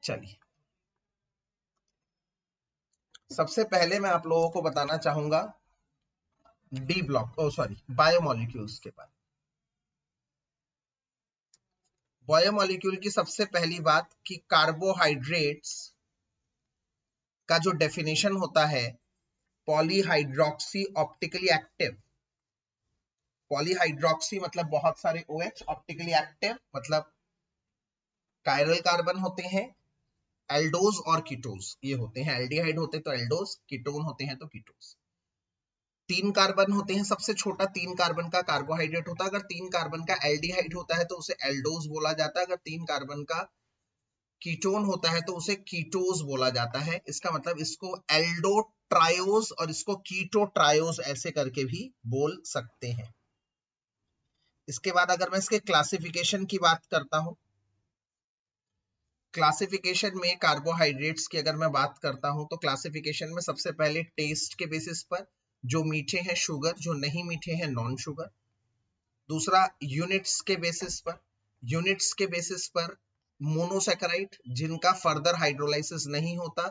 चलिए, सबसे पहले मैं आप लोगों को बताना चाहूंगा डी ब्लॉक बायोमोलिक्यूल्स के बारे में। बायोमोलिक्यूल की सबसे पहली बात कि कार्बोहाइड्रेट्स का जो डेफिनेशन होता है, पॉलीहाइड्रोक्सी ऑप्टिकली एक्टिव। पॉलीहाइड्रोक्सी मतलब बहुत सारे OH, ऑप्टिकली एक्टिव मतलब कायरल कार्बन होते हैं, एल्डोज और कीटोज ये होते हैं। एल्डिहाइड होते तो एल्डोज, कीटोन होते हैं तो कीटोज। 3 कार्बन होते हैं, सबसे छोटा 3 कार्बन का कार्बोहाइड्रेट होता है। अगर 3 कार्बन का एल्डिहाइड होता है तो उसे एल्डोज बोला जाता है। अगर 3 कार्बन का कीटोन होता है तो उसे कीटोज बोला जाता है। इसका मतलब इसको एल्डो ट्रायोज और इसको कीटो ट्रायोज ऐसे करके भी बोल सकते हैं। इसके बाद अगर मैं इसके क्लासिफिकेशन की बात करता हूं, क्लासिफिकेशन में कार्बोहाइड्रेट्स की अगर मैं बात करता हूं तो क्लासिफिकेशन में सबसे पहले टेस्ट के बेसिस पर, जो मीठे हैं शुगर, जो नहीं मीठे हैं नॉन शुगर। दूसरा यूनिट्स के बेसिस पर, यूनिट्स के बेसिस पर मोनोसैकेराइड जिनका फर्दर हाइड्रोलाइसिस नहीं होता,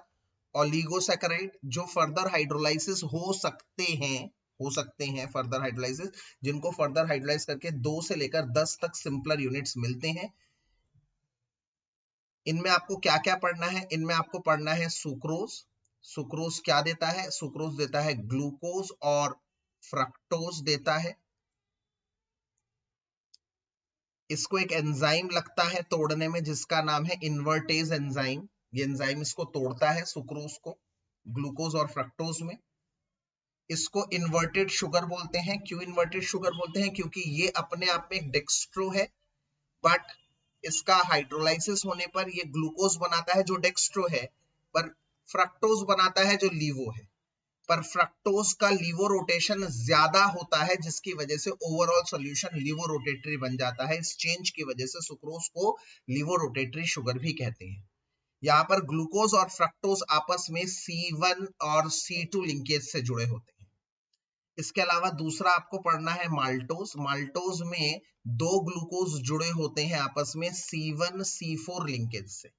ओलिगोसैकेराइड जो फर्दर हाइड्रोलाइसिस हो सकते हैं फर्दर हाइड्रोलाइसिस, जिनको फर्दर हाइड्रोलाइज करके 2 से लेकर 10 तक सिंपलर यूनिट्स मिलते हैं। इनमें आपको क्या क्या पढ़ना है? इनमें आपको पढ़ना है सुक्रोज। सुक्रोज क्या देता है? सुक्रोज देता है ग्लूकोज और फ्रक्टोज देता है। इसको एक एंजाइम लगता है तोड़ने में जिसका नाम है इन्वर्टेज एंजाइम। ये एंजाइम इसको तोड़ता है सुक्रोज को ग्लूकोज और फ्रक्टोज में। इसको इन्वर्टेड शुगर बोलते हैं। क्यों इन्वर्टेड शुगर बोलते हैं? क्योंकि ये अपने आप में एक डेक्स्ट्रो है, बट इसका हाइड्रोलाइसिस होने पर ये ग्लूकोज बनाता है जो डेक्स्ट्रो है, पर फ्रक्टोज बनाता है जो लीवो है। पर फ्रक्टोज का लीवो रोटेशन ज्यादा होता है जिसकी वजह से ओवरऑल सॉल्यूशन लीवो रोटेटरी बन जाता है। इस चेंज की वजह से सुक्रोज को लीवो रोटेटरी शुगर भी कहते हैं। यहाँ पर ग्लूकोज और फ्रक्टोज आपस में C1 और C2 लिंकेज से जुड़े होते हैं। इसके अलावा दूसरा आपको पढ़ना है माल्टोज। माल्टोज में 2 ग्लूकोज जुड़े होते हैं आपस में C1 C4 लिंकेज से।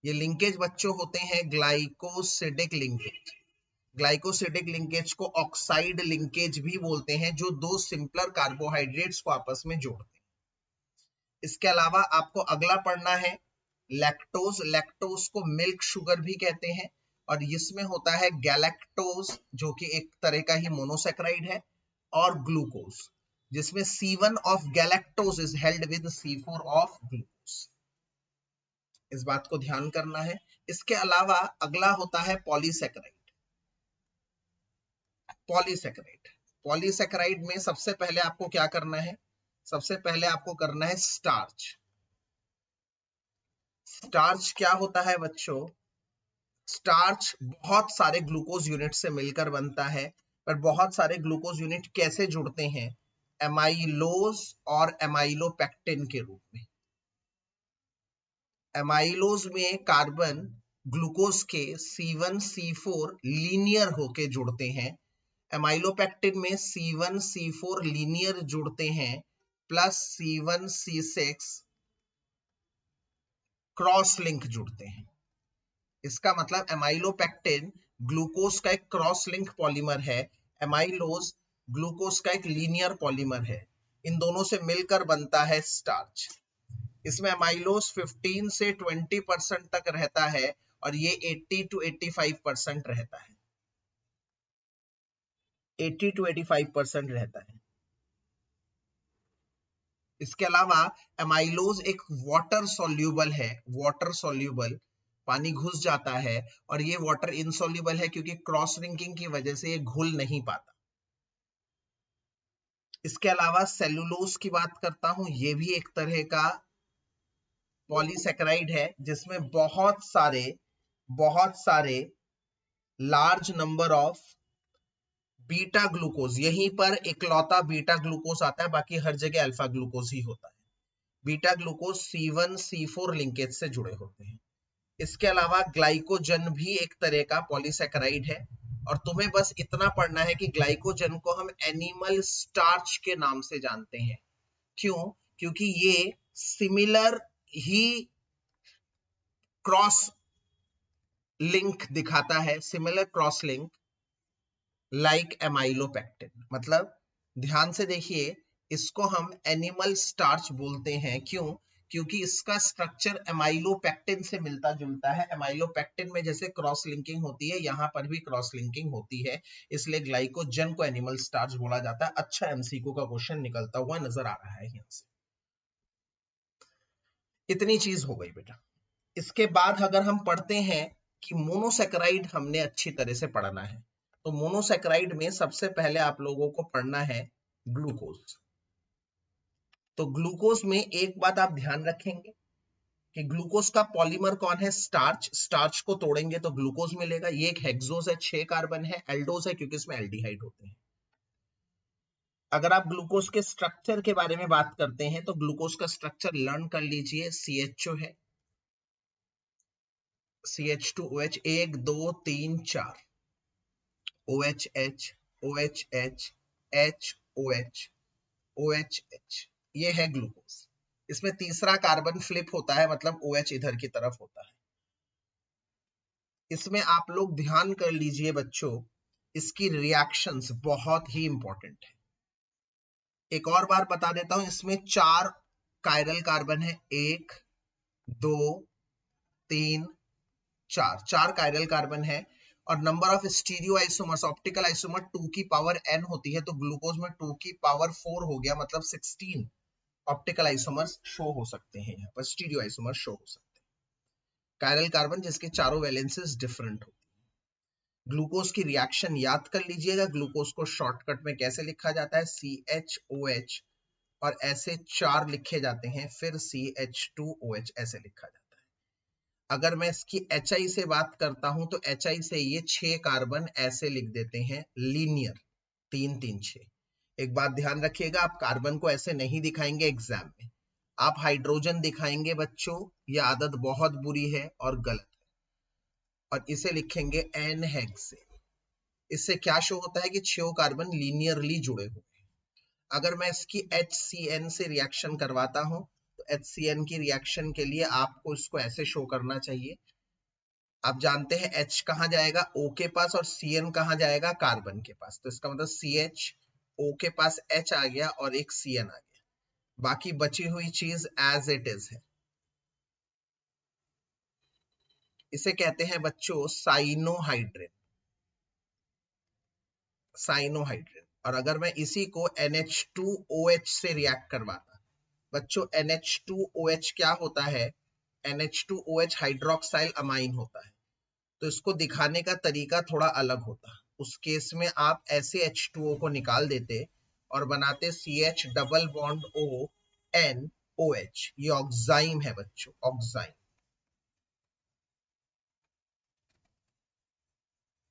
ये लिंकेज बच्चों होते हैं ग्लाइकोसिडिक लिंकेज। ग्लाइकोसिडिक लिंकेज को ऑक्साइड लिंकेज भी बोलते हैं, जो 2 सिंपलर कार्बोहाइड्रेट्स को आपस में जोड़ते हैं। इसके अलावा आपको अगला पढ़ना है लैक्टोज। लैक्टोज को मिल्क शुगर भी कहते हैं और इसमें होता है गैलेक्टोज जो कि एक तरह का ही मोनोसैकेराइड है, और ग्लूकोज जिसमें C1 of galactose is held with C4 of glucose. इस बात को ध्यान करना है। इसके अलावा अगला होता है पॉलीसैकेराइड। पॉलीसैकेराइड, पॉलीसैकेराइड में सबसे पहले आपको क्या करना है? सबसे पहले आपको करना है स्टार्च। स्टार्च क्या होता है बच्चों? स्टार्च बहुत सारे ग्लूकोज यूनिट से मिलकर बनता है, पर बहुत सारे ग्लूकोज यूनिट कैसे जुड़ते हैं? एमाइलोज और एमाइलोपेक्टिन के रूप में। एमाइलोज में कार्बन ग्लूकोज के C1 C4 लीनियर होके जुड़ते हैं। एमाइलोपेक्टिन में C1 C4 लीनियर जुड़ते हैं plus C1 C6 cross link जुड़ते हैं। इसका मतलब एमाइलोपेक्टिन ग्लूकोज का एक क्रॉस लिंक पॉलीमर है, एमाइलोज ग्लूकोज का एक लीनियर पॉलीमर है। इन दोनों से मिलकर बनता है स्टार्च। इसमें एमाइलोज 15 से 20% तक रहता है और ये 80 to 85% रहता है। 80 to 85% रहता है। इसके अलावा एमाइलोज एक वाटर सॉल्यूबल है, वाटर सॉल्यूबल, पानी घुस जाता है और ये वाटर इनसॉल्यूबल है क्योंकि क्रॉस लिंकिंग की वजह से ये घुल नहीं पाता। इसके अलावा सेलुलोज की बात करता हूं, ये भी एक तरह का पॉलीसैकेराइड है जिसमें बहुत सारे large number of beta glucose, यहीं पर इकलौता बीटा ग्लूकोज आता है, बाकी हर जगह अल्फा ग्लूकोज ही होता है। Beta glucose C1 C4 linkage से जुड़े होते हैं। इसके अलावा ग्लाइकोजन भी एक तरह का पॉलीसैकेराइड है और तुम्हें बस इतना पढ़ना है कि ग्लाइकोजन को हम एनिमल स्टार्च के नाम से जानते हैं। क्यों? क्योंकि ये सिमिलर ही क्रॉस लिंक दिखाता है, similar cross link like amylopectin. मतलब ध्यान से देखिए, इसको हम एनिमल स्टार्च बोलते हैं। क्यों? क्योंकि इसका स्ट्रक्चर एमाइलोपेक्टिन से मिलता जुलता है। एमाइलोपेक्टिन में जैसे क्रॉस लिंकिंग होती है, यहां पर भी क्रॉस लिंकिंग होती है, इसलिए ग्लाइकोजन को एनिमल स्टार्च बोला जाता है। अच्छा एमसीक्यू का क्वेश्चन निकलता हुआ नजर आ रहा है यहां से। इतनी चीज हो गई बेटा। इसके बाद अगर हम पढ़ते हैं कि मोनोसेकेराइड हमने अच्छी तरह से पढ़ना है, तो मोनोसेकेराइड में सबसे पहले आप लोगों को पढ़ना है ग्लूकोज। तो ग्लूकोज में एक बात आप ध्यान रखेंगे कि ग्लूकोज का पॉलीमर कौन है? स्टार्च। स्टार्च को तोड़ेंगे तो ग्लूकोज मिलेगा। ये एक हेक्सोज है, 6 कार्बन है। एल्डोज है क्योंकि इसमें एल्डिहाइड होते हैं। अगर आप ग्लूकोज के स्ट्रक्चर के बारे में बात करते हैं तो ग्लूकोज का स्ट्रक्चर लर्न कर लीजिए। CHO है, CH2OH 1 2 3 4, OHH OHH HOH OHH, ये है ग्लूकोज। इसमें तीसरा कार्बन फ्लिप होता है, मतलब OH इधर की तरफ होता है। इसमें आप लोग ध्यान कर लीजिए बच्चों, इसकी रिएक्शंस बहुत ही इंपॉर्टेंट है। एक और बार बता देता हूं, इसमें 4 कायरल कार्बन है। 1 2 3 4, 4 कायरल कार्बन है। और number of stereo isomers, optical isomer 2 की पावर n होती है, तो ग्लूकोज में 2 की पावर 4 हो गया, मतलब 16 ऑप्टिकल आइसोमर्स शो हो सकते हैं। यहाँ पर स्टीरियो आइसोमर्स शो हो सकते हैं, कायरल कार्बन जिसके चारों वैलेंसेस डिफरेंट होती है। ग्लूकोज की रिएक्शन याद कर लीजिएगा। ग्लूकोज को शॉर्टकट में कैसे लिखा जाता है? CHOH, और ऐसे 4 लिखे जाते हैं, फिर CH2OH ऐसे लिखा जाता है। अगर मैं इसकी HI से बात करता हूं तो HI से ये 6 कार्बन ऐसे लिख देते हैं, लीनियर 3 3 6। एक बात ध्यान रखिएगा, आप कार्बन को ऐसे नहीं दिखाएंगे एग्जाम में, आप हाइड्रोजन दिखाएंगे बच्चों। ये आदत बहुत बुरी है और गलत है, और इसे लिखेंगे N हेक्सेन। इससे क्या शो होता है कि 6 कार्बन लीनियरली जुड़े हुए हैं। अगर मैं इसकी HCN से रिएक्शन करवाता हूं तो HCN की रिएक्शन के लिए आपको इसको ऐसे शो करना चाहिए। आप जानते हैं H कहां जाएगा? O के पास, और CN कहां जाएगा? कार्बन के पास। तो इसका मतलब CH, O के पास H आ गया और एक CN आ गया। बाकी बची हुई चीज एज इट इज है। इसे कहते हैं बच्चों साइनोहाइड्रिन। साइनोहाइड्रिन। और अगर मैं इसी को NH2OH से रिएक्ट करवाता, बच्चों NH2OH क्या होता है? NH2OH हाइड्रोक्साइल अमाइन होता है। तो इसको दिखाने का तरीका थोड़ा अलग होता। उस केस में आप ऐसे H2O को निकाल देते और बनाते CH double bond O N OH। ये ऑक्साइम है बच्चों, ऑक्साइम।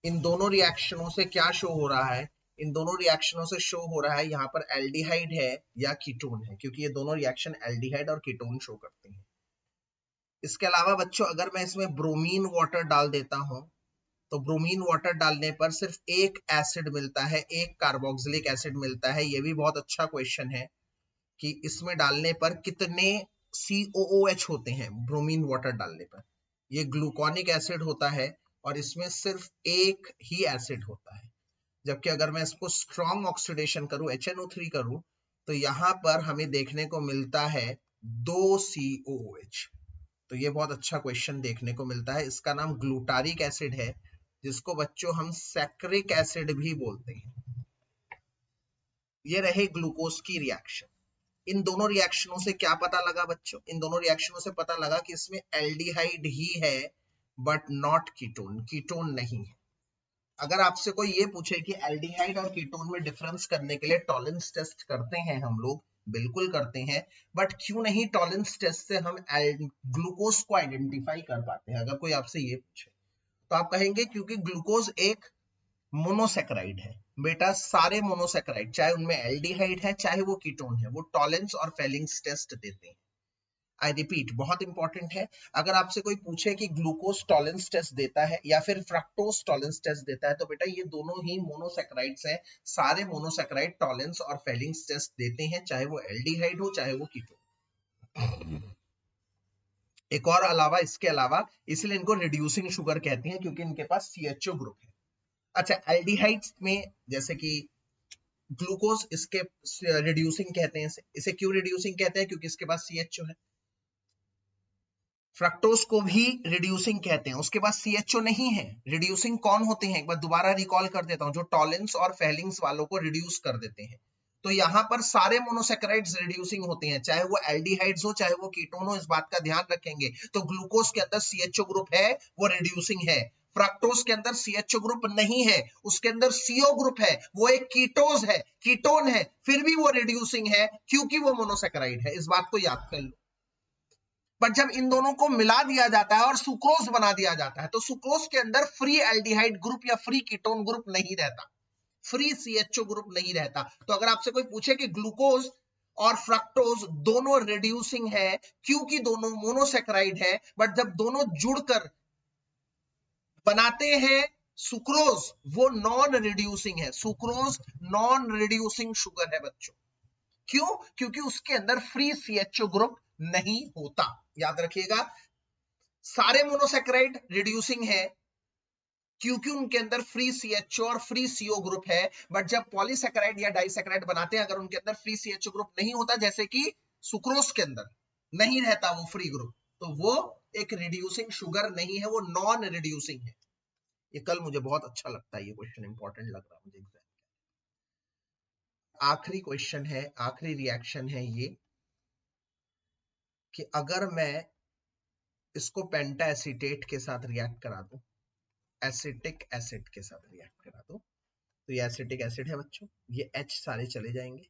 इन दोनों रिएक्शनों से क्या शो हो रहा है? इन दोनों रिएक्शनों से शो हो रहा है यहाँ पर एल्डिहाइड है या कीटोन है, क्योंकि ये दोनों रिएक्शन एल्डिहाइड और कीटोन शो करते हैं। इसके अलावा बच्चों अगर मैं इसमें ब्रोमीन वाटर डाल देता हूं तो ब्रोमीन वाटर डालने पर सिर्फ एक एसिड मिलता है, एक कार्बोक्सिलिक एसिड मिलता है। ये भी बहुत अच्छा क्वेश्चन है कि इसमें डालने पर कितने COOH होते हैं ब्रोमीन वाटर डालने पर। ये ग्लूकोनिक एसिड होता है और इसमें सिर्फ एक ही एसिड होता है। जबकि अगर मैं इसको स्ट्रॉन्ग ऑक्सीडेशन करूं, HNO3 करूं, तो यहां पर हमें देखने को मिलता है 2 COOH। तो ये बहुत अच्छा क्वेश्चन देखने को मिलता है। इसका नाम ग्लूटारिक एसिड है, जिसको बच्चों हम सैक्रिक एसिड भी बोलते हैं। ये रहे ग्लूकोज की रिएक्शन। इन दोनों रिएक्शनों से क्या पता लगा बच्चों? इन दोनों रिएक्शनों से पता लगा कि इसमें एल्डिहाइड ही है बट नॉट कीटोन, कीटोन नहीं है। अगर आपसे कोई ये पूछे कि एल्डिहाइड और कीटोन में डिफरेंस करने के लिए टॉलरेंस टेस्ट करते हैं हम लोग, बिल्कुल करते हैं, बट क्यों नहीं टॉलरेंस टेस्ट से हम ग्लूकोज को आइडेंटिफाई कर पाते हैं? अगर कोई आपसे ये पूछे तो आप कहेंगे क्योंकि ग्लूकोज एक मोनोसेकेराइड है। बेटा सारे मोनोसेकेराइड, चाहे उनमें एल्डिहाइड है चाहे वो कीटोन है, वो टॉलरेंस और फेलिंग्स टेस्ट देते हैं। आई रिपीट, बहुत इंपॉर्टेंट है। अगर आपसे कोई पूछे कि ग्लूकोज टॉलरेंस टेस्ट देता है या फिर फ्रक्टोज टॉलरेंस टेस्ट देता है, तो बेटा ये दोनों ही मोनोसेकेराइड्स हैं। सारे मोनोसेकेराइड टॉलरेंस और फेलिंग्स टेस्ट देते हैं, चाहे वो एल्डिहाइड हो चाहे वो कीटोन। एक और अलावा, इसके अलावा, इसलिए इनको रिड्यूसिंग शुगर कहते हैं क्योंकि इनके पास CHO ग्रुप है। अच्छा, एल्डिहाइड्स में जैसे कि ग्लूकोज, इसके रिड्यूसिंग कहते हैं। इसे क्यों रिड्यूसिंग कहते हैं? क्योंकि इसके पास CHO है। फ्रक्टोज को भी रिड्यूसिंग कहते हैं, उसके पास CHO नहीं है। रिड्यूसिंग कौन होते हैं? एक बार दोबारा रिकॉल कर देता हूं, जो टॉलेंस और फेलिंग्स वालों को रिड्यूस कर देते हैं। तो यहां पर सारे मोनोसेकेराइड्स रिड्यूसिंग होते हैं, चाहे वो एल्डिहाइड्स हो चाहे वो कीटोन हो, इस बात का ध्यान रखेंगे। तो ग्लूकोज के अंदर CHO ग्रुप है, वो रिड्यूसिंग है। फ्रक्टोज के अंदर CHO ग्रुप नहीं है, उसके अंदर CO ग्रुप है, वो एक कीटोज है, कीटोन है, फिर भी वो रिड्यूसिंग है क्योंकि वो मोनोसेकेराइड है। इस बात को याद कर लो। पर जब इन दोनों को मिला दिया जाता है और सुक्रोज बना दिया जाता है, तो सुक्रोज के अंदर फ्री एल्डिहाइड ग्रुप या फ्री कीटोन ग्रुप नहीं रहता, फ्री CHO ग्रुप नहीं रहता। तो अगर आपसे कोई पूछे कि ग्लूकोज और फ्रक्टोज दोनों रिड्यूसिंग है क्योंकि दोनों मोनोसेकेराइड है, बट जब दोनों जुड़कर बनाते हैं सुक्रोज, वो नॉन रिड्यूसिंग है। सुक्रोज नॉन रिड्यूसिंग शुगर है बच्चों। क्यों? क्योंकि उसके अंदर फ्री CHO ग्रुप नहीं होता। याद रखिएगा, सारे मोनोसेकेराइड रिड्यूसिंग है क्योंकि उनके अंदर फ्री CHO और फ्री CO ग्रुप है। बट जब पॉलीसेकेराइड या डाइसेकेराइड बनाते हैं, अगर उनके अंदर फ्री CHO ग्रुप नहीं होता, जैसे कि सुक्रोज के अंदर नहीं रहता वो फ्री ग्रुप, तो वो एक रिड्यूसिंग शुगर नहीं है, वो नॉन रिड्यूसिंग है। ये कल मुझे बहुत अच्छा लगता है, ये क्वेश्चन इंपॉर्टेंट लग रहा है मुझे एग्जाम। आखिरी क्वेश्चन है, आखिरी रिएक्शन है ये, कि अगर मैं इसको पेंटा एसीटेट के साथ रिएक्ट करा दूं, एसिटिक एसिड के साथ रिएक्ट करा दूं, तो ये एसिटिक एसिड है बच्चों, ये H सारे चले जाएंगे।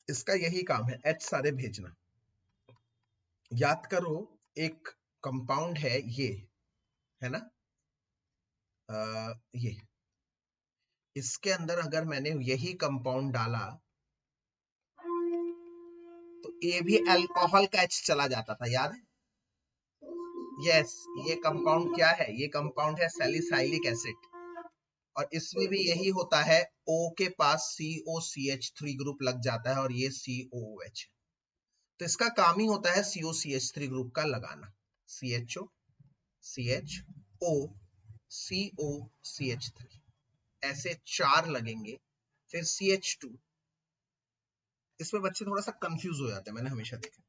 इसका यही काम है, H सारे भेजना। याद करो, एक कंपाउंड है ये, है ना, ये, इसके अंदर अगर मैंने यही कंपाउंड डाला तो ये भी अल्कोहल का H चला जाता था, याद है? यस, ये कंपाउंड क्या है? ये कंपाउंड है सैलिसाइलिक एसिड, और इसमें भी यही होता है, O के पास COCH3 ग्रुप लग जाता है और ये COOH। तो इसका काम ही होता है COCH3 ग्रुप का लगाना, CHO CHO COCH3, ऐसे 4 लगेंगे, फिर CH2। इसमें बच्चे थोड़ा सा कंफ्यूज हो जाते हैं, मैंने हमेशा देखा,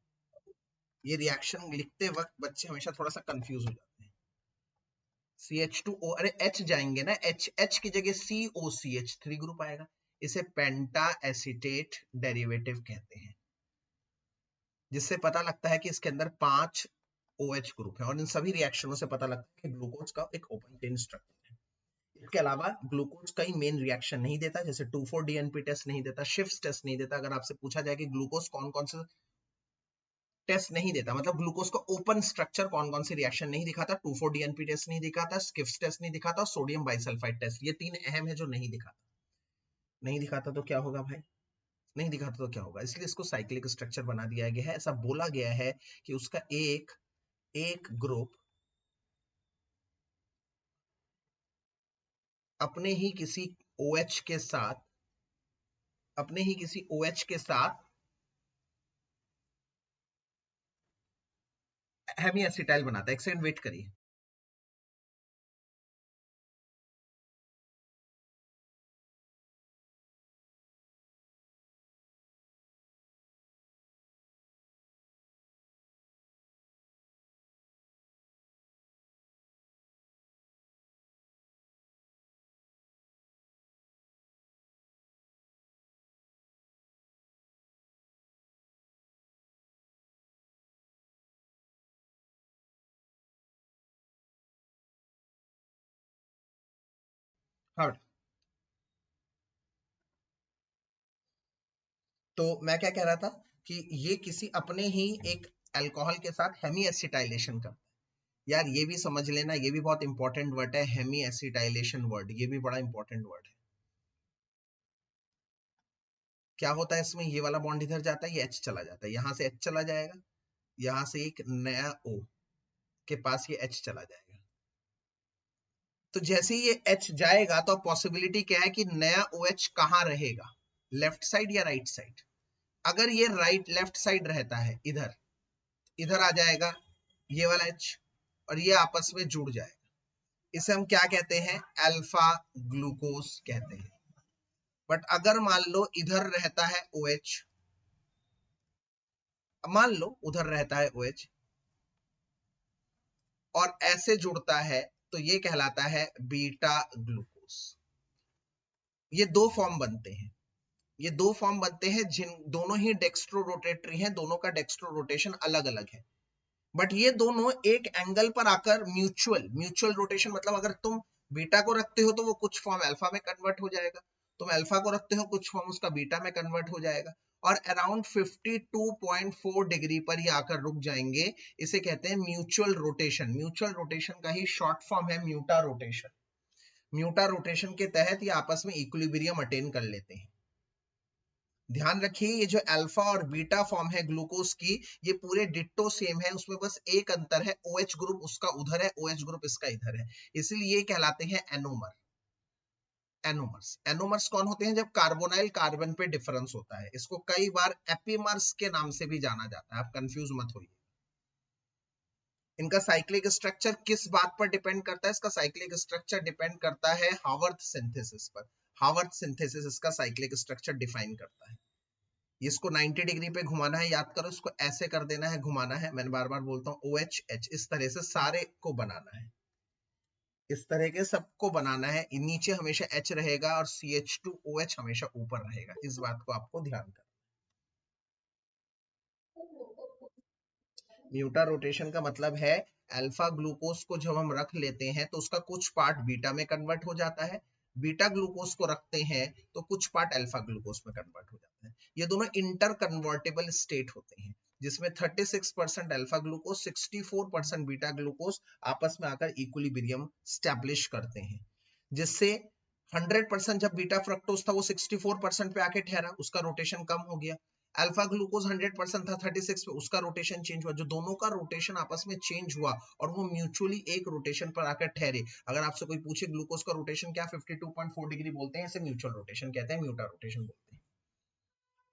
ये रिएक्शन लिखते वक्त बच्चे हमेशा थोड़ा सा कंफ्यूज हो जाते हैं। CH2O, अरे H जाएंगे ना, H की जगह COCH3 ग्रुप आएगा। इसे पेंटा एसीटेट डेरिवेटिव कहते हैं, जिससे पता लगता है कि इसके अंदर 5 OH ग्रुप है, और इन सभी रिएक्शनों से पता लगता है कि ग्लूकोज का एक ओपन चेन स्ट्रक्चर है। इसके अलावा ग्लूकोज कई मेन रिएक्शन नहीं देता, जैसे 2,4-DNP टेस्ट नहीं देता, शिफ्ट टेस्ट नहीं देता। अगर आपसे पूछा जाए कि ग्लूकोज कौन कौन से टेस्ट नहीं देता, मतलब ग्लूकोज का ओपन स्ट्रक्चर कौन कौन से रिएक्शन नहीं दिखाता, 2,4-DNP टेस्ट नहीं दिखाता, स्किफ्स टेस्ट नहीं दिखाता, सोडियम बाइसल्फाइड टेस्ट, ये 3 अहम है जो नहीं दिखाता। नहीं दिखाता तो क्या होगा भाई? नहीं दिखाता तो क्या होगा? इसलिए इसको साइक्लिक स्ट्रक्चर बना दिया गया है। ऐसा बोला गया है कि उसका एक ग्रुप अपने ही किसी OH के साथ, अपने ही किसी OH के साथ हेमी एसिटाइल बनाता है। एक सेकंड वेट करिए। हाँ, तो मैं क्या कह रहा था कि ये किसी अपने ही एक अल्कोहल के साथ हेमी एसिटाइलेशन करता है। यार ये भी समझ लेना, ये भी बहुत इंपॉर्टेंट वर्ड है, हेमी एसिटाइलेशन वर्ड, ये भी बड़ा इंपॉर्टेंट वर्ड है। क्या होता है इसमें? ये वाला बॉन्ड इधर जाता है, ये H चला जाता है, यहां से H चला जाएगा, यहां से एक नया O के पास ये H चला जाएगा। तो जैसे ही ये H जाएगा तो पॉसिबिलिटी क्या है कि नया OH कहां रहेगा, लेफ्ट साइड या राइट साइड? अगर ये लेफ्ट साइड रहता है इधर, इधर आ जाएगा ये वाला H और ये आपस में जुड़ जाएगा। इसे हम क्या कहते हैं? अल्फा ग्लूकोज कहते हैं। बट अगर मान लो इधर रहता है OH, मान लो उधर रहता है OH और ऐसे जुड़ता है तो ये कहलाता है बीटा ग्लूकोज। ये दो फॉर्म बनते हैं, ये दो फॉर्म बनते हैं जिन दोनों ही डेक्स्ट्रो रोटेटरी हैं, दोनों का डेक्स्ट्रो रोटेशन अलग अलग है, बट ये दोनों एक एंगल पर आकर म्यूचुअल रोटेशन, मतलब अगर तुम बीटा को रखते हो तो वो कुछ फॉर्म अल्फा में कन्वर्ट हो जाएगा, तुम अल्फा को रखते हो कुछ फॉर्म उसका बीटा में कन्वर्ट हो जाएगा, और अराउंड 52.4 डिग्री पर ये आकर रुक जाएंगे। इसे कहते हैं म्यूचुअल रोटेशन। म्यूचुअल रोटेशन का ही शॉर्ट फॉर्म है म्यूटा रोटेशन। म्यूटा रोटेशन के तहत ये आपस में इक्विलिब्रियम अटेन कर लेते हैं। ध्यान रखिए ये जो अल्फा और बीटा फॉर्म है ग्लूकोज की, ये पूरे डिट्टो सेम है, उसमें बस एक अंतर है, OH ग्रुप उसका उधर है, OH ग्रुप इसका इधर है, इसलिए ये कहलाते हैं एनोमर। एनोमर्स कौन होते हैं? जब कार्बोनाइल कार्बन पे डिफरेंस होता है। इसको कई बार एपीमर्स के नाम से भी जाना जाता है, आप कंफ्यूज मत होइए। इनका साइक्लिक स्ट्रक्चर किस बात पर डिपेंड करता है? इसका साइक्लिक स्ट्रक्चर डिपेंड करता है हावर्थ सिंथेसिस पर। हावर्थ सिंथेसिस इसका साइक्लिक स्ट्रक्चर डिफाइन करता है। इसको 90 डिग्री पे घुमाना है, याद करो, इसको ऐसे कर देना है, घुमाना है, मैंने बार बार बोलता हूँ OH H, इस तरह से सारे को बनाना है, इस तरह के सबको बनाना है। नीचे हमेशा H रहेगा और CH2OH हमेशा ऊपर रहेगा, इस बात को आपको ध्यान करना। म्यूटा रोटेशन का मतलब है अल्फा ग्लूकोज को जब हम रख लेते हैं तो उसका कुछ पार्ट बीटा में कन्वर्ट हो जाता है, बीटा ग्लूकोज को रखते हैं तो कुछ पार्ट अल्फा ग्लूकोज में कन्वर्ट हो जाता है। ये दोनों इंटर कन्वर्टेबल स्टेट होते हैं, जिसमें 36% अल्फा ग्लूकोज 64% बीटा ग्लूकोज आपस में आकर इक्विलिब्रियम स्टैब्लिश करते हैं, जिससे 100% जब बीटा फ्रक्टोज था वो 64% पे आके ठहरा, उसका रोटेशन कम हो गया। अल्फा ग्लूकोज 100% था 36 पे, उसका रोटेशन चेंज हुआ। जो दोनों का रोटेशन आपस में चेंज हुआ और वो म्यूचुअली एक रोटेशन पर आकर ठहरे। अगर आपसे कोई पूछे ग्लूकोज का रोटेशन क्या, 52.4 डिग्री बोलते हैं, इसे म्यूचुअल रोटेशन कहते हैं, म्यूटा रोटेशन बोलते हैं।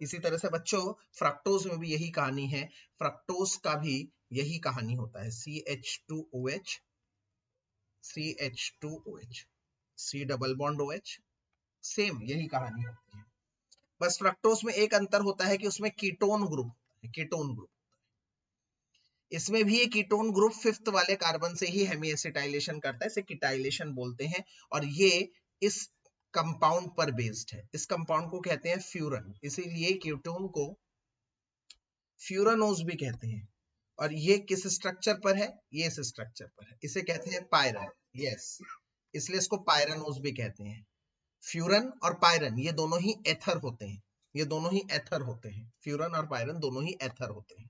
इसी तरह से बच्चों फ्रक्टोज में भी यही कहानी है, फ्रक्टोज का भी यही कहानी होता है, CH2OH, CH2OH, C double bond OH, same यही कहानी होती है। बस फ्रक्टोज में एक अंतर होता है कि उसमें कीटोन ग्रुप होता है, कीटोन ग्रुप। इसमें भी ये कीटोन ग्रुप 5th वाले कार्बन से ही हेमी एसिटाइलेशन करता है, इसे कीटाइलेशन बोलते हैं, और ये इस कंपाउंड पर बेस्ड है। इस कंपाउंड को कहते हैं फ्यूरन, इसीलिए कीटोन को फ्यूरानोज भी कहते हैं। और ये किस स्ट्रक्चर पर है? ये इस स्ट्रक्चर पर है, इसे कहते हैं पायरन। यस, इसलिए इसको पायरानोज भी कहते हैं। फ्यूरन और पायरन ये दोनों ही एथर होते हैं, ये दोनों ही एथर होते हैं, फ्यूरन और पायरन दोनों ही एथर होते हैं।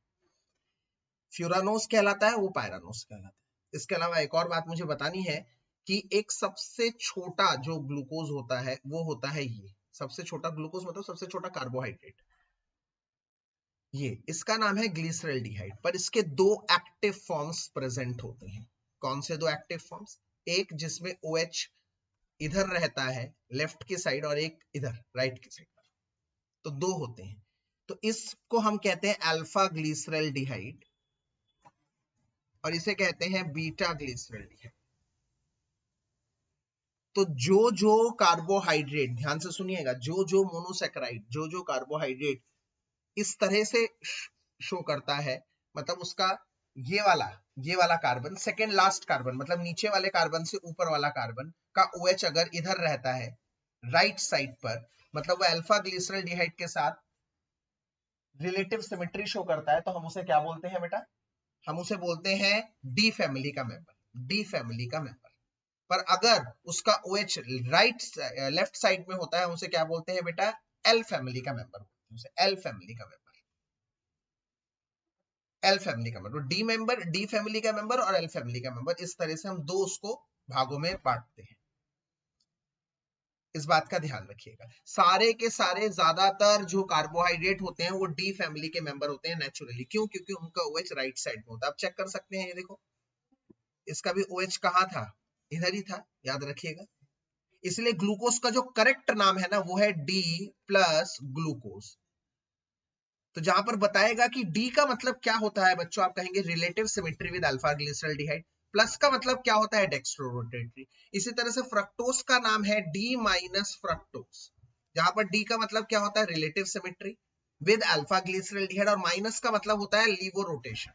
फ्यूरानोस कहलाता है, वो पायरानोस कहलाता है। इसके अलावा एक और बात मुझे बतानी है कि एक सबसे छोटा जो ग्लूकोज होता है वो होता है ये सबसे छोटा ग्लूकोज, मतलब सबसे छोटा कार्बोहाइड्रेट, ये इसका नाम है ग्लिसरॉल्डिहाइड। पर इसके दो एक्टिव फॉर्म्स प्रेजेंट होते हैं। कौन से दो एक्टिव फॉर्म्स? एक जिसमें OH इधर रहता है लेफ्ट की साइड और एक इधर राइट की साइड पर, तो दो होते हैं। तो इसको हम कहते हैं अल्फा ग्लिसरॉल्डिहाइड और इसे कहते हैं बीटा ग्लिसरॉल्डिहाइड। तो जो जो कार्बोहाइड्रेट, ध्यान से सुनिएगा, जो जो मोनोसैकेराइड, जो जो कार्बोहाइड्रेट इस तरह से शो करता है, मतलब उसका ये वाला कार्बन, सेकेंड लास्ट कार्बन, मतलब नीचे वाले कार्बन से ऊपर वाला कार्बन का OH अगर इधर रहता है राइट साइड पर, मतलब वो अल्फा ग्लिसरॉल्डिहाइड के साथ रिलेटिव सिमेट्री शो करता है, तो हम उसे क्या बोलते हैं बेटा? हम उसे बोलते हैं डी फैमिली का मेंबर, डी फैमिली का मेंबर। पर अगर उसका OH लेफ्ट साइड में होता है, हम उसे क्या बोलते हैं बेटा? एल फैमिली का मेंबर, उसे एल फैमिली का मेंबर, एल फैमिली का member, D member, D family का मेंबर और एल फैमिली का मेंबर, इस तरह से हम दो उसको भागों में बांटते हैं। इस बात का ध्यान रखिएगा। सारे के सारे ज्यादातर जो कार्बोहाइड्रेट होते हैं वो डी फैमिली के मेंबर होते हैं नेचुरली। क्यों? क्योंकि उनका OH राइट साइड में होता है। आप चेक कर सकते हैं, ये देखो, इसका भी OH कहाँ था? इधर ही था, याद रखिएगा। इसलिए ग्लूकोज का जो करेक्ट नाम है ना वो है D+ ग्लूकोज। तो जहां पर बताएगा कि डी का मतलब क्या होता है बच्चों, आप कहेंगे relative symmetry with alpha glyceraldehyde. Plus का मतलब क्या होता है, डेक्स्ट्रोरोटेटरी। इसी तरह से फ्रक्टोज का नाम है डी माइनस फ्रक्टोज, जहां पर डी का मतलब क्या होता है, relative symmetry with alpha glyceraldehyde, और माइनस का मतलब होता है लीवो रोटेशन।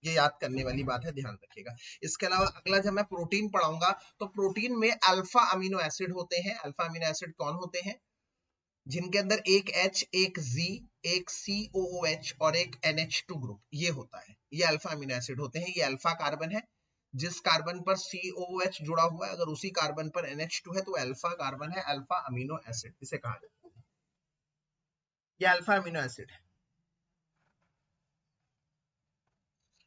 ये याद करने वाली बात है, ध्यान रखिएगा। इसके अलावा अगला जब मैं प्रोटीन पढ़ाऊंगा तो प्रोटीन में अल्फा अमीनो एसिड होते हैं। अल्फा अमीनो एसिड कौन होते हैं, जिनके अंदर एक H, एक Z, एक COOH और एक NH2 ग्रुप ये होता है, ये अल्फा अमीनो एसिड होते हैं। ये अल्फा कार्बन है, जिस कार्बन पर COOH जुड़ा हुआ है अगर उसी कार्बन पर NH2 है तो अल्फा कार्बन है, अल्फा अमीनो एसिड इसे कहा जाता है। ये अल्फा अमीनो एसिड है।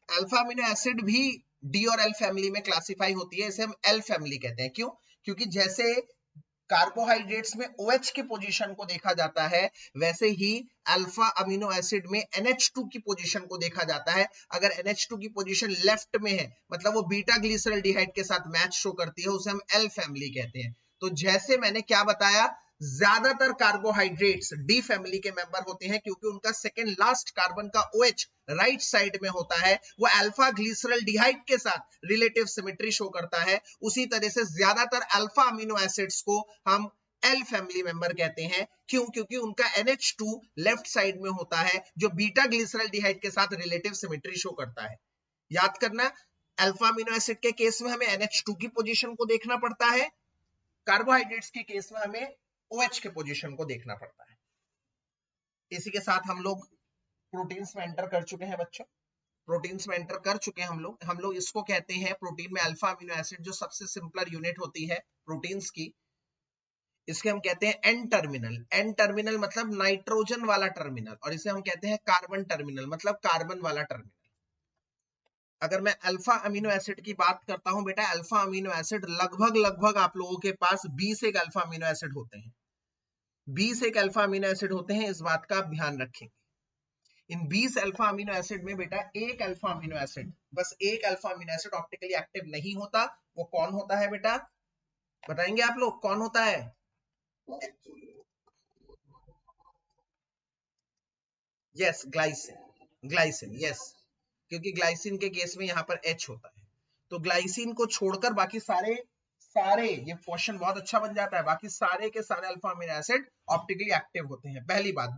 अल्फा अमीनो एसिड भी डी और एल फैमिली में क्लासिफाई होती है, इसे हम एल फैमिली कहते हैं। क्यों, क्योंकि जैसे कार्बोहाइड्रेट्स में OH की पोजीशन को देखा जाता है, वैसे ही अल्फा अमीनो एसिड में NH2 की पोजीशन को देखा जाता है। अगर NH2 की पोजीशन लेफ्ट में है मतलब वो बीटा ग्लिसरॉल्डिहाइड के साथ मैच शो करती है, उसे हम एल फैमिली कहते हैं। तो जैसे मैंने क्या बताया, ज्यादातर कार्बोहाइड्रेट्स डी फैमिली के मेंबर होते हैं क्योंकि उनका सेकेंड लास्ट कार्बन का OH राइट साइड में होता है, वो अल्फा ग्लिसरॉल्डिहाइड के साथ रिलेटिव सिमेट्री शो करता है। उसी तरह से ज्यादातर अल्फा अमीनो एसिड्स को हम एल फैमिली मेंबर कहते हैं। क्यों, क्योंकि उनका NH2 लेफ्ट साइड में होता है जो बीटा ग्लिसरॉल्डिहाइड के साथ रिलेटिव सिमेट्री शो करता है। याद करना, अल्फा अमीनो एसिड के केस में हमें NH2 की पोजीशन को देखना पड़ता है, कार्बोहाइड्रेट्स के केस में हमें OH के पोजीशन को देखना पड़ता है। इसी के साथ हम लोग प्रोटीन्स में एंटर कर चुके हैं बच्चों, प्रोटीन्स में एंटर कर चुके हैं हम लोग इसको कहते हैं प्रोटीन में अल्फा अमीनो एसिड जो सबसे सिंपलर यूनिट होती है प्रोटीन्स की, इसके हम कहते हैं एन टर्मिनल। एन टर्मिनल मतलब नाइट्रोजन वाला टर्मिनल, और इसे हम कहते हैं कार्बन टर्मिनल मतलब कार्बन वाला टर्मिनल। अगर मैं अल्फा अमीनो एसिड की बात करता हूं बेटा, अल्फा अमीनो एसिड लगभग आप लोगों के पास 20 एक अल्फा अमीनो एसिड होते हैं, 20 एक अल्फा अमीनो एसिड होते हैं, इस बात का आप ध्यान रखेंगे। इन 20 अल्फा अमीनो एसिड में बेटा एक अल्फा अमीनो एसिड, बस एक alpha amino acid optically active नहीं होता। वो कौन होता है बेटा, बताएंगे आप लोग कौन होता है? Yes, glycine. ग्लाइसिन, यस, क्योंकि ग्लाइसिन के केस में यहां पर H होता है। तो ग्लाइसिन को छोड़कर बाकी सारे सारे, ये क्वेश्चन बहुत अच्छा बन जाता है, बाकी सारे के सारे alpha amino acid optically active होते हैं, पहली बात।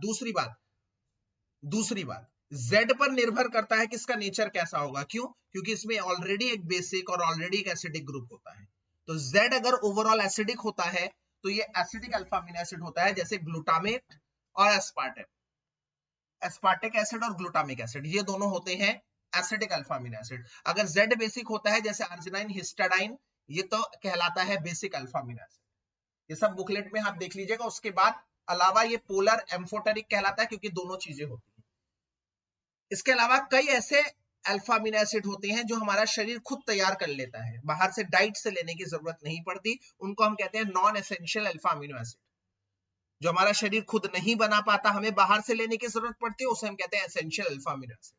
दूसरी बात, Z पर निर्भर करता है कि इसका नेचर कैसा होगा। क्यों, क्योंकि इसमें ऑलरेडी एक बेसिक और ऑलरेडी एक एसिडिक ग्रुप होता है। तो Z अगर ओवरऑल एसिडिक होता है तो ये एसिडिक अल्फा अमीनो एसिड होता है, जैसे ग्लूटामेट और एस्पार्टेम। एस्पार्टिक एसिड और ग्लूटामिक एसिड ये दोनों होते हैं एसिडिक अल्फा अमीनो एसिड। अगर Z बेसिक होता है जैसे अर्जिनाइन, हिस्टाडाइन, ये तो कहलाता है बेसिक अल्फा अमीनो एसिड। ये सब बुकलेट में आप देख लीजिएगा। उसके बाद अलावा ये पोलर एम्फोटेरिक कहलाता है क्योंकि दोनों चीजें होती है। इसके अलावा कई ऐसे अल्फा अमीनो एसिड होते हैं जो हमारा शरीर खुद तैयार कर लेता है, बाहर से डाइट से लेने की जरूरत नहीं पड़ती, उनको हम कहते हैं non essential alpha amino acid. जो हमारा शरीर खुद नहीं बना पाता, हमें बाहर से लेने की जरूरत पड़ती है, उसे हम कहते हैं एसेंशियल अल्फा अमीनो एसिड।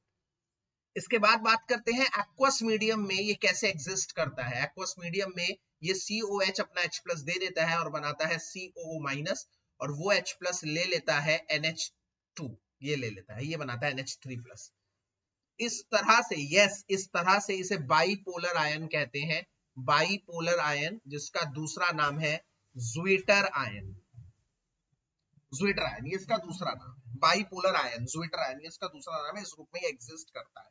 इसके बाद बात करते हैं एक्वस मीडियम में ये कैसे एग्जिस्ट करता है। एक्वस मीडियम में ये COH अपना H+ दे देता है और बनाता है COO-, और वो H+ ले लेता है NH2, ये ले लेता है, ये बनाता है NH3+। इस तरह से, यस, इस तरह से इसे बाइपोलर आयन कहते हैं। बाइपोलर आयन, जिसका दूसरा नाम है ज्विटर आयन। ज्विटर आयन ये इसका दूसरा नाम है, बाइपोलर आयन, ज्विटर आयन ये इसका दूसरा नाम है, इस रूप में एग्जिस्ट करता है।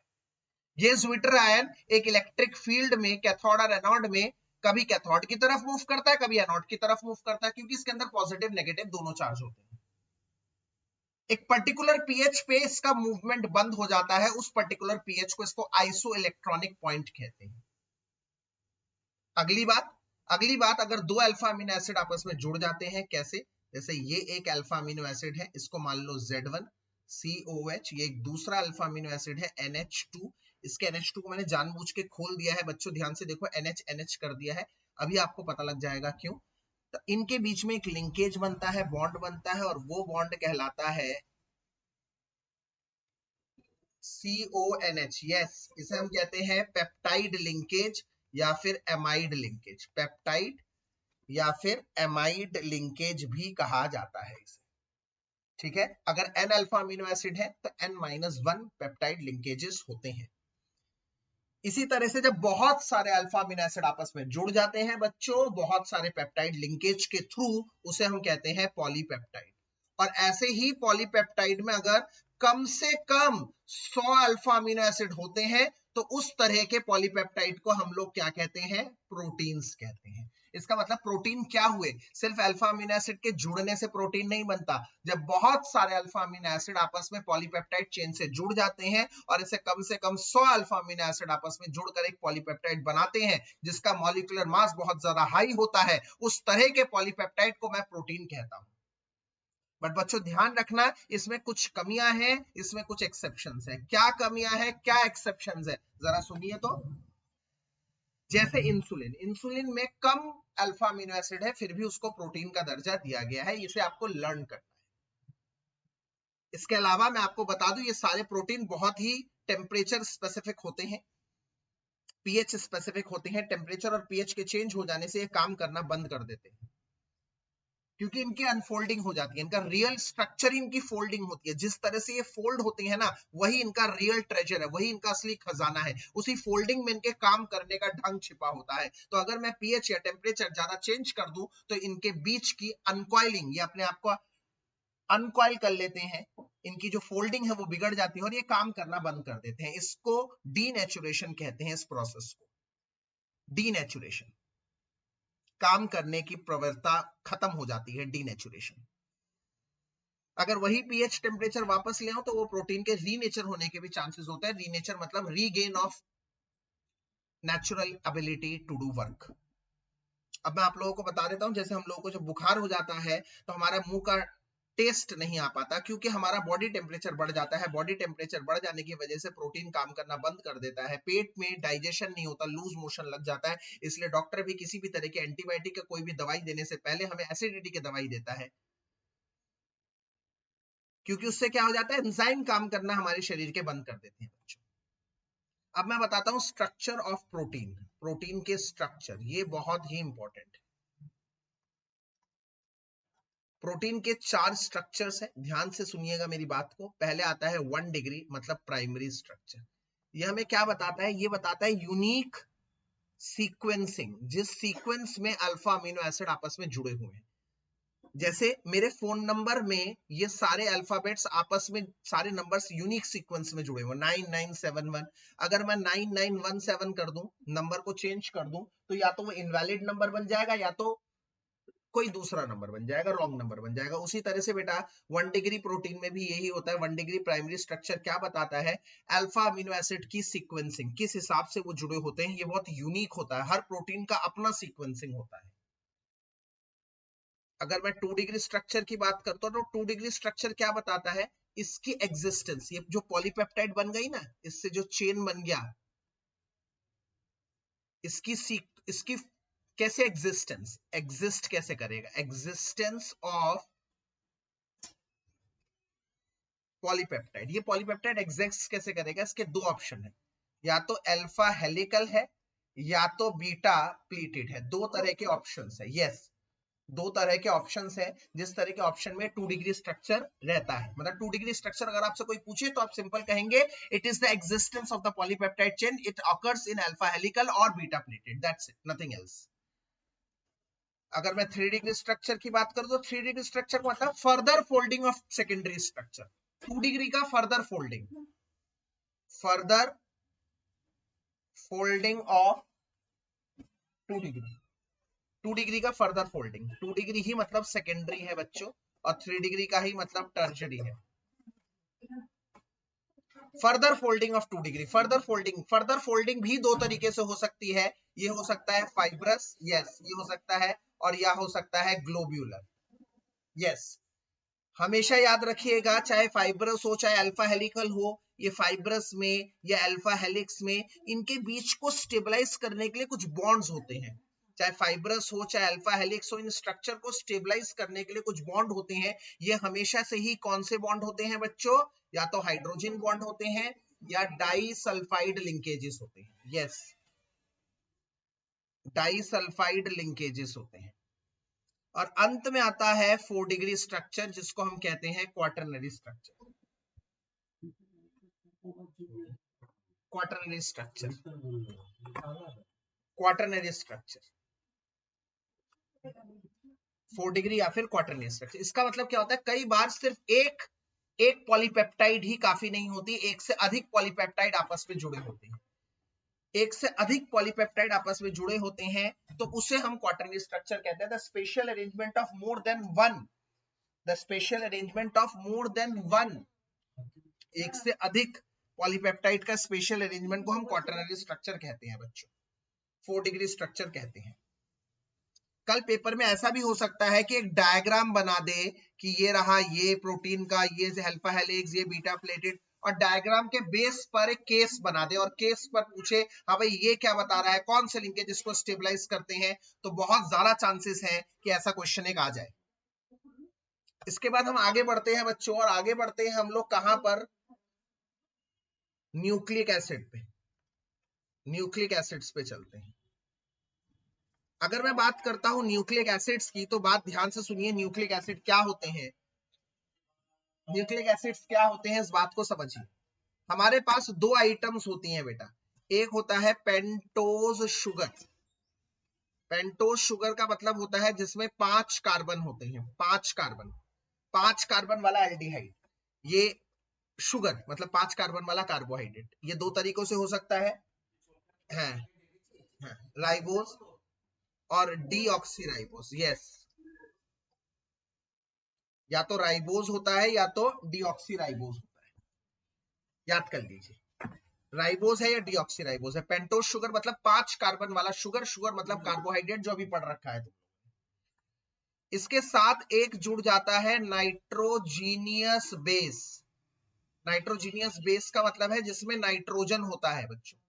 ये ज्विटर आयन एक इलेक्ट्रिक फील्ड में कैथोड और एनोड में कभी कैथोड की तरफ मूव करता है, कभी एनोड की तरफ मूव करता है, क्योंकि इसके अंदर पॉजिटिव नेगेटिव दोनों चार्ज होते हैं। एक पर्टिकुलर पीएच पे इसका मूवमेंट बंद हो जाता है, उस पर्टिकुलर पीएच को इसको आइसो इलेक्ट्रॉनिक पॉइंट कहते हैं। अगली बात, अगर दो अल्फा अमीनो एसिड आपस में जुड़ जाते हैं, कैसे? जैसे ये एक अल्फा अमीनो एसिड है, इसको मान लो Z1 COH, ये एक दूसरा अल्फा अमीनो एसिड है NH2, इसके NH2 को मैंने जानबूझ के खोल दिया है बच्चों, ध्यान से देखो, NH कर दिया है, अभी आपको पता लग जाएगा क्यों। तो इनके बीच में एक लिंकेज बनता है, बॉन्ड बनता है, और वो बॉन्ड कहलाता है CONH। यस, इसे हम कहते हैं पेप्टाइड लिंकेज या फिर एमाइड लिंकेज। पेप्टाइड या फिर एमाइड लिंकेज भी कहा जाता है इसे, ठीक है, अगर n अल्फा अमीनो एसिड है तो n-1 पेप्टाइड लिंकेजेस होते हैं। इसी तरह से जब बहुत सारे अल्फा अमीनो एसिड आपस में जुड़ जाते हैं बच्चों, बहुत सारे पेप्टाइड लिंकेज के थ्रू, उसे हम कहते हैं पॉलीपेप्टाइड। और ऐसे ही पॉलीपेप्टाइड में अगर कम से कम 100 अल्फा अमीनो एसिड होते हैं तो उस तरह के पॉलीपेप्टाइड को हम लोग क्या कहते हैं? प्रोटीन्स कहते हैं। इसका मतलब प्रोटीन क्या हुए? सिर्फ अल्फा अमीनो एसिड के जुड़ने से प्रोटीन नहीं बनता। जब बहुत सारे अल्फा अमीनो एसिड आपस में पॉलीपेप्टाइड चेन से जुड़ जाते हैं और इसे कम से कम 100 अल्फा अमीनो एसिड आपस में जुड़कर एक पॉलीपेप्टाइड बनाते हैं जिसका मॉलिक्यूलर मास बहुत ज्यादा हाई होता है, उस तरह के पॉलीपेप्टाइड को मैं प्रोटीन कहता हूं। बट बच्चों ध्यान रखना, इसमें कुछ कमियां हैं, इसमें कुछ एक्सेप्शंस हैं। क्या कमियां हैं, क्या एक्सेप्शंस है, जरा सुनिए तो। जैसे इंसुलिन, इंसुलिन में कम अल्फा अमीनो एसिड है फिर भी उसको प्रोटीन का दर्जा दिया गया है, इसे आपको लर्न करना है। इसके अलावा मैं आपको बता दूं, ये सारे प्रोटीन बहुत ही टेम्परेचर स्पेसिफिक होते हैं, पीएच स्पेसिफिक होते हैं। टेम्परेचर और पीएच के चेंज हो जाने से ये काम करना बंद कर देते हैं, क्योंकि इनकी अनफोल्डिंग हो जाती है। इनका रियल स्ट्रक्चर इनकी फोल्डिंग होती है। जिस तरह से ये फोल्ड होती है ना, वही इनका रियल ट्रेजर है, वही इनका असली खजाना है। उसी फोल्डिंग में इनके काम करने का ढंग छिपा होता है। तो अगर मैं पीएच या टेम्परेचर ज्यादा चेंज कर दूं तो इनके बीच की अनकॉइलिंग, ये अपने आप को अनकॉइल कर लेते हैं, इनकी जो फोल्डिंग है वो बिगड़ जाती है और ये काम करना बंद कर देते हैं। इसको डीनेचुरेशन कहते हैं। इस प्रोसेस को डीनेचुरेशन, काम करने की प्रवृत्ति खत्म हो जाती है, डीनेचुरेशन। अगर वही पीएच टेम्परेचर वापस ले आओ तो वो प्रोटीन के रीनेचर होने के भी चांसेस होते हैं। रीनेचर मतलब regain of natural ability to do work. अब मैं आप लोगों को बता देता हूं, जैसे हम लोगों को जब बुखार हो जाता है तो हमारा मुंह का टेस्ट नहीं आ पाता, क्योंकि हमारा बॉडी टेम्परेचर बढ़ जाता है। बॉडी टेम्परेचर बढ़ जाने की वजह से प्रोटीन काम करना बंद कर देता है, पेट में डाइजेशन नहीं होता, लूज मोशन लग जाता है। इसलिए डॉक्टर भी किसी भी तरह के एंटीबायोटिक का कोई भी दवाई देने से पहले हमें एसिडिटी की दवाई देता है, क्योंकि उससे क्या हो जाता है, एंजाइम काम करना हमारे शरीर के बंद कर देते हैं बच्चों। अब मैं बताता हूं स्ट्रक्चर ऑफ प्रोटीन, प्रोटीन के स्ट्रक्चर, ये बहुत ही इंपॉर्टेंट है। प्रोटीन के 4 स्ट्रक्चर्स हैं, ध्यान से सुनिएगा मेरी बात को। पहले आता है 1 डिग्री, मतलब प्राइमरी स्ट्रक्चर। ये हमें क्या बताता है? ये बताता है यूनिक सीक्वेंसिंग, जिस सीक्वेंस में अल्फा अमीनो एसिड आपस में जुड़े हुए हैं। जैसे मेरे फोन नंबर में ये सारे अल्फाबेट्स आपस में, सारे नंबर्स यूनिक सीक्वेंस में जुड़े हुए, 9971। अगर मैं 9917 कर दूं, नंबर को चेंज कर दूं, तो या तो वो इनवैलिड नंबर बन जाएगा या तो कोई दूसरा नंबर बन जाएगा, रॉन्ग नंबर बन जाएगा। उसी तरह से बेटा 1 डिग्री प्रोटीन में भी यही होता है। 1 डिग्री प्राइमरी स्ट्रक्चर क्या बताता है? अल्फा अमीनो एसिड की सीक्वेंसिंग, किस हिसाब से वो जुड़े होते हैं, ये बहुत यूनिक होता है। हर प्रोटीन का अपना सीक्वेंसिंग होता है। अगर मैं 2 डिग्री स्ट्रक्चर की बात करता हूं तो 2 डिग्री स्ट्रक्चर क्या बताता है? इसकी एग्जिस्टेंस, ये जो पॉलीपेप्टाइड बन गई ना, इससे जो चेन बन गया, इसकी कैसे एग्जिस्ट कैसे करेगा? Existence of polypeptide. ये पॉलीपेप्टाइड एग्जिस्ट कैसे करेगा? इसके 2 ऑप्शन है, या तो अल्फा हेलिकल है या तो बीटा प्लीटेड है। 2 तरह के ऑप्शंस है। यस, 2 तरह के ऑप्शंस है। जिस तरह के ऑप्शन में 2 डिग्री स्ट्रक्चर रहता है, मतलब 2 डिग्री स्ट्रक्चर अगर आपसे कोई पूछे तो आप सिंपल कहेंगे it is the existence of the polypeptide chain, it occurs in alpha helical और beta pleated, that's it, nothing else. अगर मैं 3 डिग्री स्ट्रक्चर की बात करूं तो 3 डिग्री स्ट्रक्चर मतलब further folding of secondary structure. 2 degree का further folding of 2 degree, 2 degree का फर्दर फोल्डिंग। 2 डिग्री ही मतलब सेकेंडरी है बच्चों, और 3 डिग्री का ही मतलब टर्शरी है। Further folding of 2 degree, further folding भी 2 तरीके से हो सकती है। ये हो सकता है फाइब्रस, यस, ये हो सकता है, और यह हो सकता है ग्लोब्यूलर। यस, हमेशा याद रखिएगा, चाहे फाइब्रस हो चाहे अल्फा हेलिकल हो, ये फाइब्रस में या अल्फा हेलिक्स में, इनके बीच को स्टेबलाइज करने के लिए कुछ बॉन्ड्स होते हैं। चाहे फाइब्रस हो चाहे अल्फा हेलिक्स हो, इन स्ट्रक्चर को स्टेबलाइज करने के लिए कुछ बॉन्ड होते हैं। ये हमेशा से ही कौन से बॉन्ड होते हैं बच्चों? या तो हाइड्रोजन बॉन्ड होते हैं या डाइसल्फाइड लिंकेजेस होते हैं। यस, डाइसल्फाइड लिंकेजेस होते हैं। और अंत में आता है 4 डिग्री स्ट्रक्चर जिसको हम कहते हैं quaternary structure. Quaternary structure, quaternary structure 4 degree या फिर क्वाटरनरी स्ट्रक्चर। इसका मतलब क्या होता है, कई बार सिर्फ एक पॉलीपेप्टाइड ही काफी नहीं होती, एक से अधिक पॉलीपेप्टाइड आपस में जुड़े होते हैं। एक से अधिक पॉलीपेप्टाइड आपस में जुड़े होते हैं तो उसे हम क्वाटरनरी स्ट्रक्चर कहते हैं। The special arrangement of more than one, the special arrangement of more than one, एक से अधिक पॉलीपेप्टाइड का स्पेशल अरेंजमेंट को हम क्वाटरनरी स्ट्रक्चर कहते हैं बच्चों, 4 डिग्री स्ट्रक्चर कहते हैं। कल पेपर में ऐसा भी हो सकता है कि एक डायग्राम बना दे कि ये रहा ये प्रोटीन का, ये अल्फा हेलिक्स, ये बीटा प्लेटेड, और डायग्राम के बेस पर एक केस बना दे और केस पर पूछे हाँ भाई ये क्या बता रहा है, कौन से लिंकेज इसको स्टेबलाइज करते हैं, तो बहुत ज्यादा चांसेस है कि ऐसा क्वेश्चन एक आ जाए। इसके बाद हम आगे बढ़ते हैं बच्चों, और आगे बढ़ते हैं हम लोग कहां पर, न्यूक्लिक एसिड पे, न्यूक्लिक एसिड्स पे चलते हैं। अगर मैं बात करता हूं न्यूक्लिक एसिड्स की तो बात ध्यान से सुनिए, न्यूक्लिक एसिड क्या होते हैं, न्यूक्लिक एसिड्स क्या होते हैं इस बात को समझिए। हमारे पास दो आइटम्स होती हैं बेटा, एक होता है पेंटोज शुगर। पेंटोज शुगर का मतलब होता है जिसमें 5 कार्बन होते हैं, 5 कार्बन, 5 कार्बन वाला एल्डिहाइड। ये शुगर मतलब 5 कार्बन वाला कार्बोहाइड्रेट। ये दो तरीकों से हो सकता है, राइबोज और डीऑक्सीराइबोज। यस, या तो राइबोज होता है या तो डीऑक्सीराइबोज होता है, याद कर लीजिए। राइबोज है या डीऑक्सीराइबोज है। पेंटोज शुगर मतलब 5 कार्बन वाला शुगर, शुगर मतलब कार्बोहाइड्रेट जो अभी पढ़ रखा है। इसके साथ एक जुड़ जाता है नाइट्रोजीनियस बेस। नाइट्रोजीनियस बेस का मतलब है जिसमें नाइट्रोजन होता है बच्चों।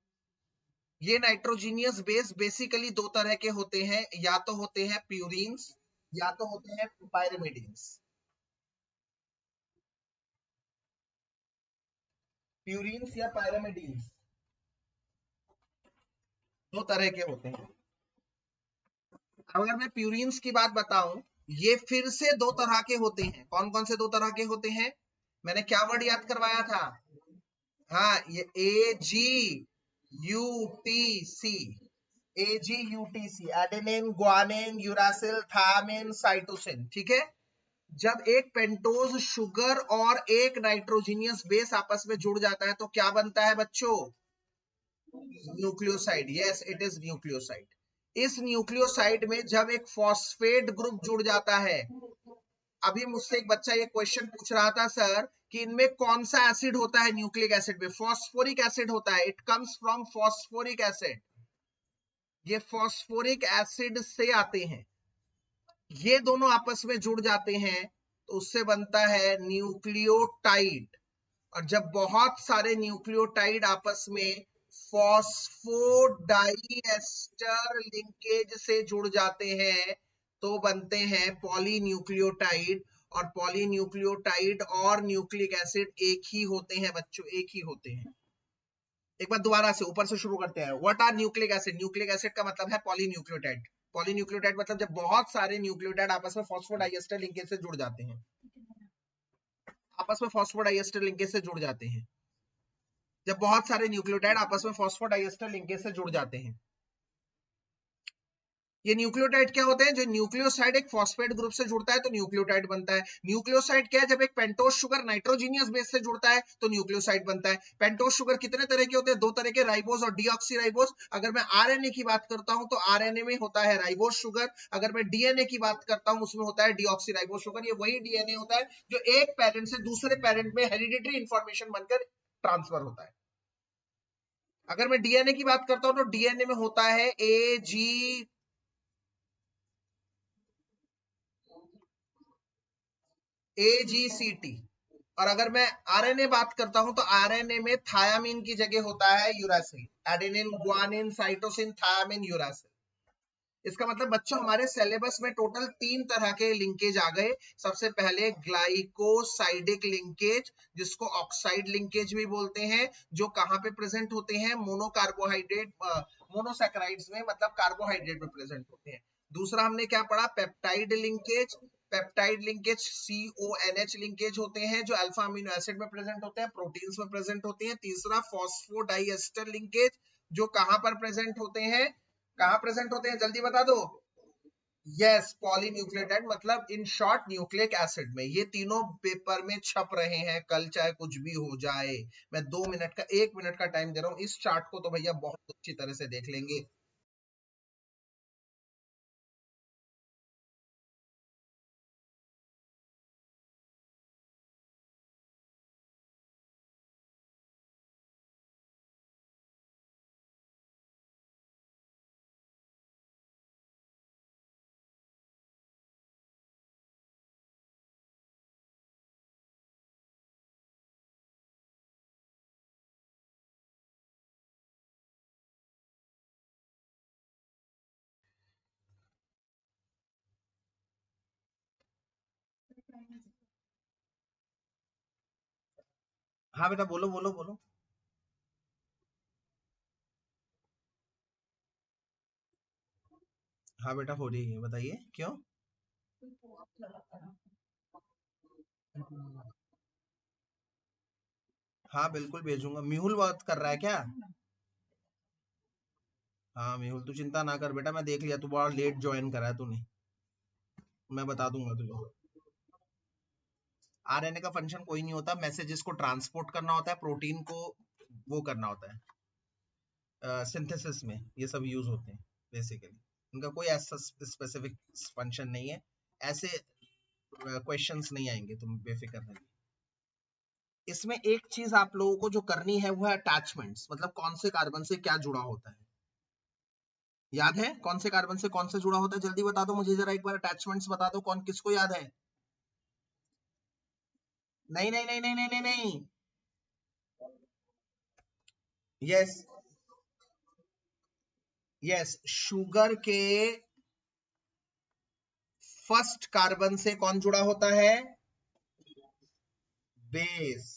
ये नाइट्रोजीनियस बेस बेसिकली दो तरह के होते हैं, या तो होते हैं प्यूरिन्स या तो होते हैं पायरिमिडिन्स। प्यूरिन्स या पायरिमिडिन्स दो तरह के होते हैं। अगर मैं प्यूरिन्स की बात बताऊं, ये फिर से दो तरह के होते हैं। कौन कौन से दो तरह के होते हैं, मैंने क्या वर्ड याद करवाया था, हाँ ये AGUTC, AGUTC, adenine, guanine, uracil, thymine, cytosine. ठीक है, जब एक पेंटोज शुगर और एक नाइट्रोजीनियस बेस आपस में जुड़ जाता है तो क्या बनता है बच्चों, nucleoside. Yes, it is nucleoside. इस न्यूक्लियोसाइड में जब एक फॉस्फेट ग्रुप जुड़ जाता है, अभी मुझसे एक बच्चा ये क्वेश्चन पूछ रहा था सर कि इनमें कौन सा एसिड होता है न्यूक्लिक एसिड में, फॉस्फोरिक एसिड होता है, it comes from phosphoric acid. ये फॉस्फोरिक एसिड से आते हैं, ये दोनों आपस में जुड़ जाते हैं तो उससे बनता है न्यूक्लियोटाइड। और जब बहुत सारे न्यूक्लियोटाइड आपस में फॉस्फोडाइएस्टर लिंकेज से जुड़ जाते हैं तो बनते हैं पॉलीन्यूक्लियोटाइड। और पॉलीन्यूक्लियोटाइड और न्यूक्लिक एसिड एक ही होते हैं बच्चों, एक ही होते हैं। एक बार दोबारा से ऊपर से शुरू करते हैं। What are nucleic acid, nucleic acid का मतलब है पॉलीन्यूक्लियोटाइड। पॉलीन्यूक्लियोटाइड मतलब जब बहुत सारे न्यूक्लियोटाइड आपस में फॉस्फोडाइएस्टर लिंकेज से जुड़ जाते हैं, आपस में फॉस्फोडाइएस्टर लिंकेज से जुड़ जाते हैं, जब बहुत सारे न्यूक्लियोटाइड आपस में फॉस्फोडाइएस्टर लिंकेज से जुड़ जाते हैं। ये न्यूक्लियोटाइड क्या होते हैं, जो न्यूक्लियोसाइड एक फॉस्फेट ग्रुप से जुड़ता है तो न्यूक्लियोटाइड बनता है। न्यूक्लियोसाइड क्या है, जब एक पेंटोज शुगर नाइट्रोजीनियस बेस से जुड़ता है तो न्यूक्लियोसाइड बनता है। पेंटोज शुगर कितने तरह के होते हैं, दो तरह के, राइबोज और डीऑक्सीराइबोज। अगर मैं आरएनए की बात करता हूं तो आरएनए में होता है राइबोज शुगर। अगर मैं डीएनए की बात करता हूं उसमें होता है डीऑक्सीराइबोज शुगर। ये वही डीएनए होता है जो एक पेरेंट से दूसरे पेरेंट में हेरिडिटरी इंफॉर्मेशन बनकर ट्रांसफर होता है। अगर मैं डीएनए की बात करता हूं तो डीएनए में होता है AGCT। और अगर मैं आरएनए बात करता हूं तो आरएनए में थायामीन की जगह होता है uracil. Adenine, guanine, cytosine, thymine, uracil. इसका मतलब बच्चों हमारे सिलेबस में टोटल 3 तरह के लिंकेज आ गए। सबसे पहले ग्लाइकोसाइडिक लिंकेज, जिसको ऑक्साइड लिंकेज भी बोलते हैं, जो कहां पे प्रेजेंट होते हैं, मोनोकार्बोहाइड्रेट, मोनोसैकेराइड्स में, मतलब कार्बोहाइड्रेट में प्रेजेंट होते हैं। दूसरा हमने क्या पढ़ा, peptide linkage. Peptide linkage CONH linkage होते हैं जो अल्फा अमीनो एसिड में प्रेजेंट होते हैं, प्रोटीन्स में प्रेजेंट होते हैं। तीसरा फॉस्फोडाइएस्टर लिंकेज, जो कहां पर प्रेजेंट होते हैं, कहां प्रेजेंट होते हैं, जल्दी बता दो। यस, पॉलीन्यूक्लियोटाइड, मतलब इन शॉर्ट न्यूक्लिक एसिड में। ये तीनों पेपर में छप रहे हैं, कल चाहे कुछ भी हो जाए। मैं 2 मिनट का 1 मिनट का टाइम दे रहा हूँ, इस चार्ट को तो भैया बहुत अच्छी तरह से देख लेंगे। हाँ बेटा, बोलो बोलो बोलो। हाँ बेटा, हो रही है, बताइए क्यों। हाँ बिल्कुल भेजूंगा। मेहुल बात कर रहा है क्या? हाँ मेहुल, तू चिंता ना कर बेटा, मैं देख लिया, तू बड़ा लेट ज्वाइन करा है तूने। मैं बता दूंगा तुझे। RNA का फंक्शन कोई नहीं होता, मैसेजेस को ट्रांसपोर्ट करना होता है, प्रोटीन को वो करना होता है, सिंथेसिस में ये सब यूज होते हैं बेसिकली। इनका कोई ऐसा स्पेसिफिक फंक्शन नहीं है। ऐसे क्वेश्चंस नहीं आएंगे, तुम बेफिक्र रहिए। इसमें एक चीज आप लोगों को जो करनी है वो है अटैचमेंट्स, मतलब कौन से कार्बन से क्या जुड़ा होता है। याद है कौन से कार्बन से कौन से जुड़ा होता है? जल्दी बता दो मुझे जरा एक बार, अटैचमेंट्स बता दो, कौन किसको याद है? नहीं नहीं नहीं नहीं नहीं नहीं नहीं। यस यस, शुगर के फर्स्ट कार्बन से कौन जुड़ा होता है? बेस।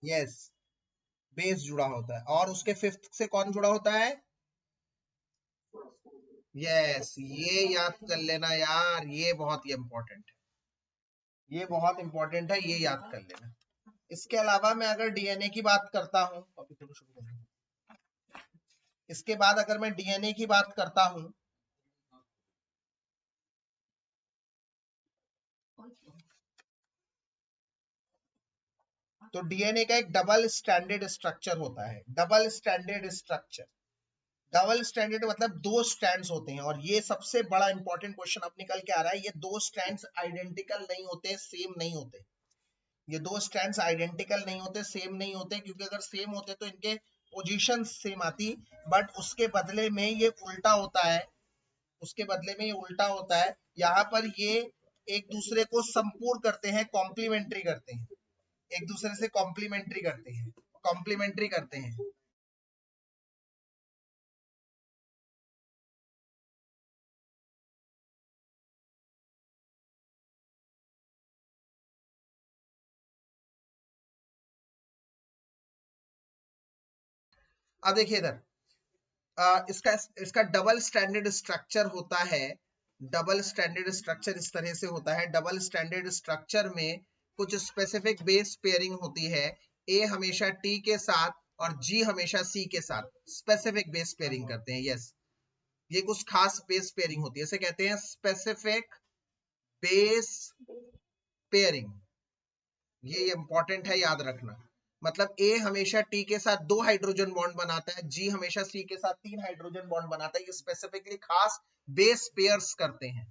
यस, बेस जुड़ा होता है। और उसके फिफ्थ से कौन जुड़ा होता है? यस, ये याद कर लेना यार, ये बहुत ही इंपॉर्टेंट है, ये बहुत इंपॉर्टेंट है, ये याद कर लेना। इसके अलावा मैं अगर डीएनए की बात करता हूं, इसके बाद अगर मैं डीएनए की बात करता हूं, तो डीएनए का एक डबल स्टैंडर्ड स्ट्रक्चर होता है। Double standard structure, double standard मतलब दो स्ट्रैंड्स होते हैं। और ये सबसे बड़ा इंपॉर्टेंट क्वेश्चन अब निकल के आ रहा है, ये दो स्ट्रैंड्स आइडेंटिकल नहीं होते, सेम नहीं होते। ये दो स्ट्रैंड्स आइडेंटिकल नहीं होते, सेम नहीं होते, क्योंकि अगर सेम होते तो इनके पोजीशन सेम आती। बट उसके बदले में ये उल्टा होता है, उसके बदले में ये उल्टा होता है। यहाँ पर ये एक दूसरे को संपूर्ण करते हैं, कॉम्प्लीमेंट्री करते हैं, एक दूसरे से कॉम्प्लीमेंट्री करते हैं, कॉम्प्लीमेंट्री करते हैं। अब देखिए इधर, इसका इसका डबल स्टैंडर्ड स्ट्रक्चर होता है। डबल स्टैंडर्ड स्ट्रक्चर इस तरह से होता है। डबल स्टैंडर्ड स्ट्रक्चर में कुछ स्पेसिफिक बेस पेयरिंग होती है। ए हमेशा टी के साथ और जी हमेशा सी के साथ स्पेसिफिक बेस पेयरिंग करते हैं। यस, ये कुछ खास बेस पेयरिंग होती है, इसे कहते हैं स्पेसिफिक बेस पेयरिंग। ये इंपॉर्टेंट है, याद रखना। मतलब ए हमेशा टी के साथ 2 हाइड्रोजन बॉन्ड बनाता है, जी हमेशा सी के साथ 3 हाइड्रोजन बॉन्ड बनाता है। ये स्पेसिफिकली खास बेस पेयर्स करते हैं।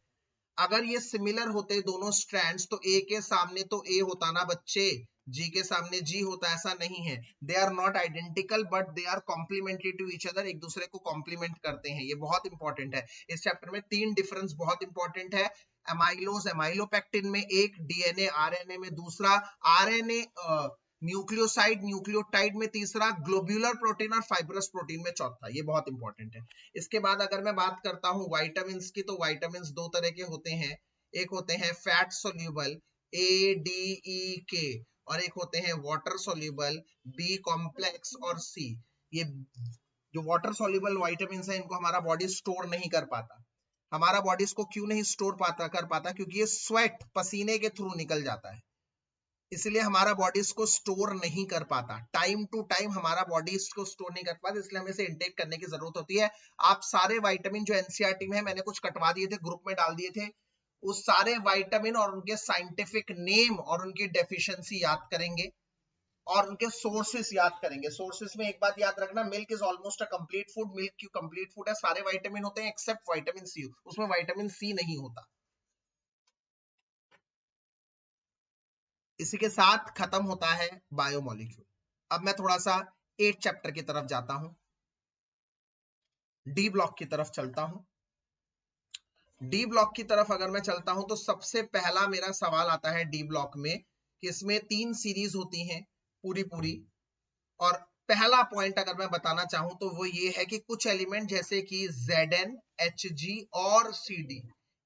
अगर ये सिमिलर होते दोनों स्ट्रैंड्स, तो ए के सामने तो ए होता ना बच्चे, जी के सामने जी होता, ऐसा नहीं है। They are not identical but they are complementary to each other, एक दूसरे को कॉम्प्लीमेंट करते हैं। ये बहुत इंपॉर्टेंट है। इस चैप्टर में 3 डिफरेंस बहुत इंपॉर्टेंट है। एमाइलोज एमाइलोपेक्टिन में एक, डीएनए आरएनए में दूसरा, आरएनए न्यूक्लियोसाइड न्यूक्लियोटाइड में तीसरा, ग्लोब्यूलर प्रोटीन और फाइब्रस प्रोटीन में चौथा। ये बहुत इंपॉर्टेंट है। इसके बाद अगर मैं बात करता हूं वाइटामिन की, तो वाइटामिन 2 तरह के होते हैं। एक होते हैं फैट सोल्यूबल ADEK, और एक होते हैं वाटर सोल्यूबल B कॉम्प्लेक्स और C। ये जो वाटर सोल्यूबल वाइटामिन है, इनको हमारा बॉडी स्टोर नहीं कर पाता। हमारा बॉडी इसको क्यों नहीं स्टोर कर पाता? क्योंकि ये स्वेट, पसीने के थ्रू निकल जाता है, इसलिए हमारा बॉडी इसको स्टोर नहीं कर पाता। टाइम टू टाइम हमारा बॉडी इसको स्टोर नहीं कर पाता, इसलिए हमें इसे इंटेक करने की जरूरत होती है। आप सारे विटामिन जो एनसीईआरटी में है, मैंने कुछ कटवा दिए थे, ग्रुप में डाल दिए थे, उस सारे विटामिन और उनके साइंटिफिक नेम और उनकी डेफिशिएंसी याद करेंगे और उनके सोर्सेस याद करेंगे। सोर्सेस में एक बात याद रखना, milk is almost a complete food. Milk क्यों कंप्लीट फूड है? सारे विटामिन होते हैं एक्सेप्ट विटामिन सी, उसमें विटामिन सी नहीं होता। इसी के साथ खत्म होता है बायोमोलिक्यूल। अब मैं थोड़ा सा 8 चैप्टर की तरफ जाता हूं, डी ब्लॉक की तरफ चलता हूं। डी ब्लॉक की तरफ अगर मैं चलता हूं तो सबसे पहला मेरा सवाल आता है डी ब्लॉक में कि इसमें 3 सीरीज होती हैं पूरी पूरी, और पहला पॉइंट अगर मैं बताना चाहूं तो वो ये है कि कुछ एलिमेंट जैसे कि Zn, Hg और Cd,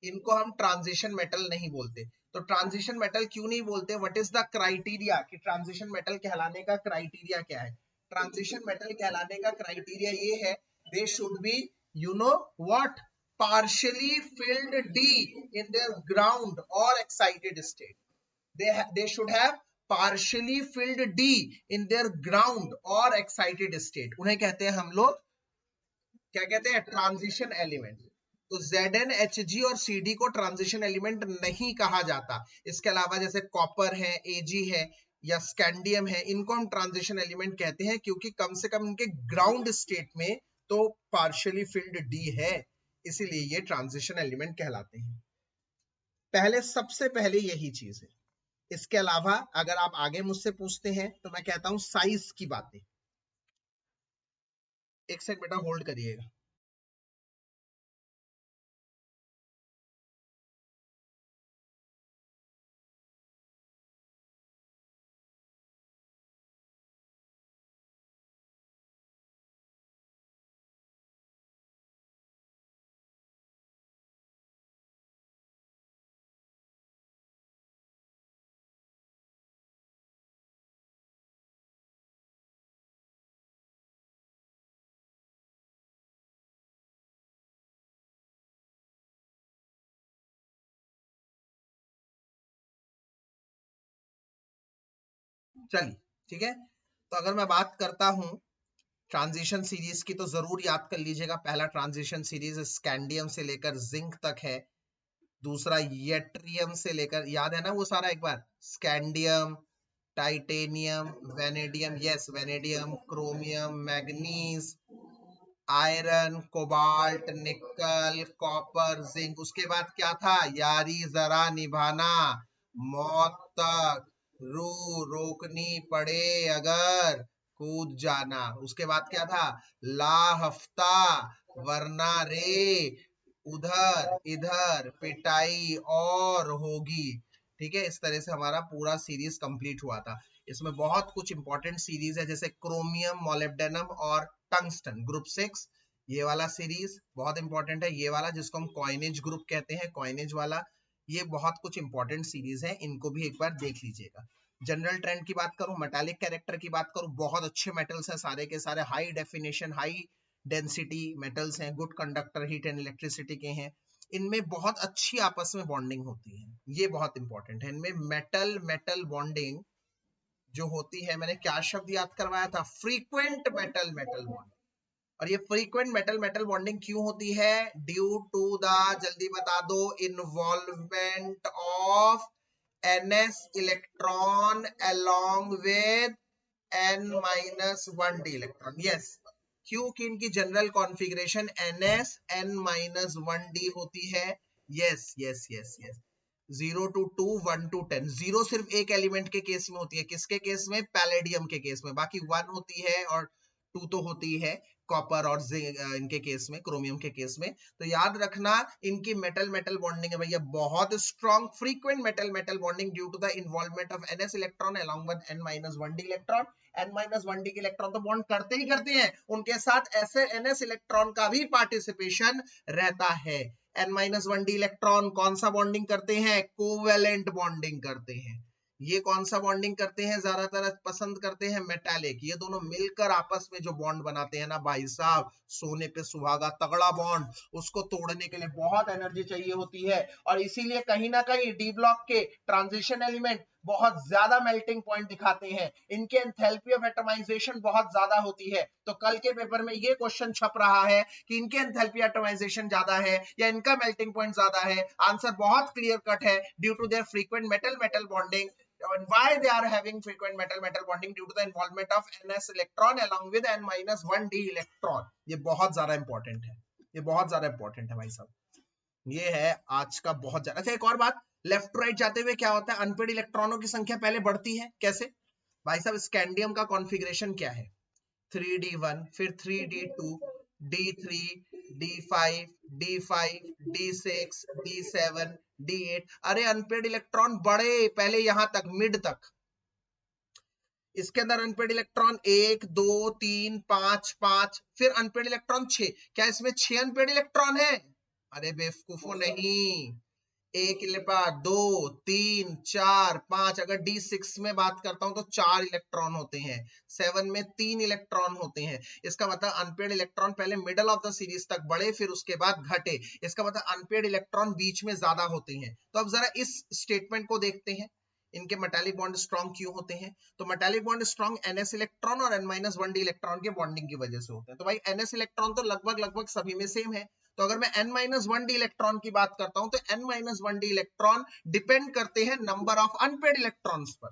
इनको हम ट्रांजिशन मेटल नहीं बोलते। तो ट्रांजिशन मेटल क्यों नहीं बोलते? व्हाट इज द क्राइटेरिया कि ट्रांजिशन मेटल कहलाने का क्राइटेरिया क्या है? ट्रांजिशन मेटल कहलाने का क्राइटेरिया ये है, they should be you know what, partially filled D in their ground or excited state. They should have partially filled D in their ground or excited state. उन्हें कहते हैं हम लोग, क्या कहते हैं? Transition element. तो Zn, Hg और Cd को ट्रांजिशन एलिमेंट नहीं कहा जाता। इसके अलावा जैसे कॉपर है, Ag है या स्कैंडियम है, इनको हम ट्रांजिशन एलिमेंट कहते हैं क्योंकि कम से कम इनके ग्राउंड स्टेट में तो पार्शियली फिल्ड डी है, इसीलिए ये ट्रांजिशन एलिमेंट कहलाते हैं। पहले सबसे पहले यही चीज है। इसके अलावा अगर आप आगे मुझसे पूछते हैं तो मैं कहता हूं साइज की बातें। एक सेकंड बेटा होल्ड करिएगा। चलिए ठीक है, तो अगर मैं बात करता हूं ट्रांजिशन सीरीज की तो जरूर याद कर लीजिएगा। पहला ट्रांजिशन सीरीज स्कैंडियम से लेकर जिंक तक है, दूसरा येट्रियम से लेकर, याद है ना वो सारा एक बार, scandium, titanium, vanadium, yes vanadium, chromium, manganese, iron, cobalt, nickel, copper, zinc. उसके बाद क्या था? यारी जरा निभाना, मौत तक, रू रोकनी पड़े अगर, कूद जाना। उसके बाद क्या था? ला हफ्ता, वरना रे, उधर इधर, पिटाई और होगी। ठीक है, इस तरह से हमारा पूरा सीरीज कंप्लीट हुआ था। इसमें बहुत कुछ इंपॉर्टेंट सीरीज है जैसे क्रोमियम, मोलिब्डेनम और टंगस्टन, ग्रुप 6। ये वाला सीरीज बहुत इंपॉर्टेंट है, ये वाला जिसको हम कॉइनेज ग्रुप कहते हैं, कॉइनेज वाला। ये बहुत कुछ इंपॉर्टेंट सीरीज है, इनको भी एक बार देख लीजिएगा। जनरल ट्रेंड की बात करूं, मेटालिक कैरेक्टर की बात करूं, बहुत अच्छे मेटल्स हैं सारे के सारे, high definition, high density metals हैं, good conductor, heat and electricity के हैं। इनमें बहुत अच्छी आपस में बॉन्डिंग होती है, ये बहुत इंपॉर्टेंट है। इनमें मेटल मेटल बॉन्डिंग जो होती है, मैंने क्या शब्द याद करवाया था? Frequent metal metal bonding. और ये फ्रीक्वेंट मेटल मेटल बॉन्डिंग क्यों होती है? ड्यू टू द, जल्दी बता दो, involvement of ns electron along with n-1d electron. Yes, क्योंकि इनकी जनरल कॉन्फ़िगरेशन ns n-1d होती है। Yes yes yes yes, 0 to 2, 1 to 10। 0 सिर्फ एक एलिमेंट के केस में होती है, किसके केस में? पैलेडियम के केस में। बाकी 1 होती है और 2 तो होती है कॉपर और इनके केस में, क्रोमियम के केस में। तो याद रखना इनकी मेटल मेटल बॉन्डिंग है भैया बहुत strong, frequent metal metal bonding due to the involvement of ns electron along with n-1d electron. n-1d के इलेक्ट्रॉन तो बॉन्ड करते ही करते हैं, उनके साथ ऐसे ns इलेक्ट्रॉन का भी पार्टिसिपेशन रहता है। n-1d इलेक्ट्रॉन कौन सा बॉन्डिंग करते हैं? कोवेलेंट बॉन्डिंग करते हैं। ये कौन सा बॉन्डिंग करते हैं, ज्यादातर पसंद करते हैं मेटालिक। ये दोनों मिलकर आपस में जो बॉन्ड बनाते हैं ना भाई साहब, सोने पे सुहागा, तगड़ा बॉन्ड, उसको तोड़ने के लिए बहुत एनर्जी चाहिए होती है। और इसीलिए कहीं ना कहीं डी ब्लॉक के ट्रांजिशन एलिमेंट बहुत ज्यादा मेल्टिंग पॉइंट दिखाते हैं, इनके एंथैल्पी ऑफ एटमाइजेशन बहुत ज्यादा होती है। तो कल के पेपर में ये क्वेश्चन छप रहा है कि इनके एंथैल्पी एटमाइजेशन ज्यादा है या इनका मेल्टिंग पॉइंट ज्यादा है। आंसर बहुत क्लियर कट है, due to their frequent metal metal bonding. And why they are having frequent metal metal bonding? Due to the involvement of ns electron along with n-1d electron। ये बहुत ज्यादा important है, ये बहुत ज्यादा important है भाई साहब। ये है आज का बहुत ज्यादा। अच्छा एक और बात, लेफ्ट टू राइट जाते हुए क्या होता है, अनपेड इलेक्ट्रॉनों की संख्या पहले बढ़ती है। कैसे भाई साहब, स्कैंडियम का कॉन्फ़िगरेशन क्या है, 3d1, फिर 3d2, d3, d5, d5, d6, d7, d8। अरे अनपेड इलेक्ट्रॉन बढ़े पहले यहां तक, मिड तक। इसके अंदर अनपेड इलेक्ट्रॉन 1 2 3 5 5, फिर अनपेड इलेक्ट्रॉन 6। क्या इसमें 6 अनपेड इलेक्ट्रॉन है? अरे बेवकूफो नहीं, 1 2 3 4 5। अगर D6 में बात करता हूं तो 4 इलेक्ट्रॉन होते हैं, 7 में 3 इलेक्ट्रॉन होते हैं। इसका मतलब अनपेड इलेक्ट्रॉन पहले मिडल ऑफ द सीरीज तक बढ़े, फिर उसके बाद घटे। इसका मतलब अनपेड इलेक्ट्रॉन बीच में ज्यादा होते हैं। तो अब जरा इस स्टेटमेंट को देखते हैं, इनके मेटालिक बॉन्ड स्ट्रॉन्ग क्यों होते हैं। तो metallic bond strong ns electron और n-1d इलेक्ट्रॉन के बॉन्डिंग की वजह से होते हैं। तो भाई ns इलेक्ट्रॉन तो लगभग सभी में सेम है। तो अगर मैं n-1d इलेक्ट्रॉन की बात करता हूं तो n-1d इलेक्ट्रॉन डिपेंड करते हैं नंबर ऑफ अनपेड इलेक्ट्रॉन्स पर।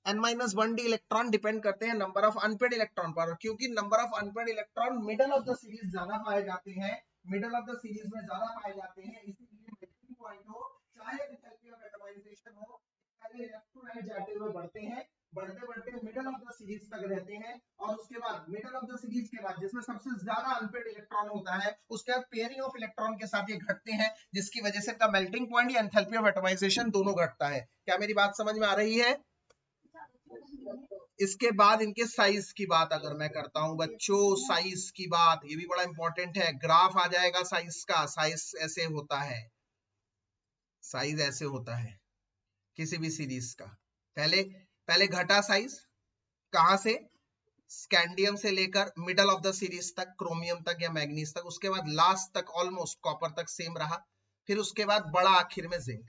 n-1d इलेक्ट्रॉन डिपेंड करते हैं नंबर ऑफ अनपेड इलेक्ट्रॉन पर, क्योंकि number of unpaired electron middle of the series ज्यादा पाए जाते हैं, मिडल ऑफ द सीरीज में ज्यादा पाए जाते हैं। इसीलिए मेल्टिंग पॉइंट हो चाहे एंथैल्पी ऑफ एटमाइजेशन हो, पहले लेफ्ट टू राइट जाते हुए बढ़ते हैं, बढ़ते बढ़ते मिडल ऑफ द सीरीज तक रहते हैं। और उसके बाद मिडल ऑफ द सीरीज के बाद जिसमें सबसे ज्यादा अनपेड इलेक्ट्रॉन होता है, उसके बाद पेयरिंग ऑफ इलेक्ट्रॉन के साथ ये घटते हैं, जिसकी वजह से इनका मेल्टिंग पॉइंट या एंथैल्पी ऑफ एटमाइजेशन दोनों घटता है। क्या मेरी बात समझ में आ रही है? इसके बाद इनके साइज की बात अगर मैं करता हूं बच्चों, साइज की बात, ये भी बड़ा इंपॉर्टेंट है। ग्राफ आ जाएगा साइज का, साइज ऐसे होता है, साइज ऐसे होता है किसी भी सीरीज का। पहले घटा साइज, कहां से, स्कैंडियम से लेकर मिडल ऑफ द सीरीज तक, क्रोमियम तक या मैग्नीज तक। उसके बाद लास्ट तक ऑलमोस्ट कॉपर तक सेम रहा, फिर उसके बाद बड़ा आखिर में जिंक।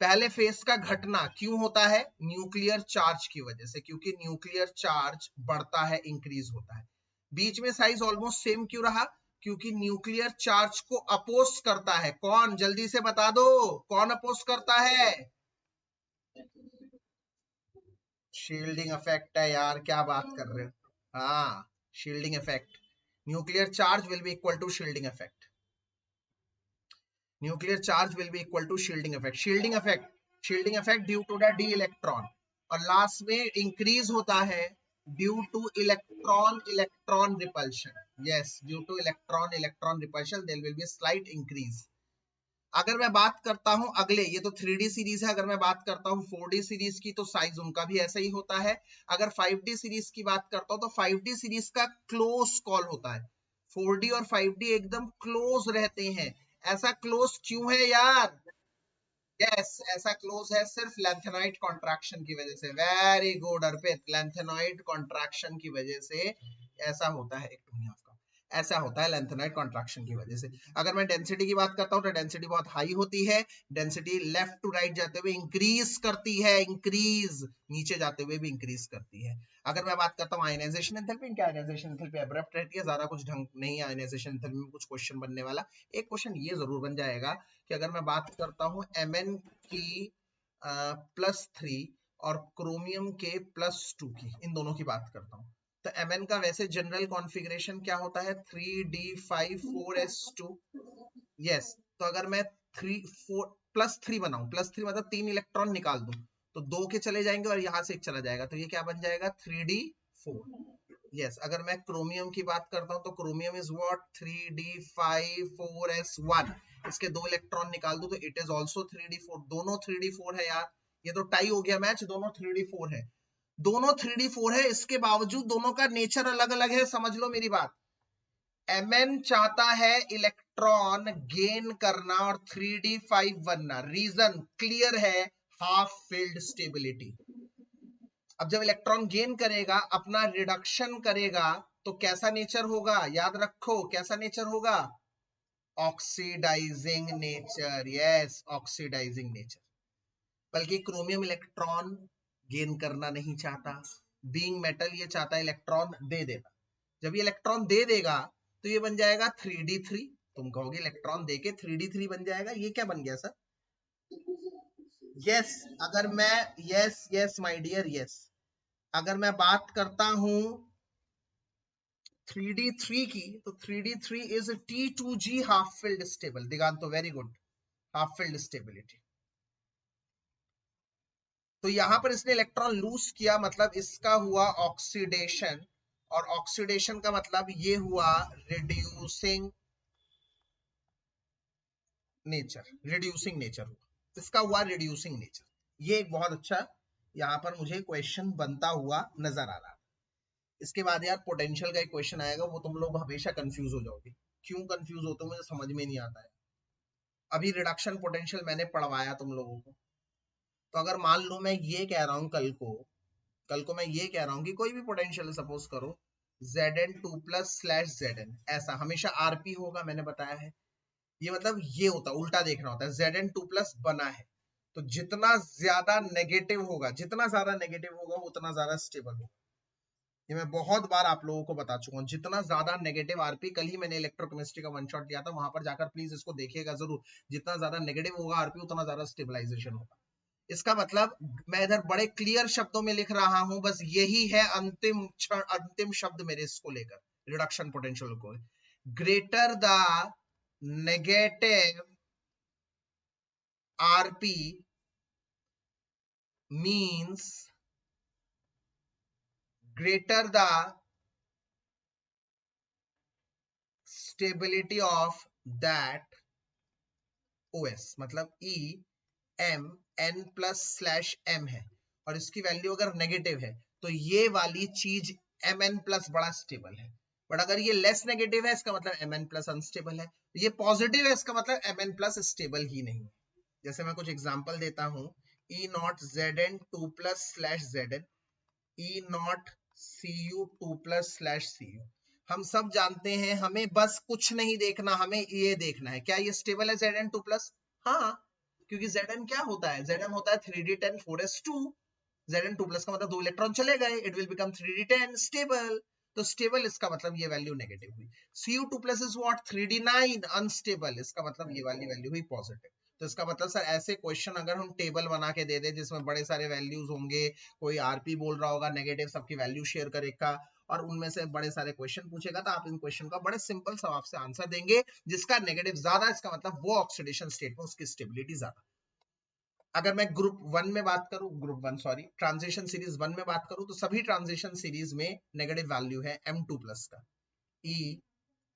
पहले फेज का घटना क्यों होता है? न्यूक्लियर चार्ज की वजह से, क्योंकि न्यूक्लियर चार्ज बढ़ता है, इंक्रीज होता है। बीच में साइज ऑलमोस्ट सेम क्यों रहा? क्योंकि न्यूक्लियर चार्ज को अपोज करता है। कौन, जल्दी से बता दो, कौन अपोज करता है? शील्डिंग इफेक्ट है यार, क्या बात कर रहे हो। हाँ, shielding effect. Nuclear charge will be equal to shielding effect. Nuclear charge will be equal to shielding effect. Shielding effect due to the D electron, और लास्ट में इंक्रीज होता है due to electron repulsion. Yes, due to electron repulsion there will be slight increase. अगर मैं बात करता हूं अगले, ये तो 3D सीरीज है, अगर मैं बात करता हूं 4D सीरीज की, तो साइज उनका भी ऐसा ही होता है। अगर 5D सीरीज की बात करता हूं तो 5D सीरीज का क्लोज कॉल होता है। 4D और 5D एकदम क्लोज रहते हैं। ऐसा क्लोज क्यों है यार? यस, ऐसा क्लोज है सिर्फ लेंथेनाइट कॉन्ट्रैक्शन की वजह से। वेरी गुड अर्पित, लेंथेनाइट कॉन्ट्रैक्शन की वजह से ऐसा होता है। ऐसा होता है लेंथेनाइट कॉन्ट्रैक्शन की वजह से। अगर मैं डेंसिटी की बात करता हूं तो डेंसिटी बहुत हाई होती है। डेंसिटी लेफ्ट टू राइट जाते हुए इंक्रीज करती है, इंक्रीज, नीचे जाते हुए भी इंक्रीज करती है। अगर मैं बात करता हूं आयनाइजेशन एंथैल्पी, इनकी आयनाइजेशन एंथैल्पी अब्रप्ट रहती है, ज्यादा कुछ ढंग नहीं है आयनाइजेशन एंथैल्पी में कुछ क्वेश्चन बनने वाला। एक क्वेश्चन ये जरूर बन जाएगा कि अगर मैं बात करता हूं Mn की +3 और क्रोमियम के +2 की, इन दोनों की बात करता हूं, तो Mn का वैसे जनरल कॉन्फ़िगरेशन क्या होता है? 3d5 4s2। यस, तो अगर मैं 3 बनाऊं, +3 मतलब 3 इलेक्ट्रॉन निकाल दूं, तो 2 के चले जाएंगे और यहां से एक चला जाएगा, तो ये क्या बन जाएगा? 3d4। यस, अगर मैं क्रोमियम की बात करता हूं तो chromium is what? 3d5 4s1। इसके 2 इलेक्ट्रॉन निकाल दूं तो इट इज ऑल्सो 3d4। दोनों 3d4 है यार, ये तो टाई हो गया मैच, दोनों 3d4 है। दोनों 3d4 है, इसके बावजूद दोनों का नेचर अलग अलग है। समझ लो मेरी बात। Mn चाहता है इलेक्ट्रॉन गेन करना और 3d5 बनना। रीजन क्लियर है, हाफ फिल्ड स्टेबिलिटी। अब जब इलेक्ट्रॉन गेन करेगा, अपना रिडक्शन करेगा, तो कैसा नेचर होगा, याद रखो कैसा नेचर होगा, oxidising nature. Yes, oxidising nature. बल्कि क्रोमियम इलेक्ट्रॉन गेन करना नहीं चाहता, बीइंग मेटल ये चाहता है इलेक्ट्रॉन दे देना। जब ये इलेक्ट्रॉन दे देगा तो ये बन जाएगा 3d3। तुम कहोगे इलेक्ट्रॉन देके 3d3 बन जाएगा, ये क्या बन गया सर? यस, अगर मैं यस माय डियर यस, अगर मैं बात करता हूं 3d3 की, तो 3d3 is T2G half filled stable. Digant तो very good, half filled stability. तो यहां पर इसने इलेक्ट्रॉन लूज किया, मतलब इसका हुआ ऑक्सीडेशन, और ऑक्सीडेशन का मतलब ये हुआ रिड्यूसिंग नेचर। रिड्यूसिंग नेचर हुआ, इसका हुआ रिड्यूसिंग नेचर। ये एक बहुत अच्छा यहां पर मुझे क्वेश्चन बनता हुआ नजर आ रहा है। इसके बाद यार पोटेंशियल का एक क्वेश्चन आएगा, वो तुम लोग हमेशा कंफ्यूज हो जाओगे। क्यों कंफ्यूज होते हो मुझे समझ में नहीं आता है। अभी रिडक्शन पोटेंशियल मैंने पढ़वाया तुम लोगों को, तो अगर मान लो मैं ये कह रहा हूं कल को मैं ये कह रहा हूं कि कोई भी पोटेंशियल सपोज करो Zn2 प्लस स्लैश Zn, ऐसा हमेशा आरपी होगा, मैंने बताया है। ये मतलब ये होता है, उल्टा देखना होता है। Zn2 प्लस बना है, तो जितना ज्यादा नेगेटिव होगा उतना ज्यादा स्टेबल होगा। ये मैं बहुत बार आप लोगों को बता चुका हूँ। जितना ज्यादा नेगेटिव आरपी, कल ही मैंने इलेक्ट्रोकेमिस्ट्री का वन शॉट दिया था, वहां पर जाकर प्लीज इसको देखिएगा जरूर। जितना ज्यादा नेगेटिव होगा आरपी, उतना ज्यादा स्टेबलाइजेशन होगा। इसका मतलब मैं इधर बड़े क्लियर शब्दों में लिख रहा हूं, बस यही है अंतिम शब्द मेरे इसको लेकर, रिडक्शन पोटेंशियल को। Greater the negative RP means greater the stability of that OS, मतलब E M N plus slash M है, और इसकी वैल्यू अगर नेगेटिव है तो ये वाली चीज Mn प्लस बड़ा स्टेबल है। बट अगर ये लेस नेगेटिव है, इसका मतलब Mn प्लस अनस्टेबल है। ये पॉजिटिव है, इसका मतलब Mn प्लस स्टेबल ही नहीं है। जैसे मैं कुछ एग्जांपल देता हूं, E not Zn2 plus slash Zn, E not Cu2 plus slash Cu। हम सब जानते हैं, हमें बस कुछ नहीं देखना, हमें ये देखना है क्या ये स्टेबल है Zn2 प्लस। हाँ, क्योंकि Zn क्या होता है, Zn होता है 3d10 4s2। Zn2 प्लस का मतलब 2 इलेक्ट्रॉन चले गए, it will become 3d10 stable. तो स्टेबल इसका मतलब ये वैल्यू नेगेटिव हुई। Cu2 plus is what 3d9 unstable, इसका मतलब ये वाली वैल्यू हुई पॉजिटिव। तो इसका मतलब सर ऐसे क्वेश्चन अगर हम टेबल बना के दे दे जिसमें बड़े सारे वैल्यूज होंगे, कोई आरपी बोल रहा होगा नेगेटिव सबकी वैल्यू शेयर करेगा, और उनमें से बड़े सारे क्वेश्चन पूछेगा, तो आप इन क्वेश्चन का बड़े सिंपल सवाब से आंसर देंगे। जिसका नेगेटिव ज्यादा, इसका मतलब वो ऑक्सीडेशन स्टेट में उसकी स्टेबिलिटी ज्यादा। अगर मैं ग्रुप 1 में बात करूं, ट्रांजिशन सीरीज 1 में बात करूं, तो सभी ट्रांजिशन सीरीज में नेगेटिव वैल्यू है M2 प्लस का। E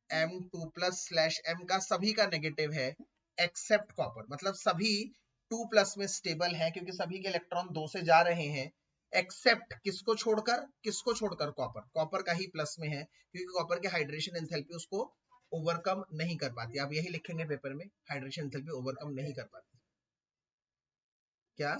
M2 plus slash M का सभी का नेगेटिव है एक्सेप्ट कॉपर, मतलब सभी 2 प्लस में स्टेबल है, क्योंकि सभी के इलेक्ट्रॉन 2 से जा रहे हैं, एक्सेप्ट किसको छोड़कर कॉपर का ही प्लस में है, क्योंकि कॉपर के हाइड्रेशन एंथैल्पी उसको ओवरकम नहीं कर पाती। आप यही लिखेंगे पेपर में, हाइड्रेशन एंथैल्पी ओवरकम नहीं कर पाती। क्या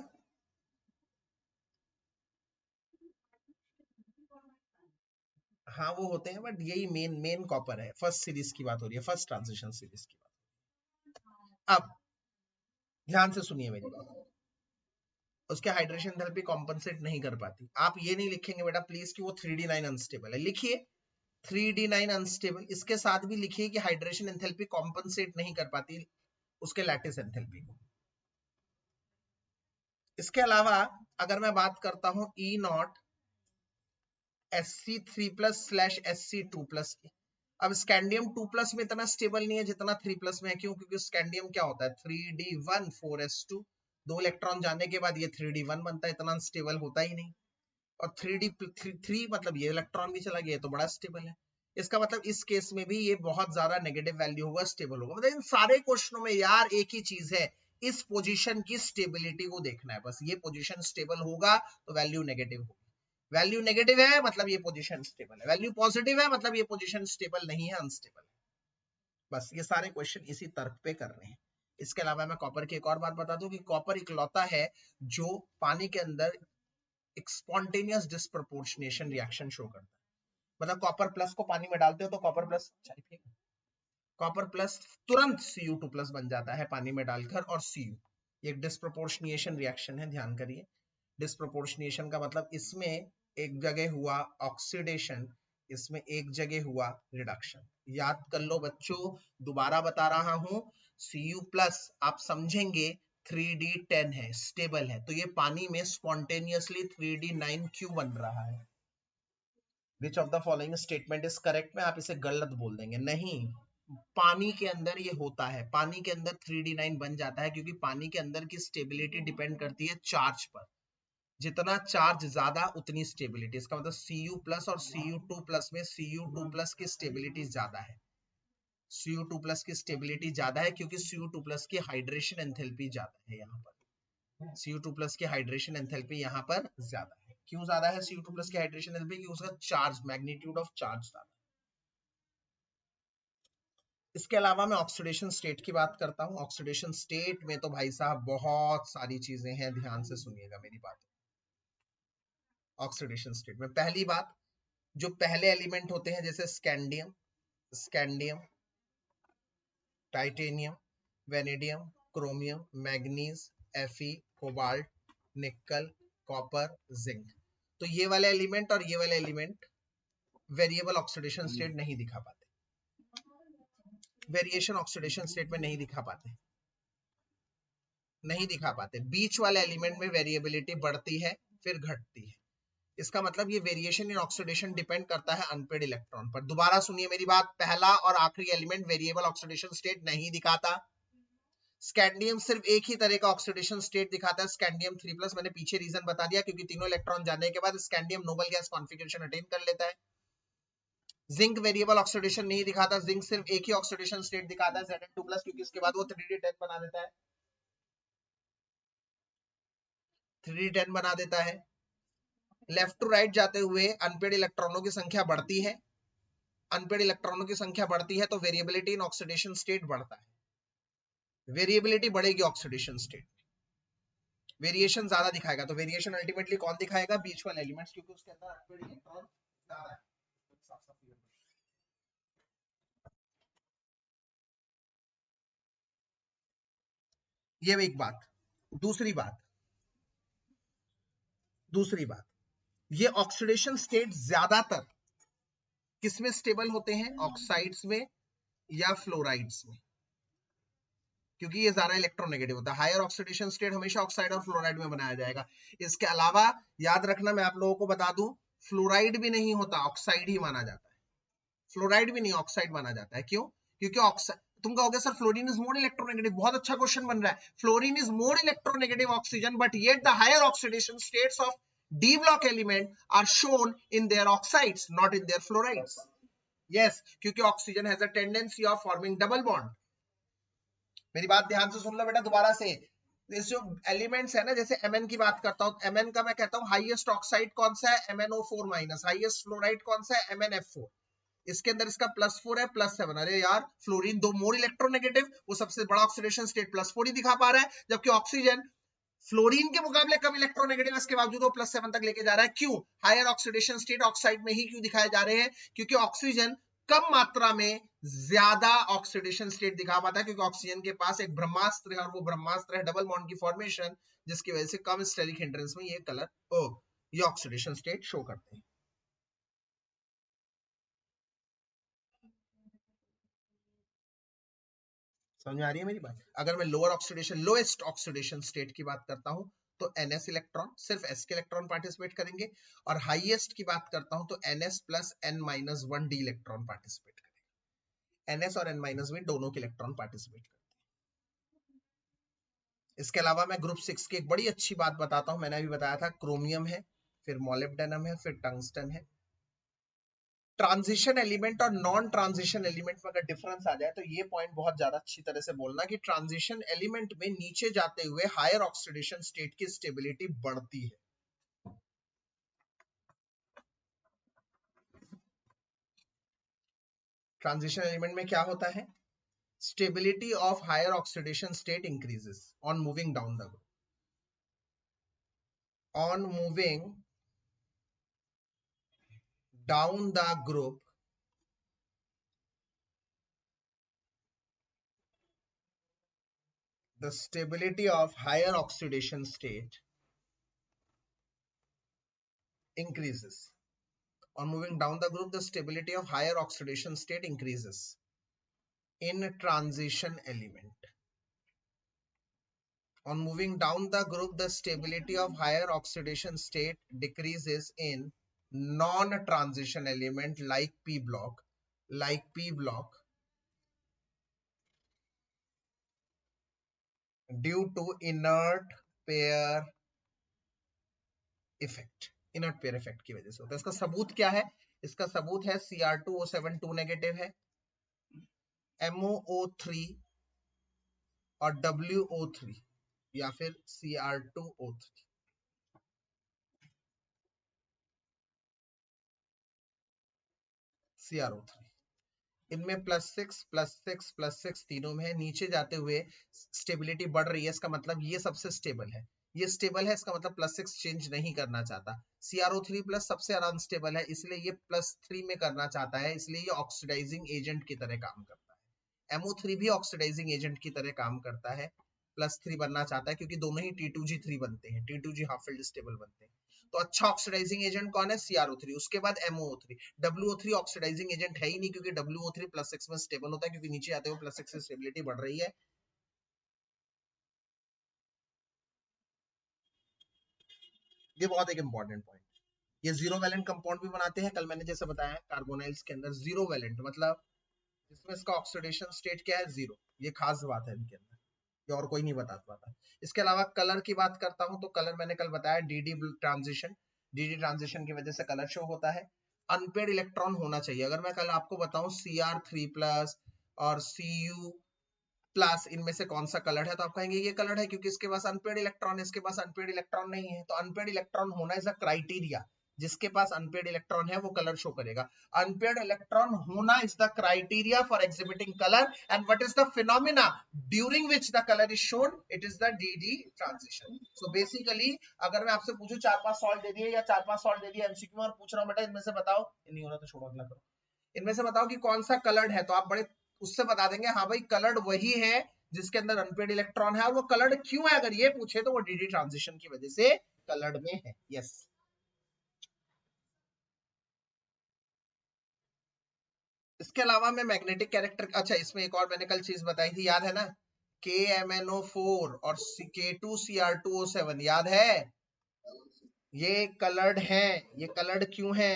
हाँ वो होते हैं, बट यही मेन कॉपर है। फर्स्ट सीरीज की बात हो रही है, फर्स्ट ट्रांजिशन सीरीज की बात। अब ध्यान से सुनिए मेरी बात, उसके हाइड्रेशन एंथैल्पी कॉम्पनसेट नहीं कर पाती। आप ये नहीं लिखेंगे बेटा प्लीज कि वो 3d9 अनस्टेबल है, लिखिए 3d9 अनस्टेबल, इसके साथ भी लिखिए कि हाइड्रेशन एंथैल्पी कॉम्पनसेट नहीं कर पाती उसके लैटिस एंथैल्पी को। इसके अलावा अगर मैं बात करता हूं E not Sc3 plus slash Sc2 plus की, अब स्कैंडियम 2 प्लस में इतना स्टेबल नहीं है जितना 3 प्लस में है। क्यों? क्योंकि स्कैंडियम क्या होता है 3d1 4s2, 2 इलेक्ट्रॉन जाने के बाद ये 3d1 बनता है, इतना अनस्टेबल होता ही नहीं। और 3 मतलब ये इलेक्ट्रॉन भी चला गया तो बड़ा स्टेबल है। इसका मतलब इस केस में भी ये बहुत ज्यादा नेगेटिव वैल्यू होगा, स्टेबल होगा। मतलब इन सारे क्वेश्चनों में यार एक ही चीज है, इस पोजीशन की स्टेबिलिटी को देखना है बस। ये पोजीशन स्टेबल होगा तो वैल्यू नेगेटिव होगी, वैल्यू नेगेटिव है मतलब ये पोजीशन स्टेबल है, वैल्यू पॉजिटिव है मतलब ये पोजीशन स्टेबल नहीं है, अनस्टेबल है। बस ये सारे क्वेश्चन इसी तर्क पे कर रहे हैं। इसके अलावा मैं कॉपर की एक और बात बता दूं कि कॉपर इकलौता है जो पानी के अंदर एक स्पॉन्टेनियस डिस्प्रपोर्शनेशन रिएक्शन शो करता है। मतलब कॉपर प्लस को पानी में डालते हो तो कॉपर प्लस तुरंत Cu2 प्लस बन जाता है पानी में डालकर, और Cu एक डिस्प्रपोर्शनेशन रिएक्शन है, ध्यान करिए। डिस्प्रपोर्शनेशन का मतलब इसमें एक जगह हुआ ऑक्सीडेशन, इसमें एक जगह हुआ रिडक्शन। याद कर लो बच्चों, दोबारा बता रहा हूं, Cu प्लस आप समझेंगे 3D10 है, स्टेबल है, तो ये पानी में स्पॉन्टेनियसली 3D9 क्यों बन रहा है? Which of the following statement is correct में आप इसे गलत बोल देंगे? नहीं, पानी के अंदर ये होता है, पानी के अंदर 3D9 बन जाता है क्योंकि पानी के अंदर की स्टेबिलिटी डिपेंड करती है चार्ज पर। जितना चार्ज ज्यादा उतनी स्टेबिलिटी, इसका मतलब Cu प्लस और Cu2 प्लस में Cu2 प्लस की स्टेबिलिटी ज्यादा है। Cu2 प्लस की स्टेबिलिटी ज्यादा है क्योंकि Cu2 प्लस की हाइड्रेशन एंथैल्पी ज्यादा है यहाँ पर। Cu2 प्लस की हाइड्रेशन एंथैल्पी यहाँ पर ज्यादा है। क्यों ज्यादा है Cu2 प्लस की हाइड्रेशन एंथैल्पी? क्योंकि उसका चार्ज, मैग्नीट्यूड ऑफ चार्ज ज्यादा। इसके अलावा मैं ऑक्सीडेशन स्टेट की बात करता हूं। ऑक्सीडेशन स्टेट में तो भाई साहब बहुत सारी चीजें हैं, ध्यान से सुनिएगा मेरी बात। ऑक्सीडेशन स्टेट में पहली बात, जो पहले एलिमेंट होते हैं जैसे scandium, titanium, vanadium, chromium, manganese, Fe, cobalt, nickel, copper, zinc, तो ये वाले एलिमेंट और ये वाले एलिमेंट वेरिएबल ऑक्सीडेशन स्टेट नहीं दिखा पाते, वेरिएशन ऑक्सीडेशन स्टेट में नहीं दिखा पाते। बीच वाले एलिमेंट में वेरिएबिलिटी बढ़ती है फिर घटती है। इसका मतलब ये वेरिएशन इन ऑक्सीडेशन डिपेंड करता है अनपेड इलेक्ट्रॉन पर। दोबारा सुनिए मेरी बात, पहला और आखिरी एलिमेंट वेरिएबल ऑक्सीडेशन स्टेट नहीं दिखाता। स्कैंडियम सिर्फ एक ही तरह का ऑक्सीडेशन स्टेट दिखाता है, स्कैंडियम 3+। मैंने पीछे रीजन बता दिया, क्योंकि तीनों इलेक्ट्रॉन जाने के बाद scandium noble gas configuration attain कर लेता है। जिंक वेरिएबल ऑक्सीडेशन नहीं दिखाता, जिंक सिर्फ एक ही ऑक्सीडेशन स्टेट दिखाता है Zn2+, क्योंकि इसके बाद वो 3D10 बना देता है, 3D10 बना देता है। लेफ्ट टू राइट जाते हुए अनपेड इलेक्ट्रॉनों की संख्या बढ़ती है, अनपेड इलेक्ट्रॉनों की संख्या बढ़ती है तो वेरिएबिलिटी इन ऑक्सीडेशन स्टेट बढ़ता है, वेरिएबिलिटी बढ़ेगी ऑक्सीडेशन स्टेट, वेरिएशन ज्यादा दिखाएगा, तो वेरिएशन अल्टीमेटली कौन दिखाएगा? बीच वाले एलिमेंट्स, क्योंकि उसके अंदर अनपेड इलेक्ट्रॉन ज्यादा है। ये एक बात। दूसरी बात, ये ऑक्सीडेशन स्टेट ज्यादातर किसमें स्टेबल होते हैं? ऑक्साइड्स में या फ्लोराइड्स में, क्योंकि ये ज्यादा इलेक्ट्रोनेगेटिव होता है। हायर ऑक्सीडेशन स्टेट हमेशा ऑक्साइड और फ्लोराइड में बनाया जाएगा। इसके अलावा याद रखना, मैं आप लोगों को बता दूं, फ्लोराइड भी नहीं होता, ऑक्साइड ही माना जाता है। फ्लोराइड भी नहीं, ऑक्साइड माना जाता है। क्यों? क्योंकि ऑक्साइड, तुम कहोगे sir fluorine is more electronegative, बहुत अच्छा क्वेश्चन बन रहा है। Fluorine is more electronegative oxygen, but yet the higher oxidation states of D block element are shown in their oxides, not in their fluorides. Yes, क्योंकि oxygen has a tendency of forming double bond. मेरी बात ध्यान से सुन लो बेटा दोबारा से। जो elements है ना, जैसे Mn की बात करता हूं, Mn का मैं कहता हूं हाईएस्ट ऑक्साइड कौन सा है? MnO4-, हाईएस्ट फ्लोराइड कौन सा है? MnF4। इसके अंदर इसका +4 है, +7। अरे यार, फ्लोरीन दो मोर इलेक्ट्रोनेगेटिव, वो सबसे बड़ा ऑक्सीडेशन स्टेट +4 ही दिखा पा रहा है, जबकि ऑक्सीजन फ्लोरीन के मुकाबले कम इलेक्ट्रोनेगेटिव, इसके बावजूद वो +7 तक लेके जा रहा है। क्यों? हायर ऑक्सीडेशन स्टेट ऑक्साइड में ही क्यों दिखाए जा रहे हैं? क्योंकि ऑक्सीजन कम मात्रा में ज्यादा ऑक्सीडेशन स्टेट दिखा पाता है, क्योंकि ऑक्सीजन के पास एक ब्रह्मास्त्र है, और वो ब्रह्मास्त्र है डबल बॉन्ड की फॉर्मेशन, जिसकी वजह से कम स्टेरिक हिंड्रेंस में ये कलर ये ऑक्सीडेशन स्टेट शो करते हैं। समझ में आ रही है मेरी बात? अगर मैं lower oxidation, lowest oxidation state की बात करता हूं तो NS इलेक्ट्रॉन, सिर्फ S के इलेक्ट्रॉन पार्टिसिपेट करेंगे, और हाईएस्ट की बात करता हूं तो NS + N-1d इलेक्ट्रॉन पार्टिसिपेट करेंगे। NS और N-1 दोनों के इलेक्ट्रॉन पार्टिसिपेट करते हैं। इसके अलावा मैं ग्रुप 6 की एक बड़ी अच्छी बात बताता हूं, मैंने अभी बताया था, क्रोमियम है, फिर मोलिब्डेनम है, फिर टंगस्टन है। ट्रांजिशन एलिमेंट और नॉन ट्रांजिशन एलिमेंट में अगर डिफरेंस आ जाए तो ये पॉइंट बहुत ज्यादा अच्छी तरह से बोलना कि ट्रांजिशन एलिमेंट में नीचे जाते हुए हायर ऑक्सीडेशन स्टेट की स्टेबिलिटी बढ़ती है। ट्रांजिशन एलिमेंट में क्या होता है? stability of higher oxidation state increases on moving down the group. On moving down the group, the stability of higher oxidation state increases. On moving down the group, the stability of higher oxidation state increases in transition element. On moving down the group, the stability of higher oxidation state decreases in non-transition element like P block, due to inert pair effect. Inert pair effect की वजह से होता है. इसका सबूत क्या है? इसका सबूत है Cr2O7 2 नेगेटिव है, MoO3 और WO3 या फिर Cr2O3. CrO3 इनमें +6 तीनों में है. नीचे जाते हुए स्टेबिलिटी बढ़ रही है, इसका मतलब ये सबसे स्टेबल है. ये स्टेबल है, इसका मतलब +6 चेंज नहीं करना चाहता. CrO3+ सबसे अनस्टेबल है, इसलिए ये +3 में करना चाहता है, इसलिए ये ऑक्सीडाइजिंग एजेंट की तरह काम करता है. MO3 भी ऑक्सीडाइजिंग एजेंट की तरह काम करता है, +3 बनना चाहता है, क्योंकि दोनों ही T2G3 बनते हैं, T2G हाफ फील्ड स्टेबल बनते हैं. तो अच्छा ऑक्सीडाइजिंग एजेंट कौन है? CrO3. उसके बाद MoO3. WO3 ऑक्सीडाइजिंग एजेंट है ही नहीं, क्योंकि WO3 +6 में स्टेबल होता है, क्योंकि नीचे आते हुए +6 से स्टेबिलिटी बढ़ रही है. ये बहुत एक इंपॉर्टेंट पॉइंट. ये जीरो वैलेंट कंपाउंड भी बनाते हैं. कल मैंने जैसे बताया कार्बोनाइल्स के अंदर जीरो वैलेंट मतलब इसमें इसका ऑक्सीडेशन स्टेट क्या है? 0. ये खास बात है इनके अंदर, ये और कोई नहीं बता पाता. इसके अलावा कलर की बात करता हूं तो कलर मैंने कल बताया DD ट्रांजिशन. DD ट्रांजिशन की वजह से कलर शो होता है. अनपेड इलेक्ट्रॉन होना चाहिए. अगर मैं कल आपको बताऊं Cr3+ और Cu+, इनमें से कौन सा कलर है, तो आप कहेंगे ये कलर है, क्योंकि इसके पास अनपेड इलेक्ट्रॉन है, इसके पास अनपेड इलेक्ट्रॉन नहीं है. तो अनपेड इलेक्ट्रॉन होना इज अ क्राइटेरिया. जिसके पास अनपेड इलेक्ट्रॉन है वो कलर शो करेगा. अनपेड इलेक्ट्रॉन होना is the criteria for exhibiting colour. And what is the phenomena during which the colour is shown? It is the DD transition. So basically अगर मैं आपसे पूछूं 4-5 salt दे दिए या 4-5 सॉल्ट दे दिए MCQ और पूछ रहा हूं बेटा इनमें से बताओ, नहीं हो रहा तो छोड़ो अगला करो, इनमें से बताओ कि कौन सा कलर्ड है, तो आप बड़े उससे बता देंगे हाँ भाई कलर्ड वही है जिसके अंदर अनपेड इलेक्ट्रॉन है. और वो कलर्ड क्यों है अगर ये पूछे तो वो DD ट्रांजिशन की वजह से कलर्ड में है. यस. इसके अलावा मैं मैग्नेटिक कैरेक्टर, अच्छा इसमें एक और मैंने कल चीज बताई थी, याद है ना? KMnO4 और K2Cr2O7 याद है? ये कलर्ड है. ये कलर्ड क्यों है?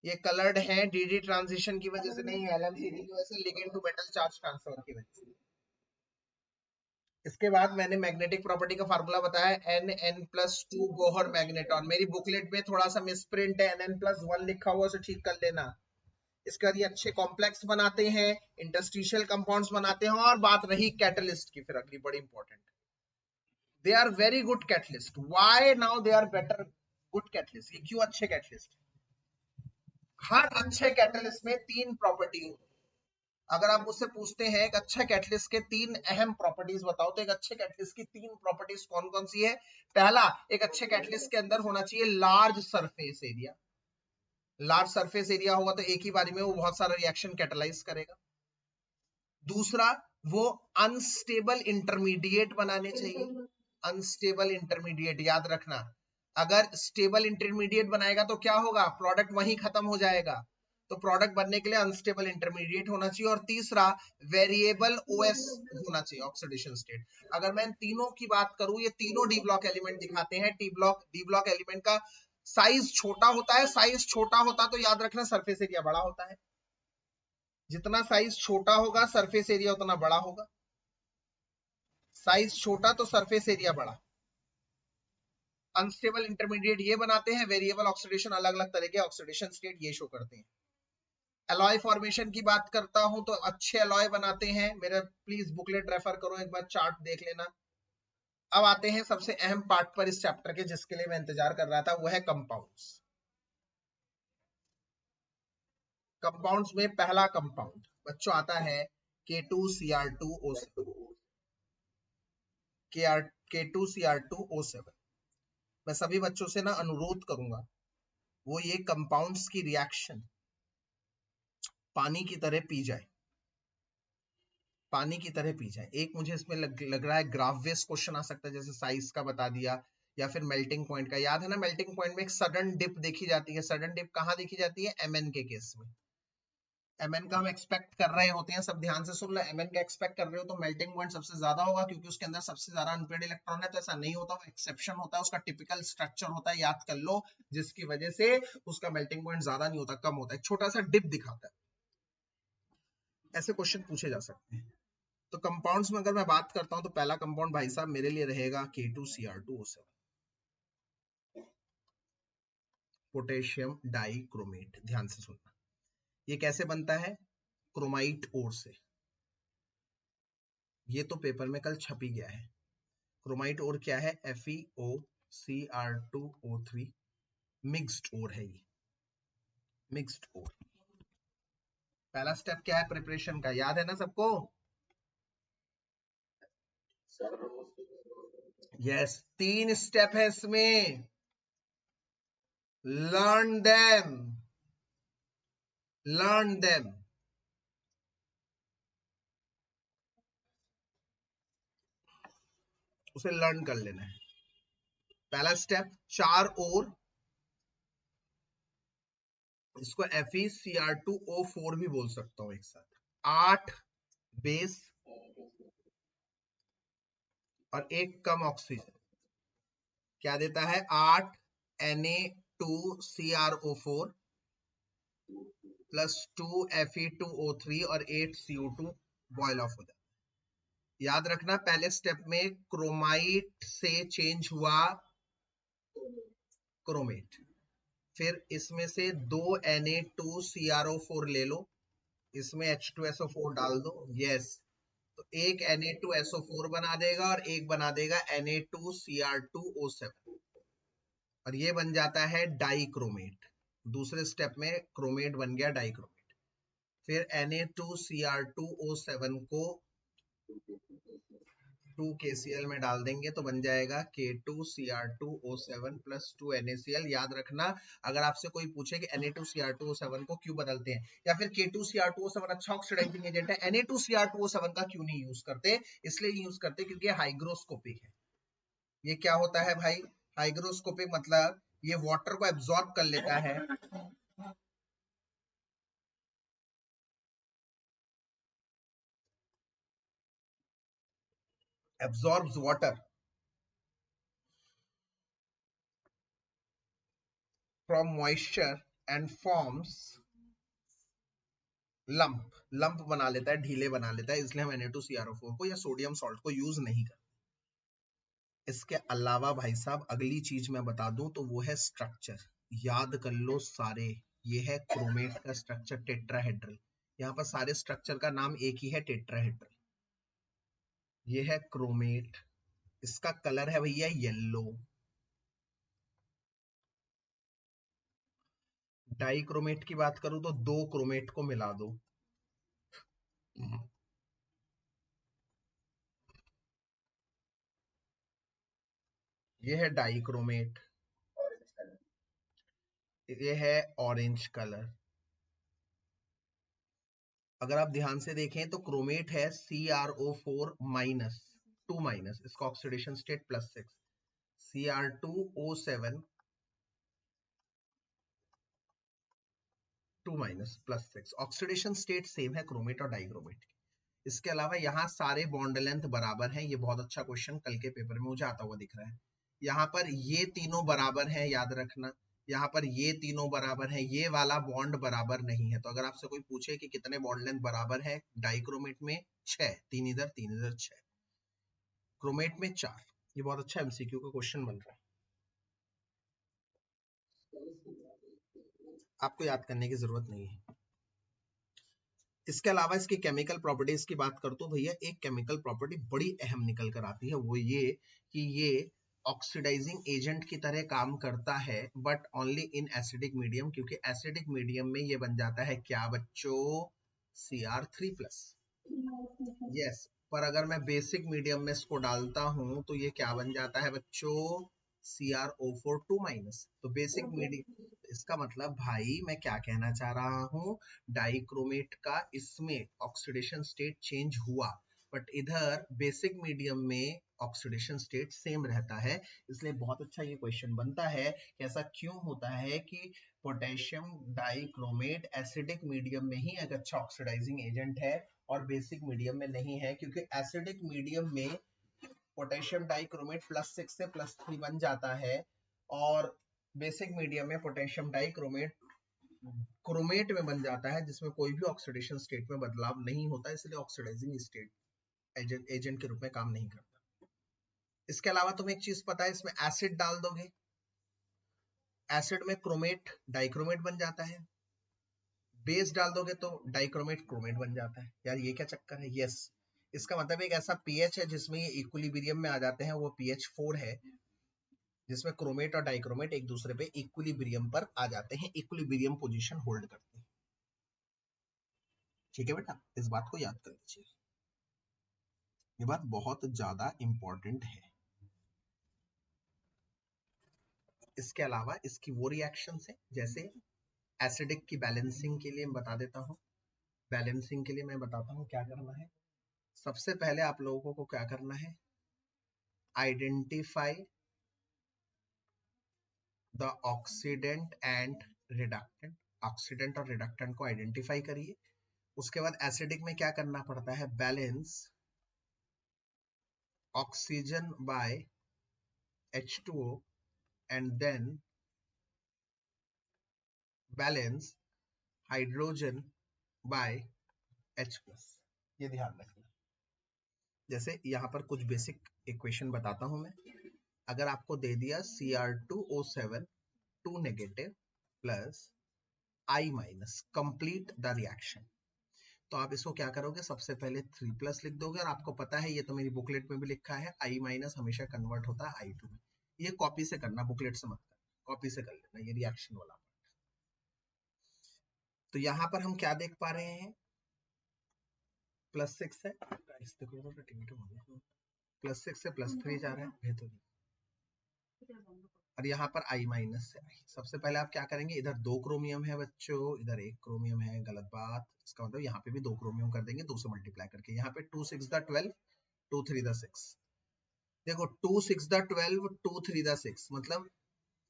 ये कलर्ड है DD ट्रांजिशन की वजह से नहीं, LMCD की वजह से, ligand to metal charge transfer की वजह से. इसके बाद मैंने मैग्नेटिक प्रॉपर्टी का फार्मूला बताया NN+2 बोहर मैग्नेटॉन. मेरी बुकलेट में थोड़ा सा मिसप्रिंट है, NN+1 लिखा हुआ, उसे ठीक कर लेना. इसके बाद ये अच्छे कॉम्प्लेक्स बनाते हैं, इंटरस्टिशियल कंपाउंड्स बनाते हैं. और बात रही कैटलिस्ट की, फिर अगली बड़ी important, they are very good catalyst. Why now they are better good catalyst? ये क्यों अच्छे कैटलिस्ट? हर अच्छे कैटलिस्ट में 3 प्रॉपर्टी होती है. अगर आप मुझसे पूछते हैं एक अच्छा कैटलिस्ट के 3 अहम प्रॉपर्टीज बताओ, तो एक अच्छे कैटलिस्ट की 3 प्रॉपर्टीज कौन कौन सी है? पहला, एक अच्छे कैटलिस्ट के अंदर होना चाहिए large surface area. Large surface area होगा तो एक ही बारी में वो बहुत सारा रिएक्शन कैटलाइज करेगा. दूसरा, वो अनस्टेबल इंटरमीडिएट बनाने चाहिए. अनस्टेबल इंटरमीडिएट याद रखना, अगर स्टेबल इंटरमीडिएट बनाएगा तो क्या होगा? प्रोडक्ट वहीं खत्म हो जाएगा. तो प्रोडक्ट बनने के लिए अनस्टेबल इंटरमीडिएट होना चाहिए. और तीसरा, वेरिएबल OS होना चाहिए, ऑक्सीडेशन स्टेट. अगर मैं इन तीनों की बात करूं, ये तीनों डी ब्लॉक एलिमेंट दिखाते हैं. डी ब्लॉक एलिमेंट का साइज छोटा होता है. साइज छोटा होता तो याद रखना सरफेस एरिया बड़ा होता है. जितना साइज छोटा होगा सरफेस एरिया उतना बड़ा होगा. साइज छोटा तो सरफेस एरिया बड़ा. अनस्टेबल इंटरमीडिएट ये बनाते हैं, वेरिएबल ऑक्सीडेशन अलग अलग तरह के ऑक्सीडेशन स्टेट ये शो करते हैं. एलॉय फॉर्मेशन की बात करता हूं तो अच्छे एलॉय बनाते हैं. मेरा प्लीज बुकलेट रेफर करो, एक बार चार्ट देख लेना. अब आते हैं सबसे अहम पार्ट पर इस चैप्टर के, जिसके लिए मैं इंतजार कर रहा था, वो है कंपाउंड्स. कंपाउंड्स में पहला कंपाउंड बच्चों आता है K2Cr2O7, K2Cr2O7। मैं सभी बच्चों से ना अनुरोध करूंगा, वो ये कंपाउंड्स की रिएक्शन पानी की तरह पी जाए, पानी की तरह पी जाए। एक मुझे इसमें लग रहा है ग्राफ बेस्ड क्वेश्चन आ सकता है, जैसे साइज का बता दिया, या फिर मेल्टिंग पॉइंट का। याद है ना, मेल्टिंग पॉइंट में एक सडन डिप देखी जाती है। सडन डिप कहाँ देखी जाती है? एमएन के केस में। एमएन का हम एक्सपेक्ट कर रहे होते हैं, सब ध्यान से सुन लो। एमएन का एक्सपेक्ट कर रहे हो तो मेल्टिंग पॉइंट सबसे ज्यादा होगा, क्योंकि उसके अंदर सबसे ज्यादा अनपेड इलेक्ट्रॉन है। तो ऐसा नहीं होता, वो एक्सेप्शन होता है, उसका टिपिकल स्ट्रक्चर होता है, याद कर लो, जिसकी वजह से उसका मेल्टिंग पॉइंट ज्यादा नहीं होता, कम होता है, छोटा सा डिप दिखाता है। ऐसे क्वेश्चन पूछे जा सकते हैं। तो कंपाउंड्स में अगर मैं बात करता हूं तो पहला कंपाउंड भाई साहब मेरे लिए रहेगा K2Cr2O7, पोटेशियम डाइक्रोमेट। ध्यान से सुनना, ये कैसे बनता है? क्रोमाइट ओर से। ये तो पेपर में कल छपी गया है। क्रोमाइट ओर क्या है? FeOCr2O3 मिक्स्ड ओर है ये, मिक्स्ड ओर। पहला स्टेप क्या है प्रिपरेशन का? याद है ना सबको? यस, 3 स्टेप है इसमें, लर्न देम, लर्न देम। उसे लर्न कर लेना है। पहला स्टेप, 4 ओर, इसको FeCr2O4 भी बोल सकता हूं एक साथ। 8 बेस और एक कम ऑक्सीजन क्या देता है? 8 Na2CrO4 प्लस 2 Fe2O3 और 8 CO2 बॉयल ऑफ हो जाता है। याद रखना, पहले स्टेप में क्रोमाइट से चेंज हुआ क्रोमेट, फिर इसमें से 2 Na2CrO4 ले लो, इसमें H2SO4 डाल दो। यस, तो एक Na2SO4 बना देगा और एक बना देगा Na2Cr2O7, और ये बन जाता है डाइक्रोमेट। दूसरे स्टेप में क्रोमेट बन गया डाइक्रोमेट। फिर Na2Cr2O7 को 2 KCl में डाल देंगे तो बन जाएगा K2Cr2O7 प्लस 2 NaCl। याद रखना, अगर आपसे कोई पूछे कि Na2Cr2O7 को क्यों बदलते हैं, या फिर K2Cr2O7 अच्छा ऑक्सीडाइजिंग एजेंट है, Na2Cr2O7 का क्यों नहीं यूज करते? इसलिए यूज करते क्योंकि हाइग्रोस्कोपिक है। ये क्या होता है भाई? हाइग्रोस्कोपिक मतलब ये वाटर को एब्जॉर्ब कर लेता है, absorbs water from moisture and forms lump. Lump बना लेता है, ढीले बना लेता है, इसलिए हम Na2CrO4 को या सोडियम सॉल्ट को यूज नहीं करते। इसके अलावा भाई साहब अगली चीज मैं बता दूं तो वो है स्ट्रक्चर। याद कर लो सारे, ये है क्रोमेट का स्ट्रक्चर, टेट्राहेड्रल। यहाँ पर सारे स्ट्रक्चर का नाम एक ही है, टेट्राहेड्रल। ये है क्रोमेट, इसका कलर है भैया येलो। डाइक्रोमेट की बात करूं तो 2 क्रोमेट को मिला दो, ये है डाइक्रोमेट, ये है ऑरेंज कलर। अगर आप ध्यान से देखें तो क्रोमेट है CrO4 माइनस 2 माइनस, इसका oxidation state +6, Cr2O7 2 minus +6, oxidation state same है क्रोमेट और डाइक्रोमेट। इसके अलावा यहाँ सारे बॉन्ड लेंथ बराबर हैं। ये बहुत अच्छा क्वेश्चन कल के पेपर में मुझे आता हुआ दिख रहा है। यहाँ पर ये तीनों बराबर हैं, याद रखना। यहाँ पर ये तीनों बराबर हैं, ये वाला बॉन्ड बराबर नहीं है। तो अगर आपसे कोई पूछे कि कितने बॉन्ड लेंथ बराबर है डाइक्रोमेट में, 6, 3 इधर 3 इधर 6, क्रोमेट में 4। ये बहुत अच्छा MCQ का क्वेश्चन बन रहा है, आपको याद करने की जरूरत नहीं है। इसके अलावा इसकी केमिकल प्रॉपर्टीज की बात करते हो भैया, एक केमिकल प्रॉपर्टी बड़ी अहम निकल कर आती है, वो ये कि ये ऑक्सीडाइजिंग एजेंट की तरह काम करता है, but only in acidic medium, क्योंकि एसिडिक मीडियम में ये बन जाता है क्या बच्चों? Cr3+। यस, पर अगर मैं बेसिक मीडियम में इसको डालता हूं तो ये क्या बन जाता है बच्चों, CrO4 2 माइनस। तो बेसिक मीडियम, इसका मतलब भाई मैं क्या कहना चाह रहा हूँ, डाइक्रोमेट का इसमें ऑक्सीडेशन स्टेट चेंज हुआ, बट इधर बेसिक मीडियम में ऑक्सीडेशन स्टेट सेम रहता है। इसलिए बहुत अच्छा ये क्वेश्चन बनता है कि ऐसा क्यों होता है कि पोटेशियम डाइक्रोमेट एसिडिक मीडियम में ही एक अच्छा ऑक्सीडाइजिंग एजेंट है और बेसिक मीडियम में नहीं है, क्योंकि एसिडिक मीडियम में पोटेशियम डाइक्रोमेट +6 से +3 बन जाता है और बेसिक मीडियम में पोटेशियम डाइक्रोमेट क्रोमेट में बन जाता है, जिसमें कोई भी ऑक्सीडेशन स्टेट में बदलाव नहीं होता, इसलिए ऑक्सीडाइजिंग स्टेट एजेंट के रूप में काम नहीं करता। इसके अलावा तुम्हें एक चीज पता है, इसमें एसिड डाल दोगे, एसिड में क्रोमेट डाइक्रोमेट बन जाता है, बेस डाल दोगे तो डाइक्रोमेट क्रोमेट बन जाता है। यार ये क्या चक्कर है। यस, इसका मतलब एक ऐसा पीएच है जिसमें ये इक्विलिब्रियम में आ जाते हैं, वो पीएच 4 है, जिसमें क्रोमेट और डाइक्रोमेट एक दूसरे पे इक्विलिब्रियम पर आ जाते हैं, इक्विलिब्रियम पोजीशन होल्ड करते हैं। ठीक है बेटा, इस बात को याद कर लीजिए, ये बात बहुत ज्यादा इंपॉर्टेंट है। इसके अलावा इसकी वो रिएक्शन है, जैसे एसिडिक की बैलेंसिंग के लिए मैं बता देता हूँ, बैलेंसिंग के लिए मैं बताता हूँ क्या करना है। सबसे पहले आप लोगों को क्या करना है, identify the oxidant and reductant, oxidant और रिडक्टेंट को आइडेंटिफाई करिए। उसके बाद एसिडिक में क्या करना पड़ता है, balance oxygen by H2O and then balance hydrogen by H+। ये ध्यान रखना। जैसे यहाँ पर कुछ बेसिक इक्वेशन बताता हूं मैं। अगर आपको दे दिया Cr2O7 2 negative plus I- complete the reaction, तो आप इसको क्या करोगे, सबसे पहले 3+ लिख दोगे, और आपको पता है ये तो मेरी बुकलेट में भी लिखा है, I- हमेशा कन्वर्ट होता है I2 में। ये कॉपी से करना, बुकलेट से मत करना, कॉपी से कर लेना ये रिएक्शन वाला। तो यहाँ पर हम क्या देख पा रहे हैं, +6 है, +6 से +3 जा रहा है, और यहाँ पर I- से I। सबसे पहले आप क्या करेंगे, इधर 2 क्रोमियम है बच्चों, इधर 1 क्रोमियम है, गलत बात। इसका मतलब यहाँ पे भी 2 क्रोमियम कर देंगे, 2 से मल्टीप्लाई करके। यहाँ पे 2 6 द 12, 2 3 द 6। देखो 2 6 द 12, 2 3 द 6, मतलब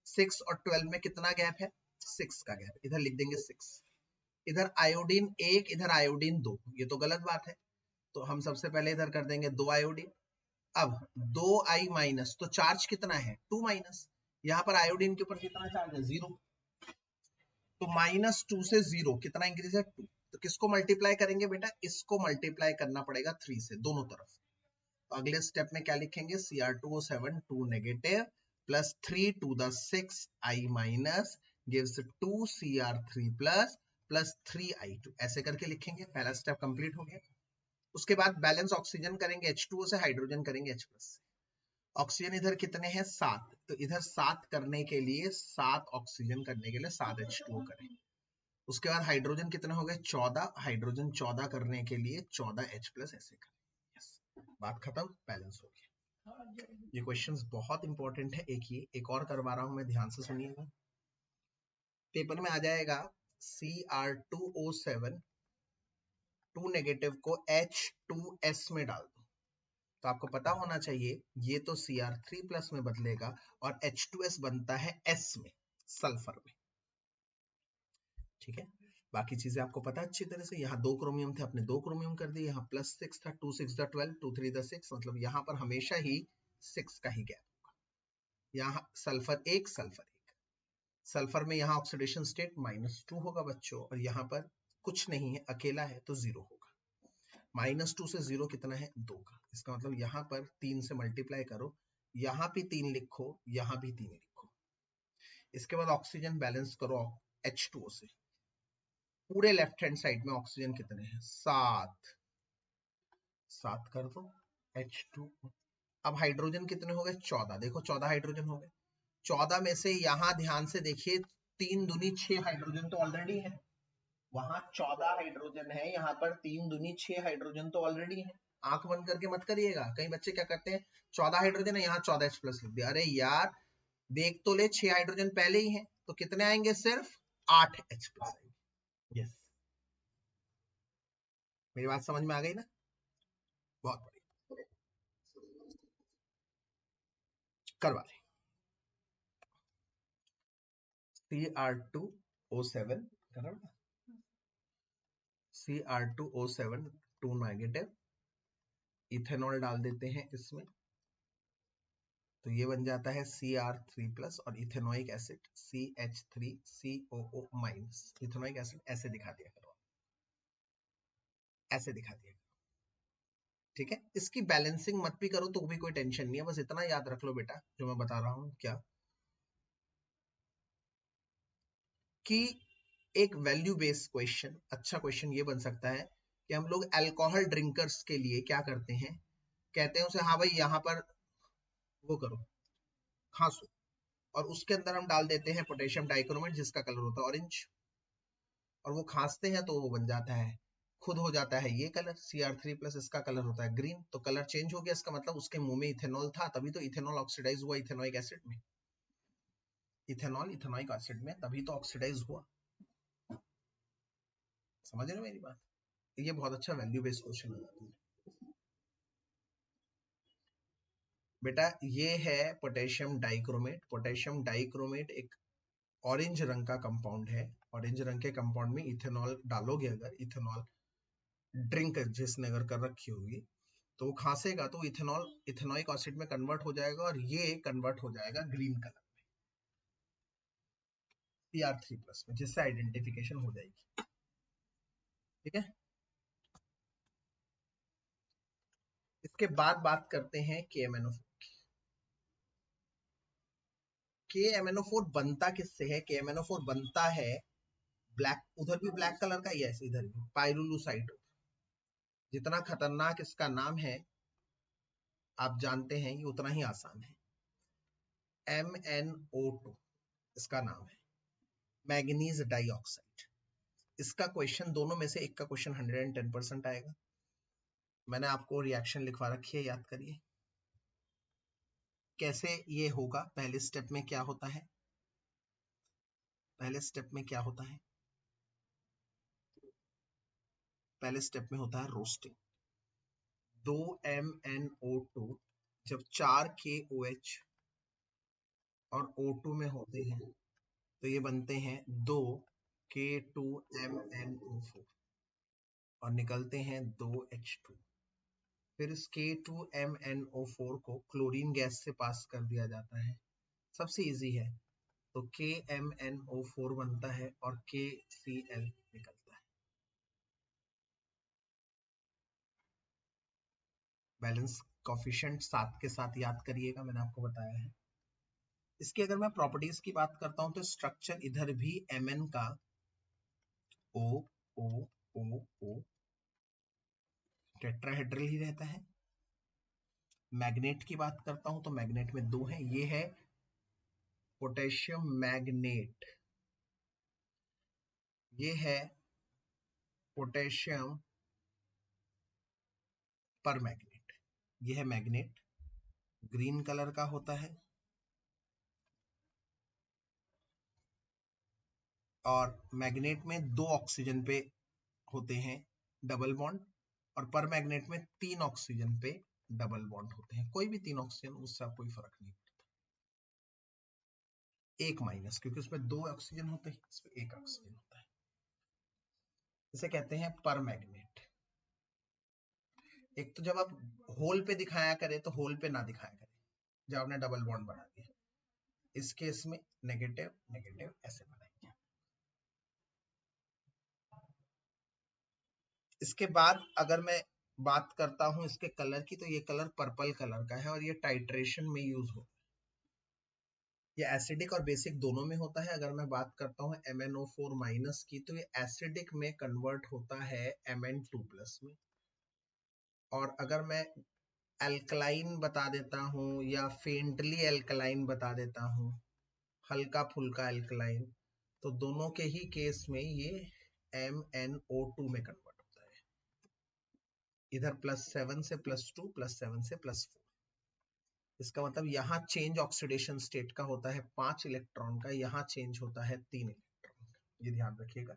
6 और 12 में कितना गैप है, 6 का गैप, इधर लिख देंगे 6। इधर आयोडीन 1, इधर आयोडीन 2, ये तो गलत बात है, तो हम सबसे पहले इधर कर देंगे 2 आयोडीन। अब 2I-, तो चार्ज कितना है 2-। यहाँ पर आयोडीन के ऊपर कितना चार्ज है 0, तो -2 से 0 कितना इंक्रीज है 2। तो किसको मल्टीप्लाई करेंगे बेटा, इसको मल्टीप्लाई करना पड़ेगा 3 से दोनों तरफ। तो अगले स्टेप में क्या लिखेंगे, Cr2O7 2 negative plus 3 to the 6 I- gives 2 Cr3 plus 3 I2, ऐसे करके लिखेंगे। पहला स्टेप कंप्लीट हो गया। उसके बाद बैलेंस ऑक्सीजन करेंगे H2O से, हाइड्रोजन करेंगे H+। ऑक्सीजन इधर कितने हैं 7, तो इधर 7 करने के लिए 7 ऑक्सीजन करने के लिए 7 H2O करें। उसके बाद हाइड्रोजन कितने हो गए 14, हाइड्रोजन 14 करने के लिए 14 H+ ऐसे करें। yes. बात खत्म, बैलेंस हो गया। ये क्वेश्चंस बहुत इंपॉर्टेंट है। एक और करवा रहा हूं मैं, ध्यान से सुनिएगा। पेपर में आ जाएगा Cr2O7 2 नेगेटिव को H2S में डाल दो, तो आपको पता होना चाहिए ये तो Cr3+ में बदलेगा और H2S बनता है S में, सल्फर में। ठीक है, बाकी चीजें आपको पता है अच्छी तरह से। यहाँ 2 क्रोमियम थे, अपने 2 क्रोमियम कर दिए, यहाँ +6 था, 2 6 द 12, 2 3 द 6, मतलब यहाँ पर हमेशा ही 6 का ही गैप होगा। यहाँ सल्फर 1, सल्फर 1, सल्फर में यहाँ ऑक्सीडेशन स्टेट -2 होगा बच्चों, और यहाँ पर कुछ नहीं है, अकेला है तो 0 होगा। -2 से 0 कितना है 2 का, इसका मतलब यहाँ पर 3 से मल्टीप्लाई करो, यहाँ भी 3 लिखो, यहाँ भी 3 लिखो। इसके बाद ऑक्सीजन बैलेंस करो H2O से। पूरे लेफ्ट हैंड साइड में ऑक्सीजन कितने हैं 7, 7 कर दो H2। अब हाइड्रोजन कितने हो गए 14, देखो 14 हाइड्रोजन हो गए। 14 में से यहां ध्यान से देखिए 3 दूनी 6 हाइड्रोजन तो ऑलरेडी है, वहां 14 हाइड्रोजन है, यहाँ पर 3 दूनी 6 हाइड्रोजन तो ऑलरेडी है। आंख बंद करके मत करिएगा, कई बच्चे क्या करते हैं 14 हाइड्रोजन है, यहाँ 14H प्लस लिख दिया। अरे यार देख तो ले, 6 हाइड्रोजन पहले ही है, तो कितने आएंगे? सिर्फ 8H प्लस आएंगे। यस, मेरी बात समझ में आ गई ना? बहुत बढ़िया, करवा लें। Cr2O7 करना, Cr2O7 2 नेगेटिव, इथेनॉल डाल देते हैं इसमें, तो ये बन जाता है Cr3 प्लस और ethanoic acid CH3COO minus. Ethanoic acid ऐसे दिखा दिया करो, ऐसे दिखा दिया करो, ठीक है। इसकी बैलेंसिंग मत भी करो तो भी कोई टेंशन नहीं है, बस इतना याद रख लो बेटा जो मैं बता रहा हूं, क्या कि एक वैल्यू बेस्ड क्वेश्चन, अच्छा क्वेश्चन ये बन सकता है कि हम लोग अल्कोहल ड्रिंकर्स के लिए क्या करते हैं, कहते हैं उसे हाँ भाई यहाँ पर वो करो, खांसो, और उसके अंदर हम डाल देते हैं पोटेशियम डाइक्रोमेट जिसका कलर होता है ऑरेंज, और वो खांसते हैं तो वो बन जाता है, खुद हो जाता है ये कलर Cr3 प्लस, इसका कलर होता है ग्रीन, तो कलर चेंज हो गया, इसका मतलब उसके मुंह में इथेनॉल था, तभी तो इथेनॉल ऑक्सीडाइज हुआ इथेनोइक एसिड में, इथेनॉल इथेनोइक एसिड में तभी तो ऑक्सीडाइज हुआ। समझ रहे हो मेरी बात? ये बहुत अच्छा वैल्यू बेस्ड क्वेश्चन है बेटा। ये है पोटेशियम डाइक्रोमेट। पोटेशियम डाइक्रोमेट एक ऑरेंज रंग का कंपाउंड है, ऑरेंज रंग के कंपाउंड में इथेनॉल डालोगे, अगर इथेनॉल ड्रिंक जिसने अगर कर रखी होगी तो वो खांसेगा तो इथेनॉल इथेनोइक एसिड में कन्वर्ट हो जाएगा और ये कन्वर्ट हो जाएगा ग्रीन कलर में Cr3 प्लस में, जिससे आइडेंटिफिकेशन हो जाएगी, ठीक है। इसके बाद बात करते हैं KMnO4। KMnO4 बनता किससे है? KMnO4 बनता है ब्लैक, उधर भी ब्लैक कलर का, यस इधर भी पाइरुलुसाइड। जितना खतरनाक इसका नाम है आप जानते हैं, ये उतना ही आसान है। MnO2 इसका नाम है, मैग्नीज डाइऑक्साइड। इसका क्वेश्चन दोनों में से एक का क्वेश्चन 110% आएगा। मैंने आपको रिएक्शन लिखवा रखी है, याद करिए कैसे ये होगा। पहले स्टेप में क्या होता है, पहले स्टेप में क्या होता है, पहले स्टेप में होता है रोस्टिंग। 2MnO2 जब 4KOH और O2 में होते हैं तो ये बनते हैं 2K2MnO4 और निकलते हैं 2H2। फिर इस K2MnO4 को क्लोरीन गैस से पास कर दिया जाता है, सबसे इजी है, तो KMnO4 बनता है और KCl निकलता है। बैलेंस कॉफिशिएंट 7 के साथ याद करिएगा, मैंने आपको बताया है। इसकी अगर मैं प्रॉपर्टीज की बात करता हूं तो स्ट्रक्चर इधर भी Mn का O O O O tetrahedral ही रहता है। मैग्नेट की बात करता हूं तो मैग्नेट में 2 है, ये है पोटेशियम मैग्नेट, ये है पोटेशियम पर मैग्नेट। ये है मैग्नेट, ग्रीन कलर का होता है, और मैग्नेट में 2 ऑक्सीजन पे होते हैं डबल बॉन्ड, और पर मैग्नेट में 3 ऑक्सीजन पे डबल बॉन्ड होते हैं। कोई भी 3 ऑक्सीजन, उससे कोई फर्क नहीं पड़ता। एक माइनस, क्योंकि उसमें 2 ऑक्सीजन होते हैं, इसमें 1 ऑक्सीजन होता है। इसे कहते हैं पर मैग्नेट। एक तो जब आप होल पे दिखाया करें तो होल पे ना दिखाया करें जब आपने डबल बॉन्ड बना दिया, इस केस में नेगेटिव नेगेटिव ऐसे बनाएंगे। इसके बाद अगर मैं बात करता हूं इसके कलर की, तो ये कलर पर्पल कलर का है और ये टाइट्रेशन में यूज होता है। ये एसिडिक और बेसिक दोनों में होता है। अगर मैं बात करता हूँ MnO4 माइनस की, तो ये एसिडिक में कन्वर्ट होता है Mn2 प्लस में, और अगर मैं एल्कलाइन बता देता हूँ या फेंटली एल्कलाइन बता देता हूँ, हल्का फुल्का एल्कलाइन, तो दोनों के ही केस में ये MnO2 में कन्वर्ट होता है। इधर +7 से +2, +7 से +4। इसका मतलब यहाँ चेंज ऑक्सीडेशन स्टेट का होता है 5 इलेक्ट्रॉन का, यहाँ चेंज होता है 3 इलेक्ट्रॉन का। ये ध्यान रखिएगा।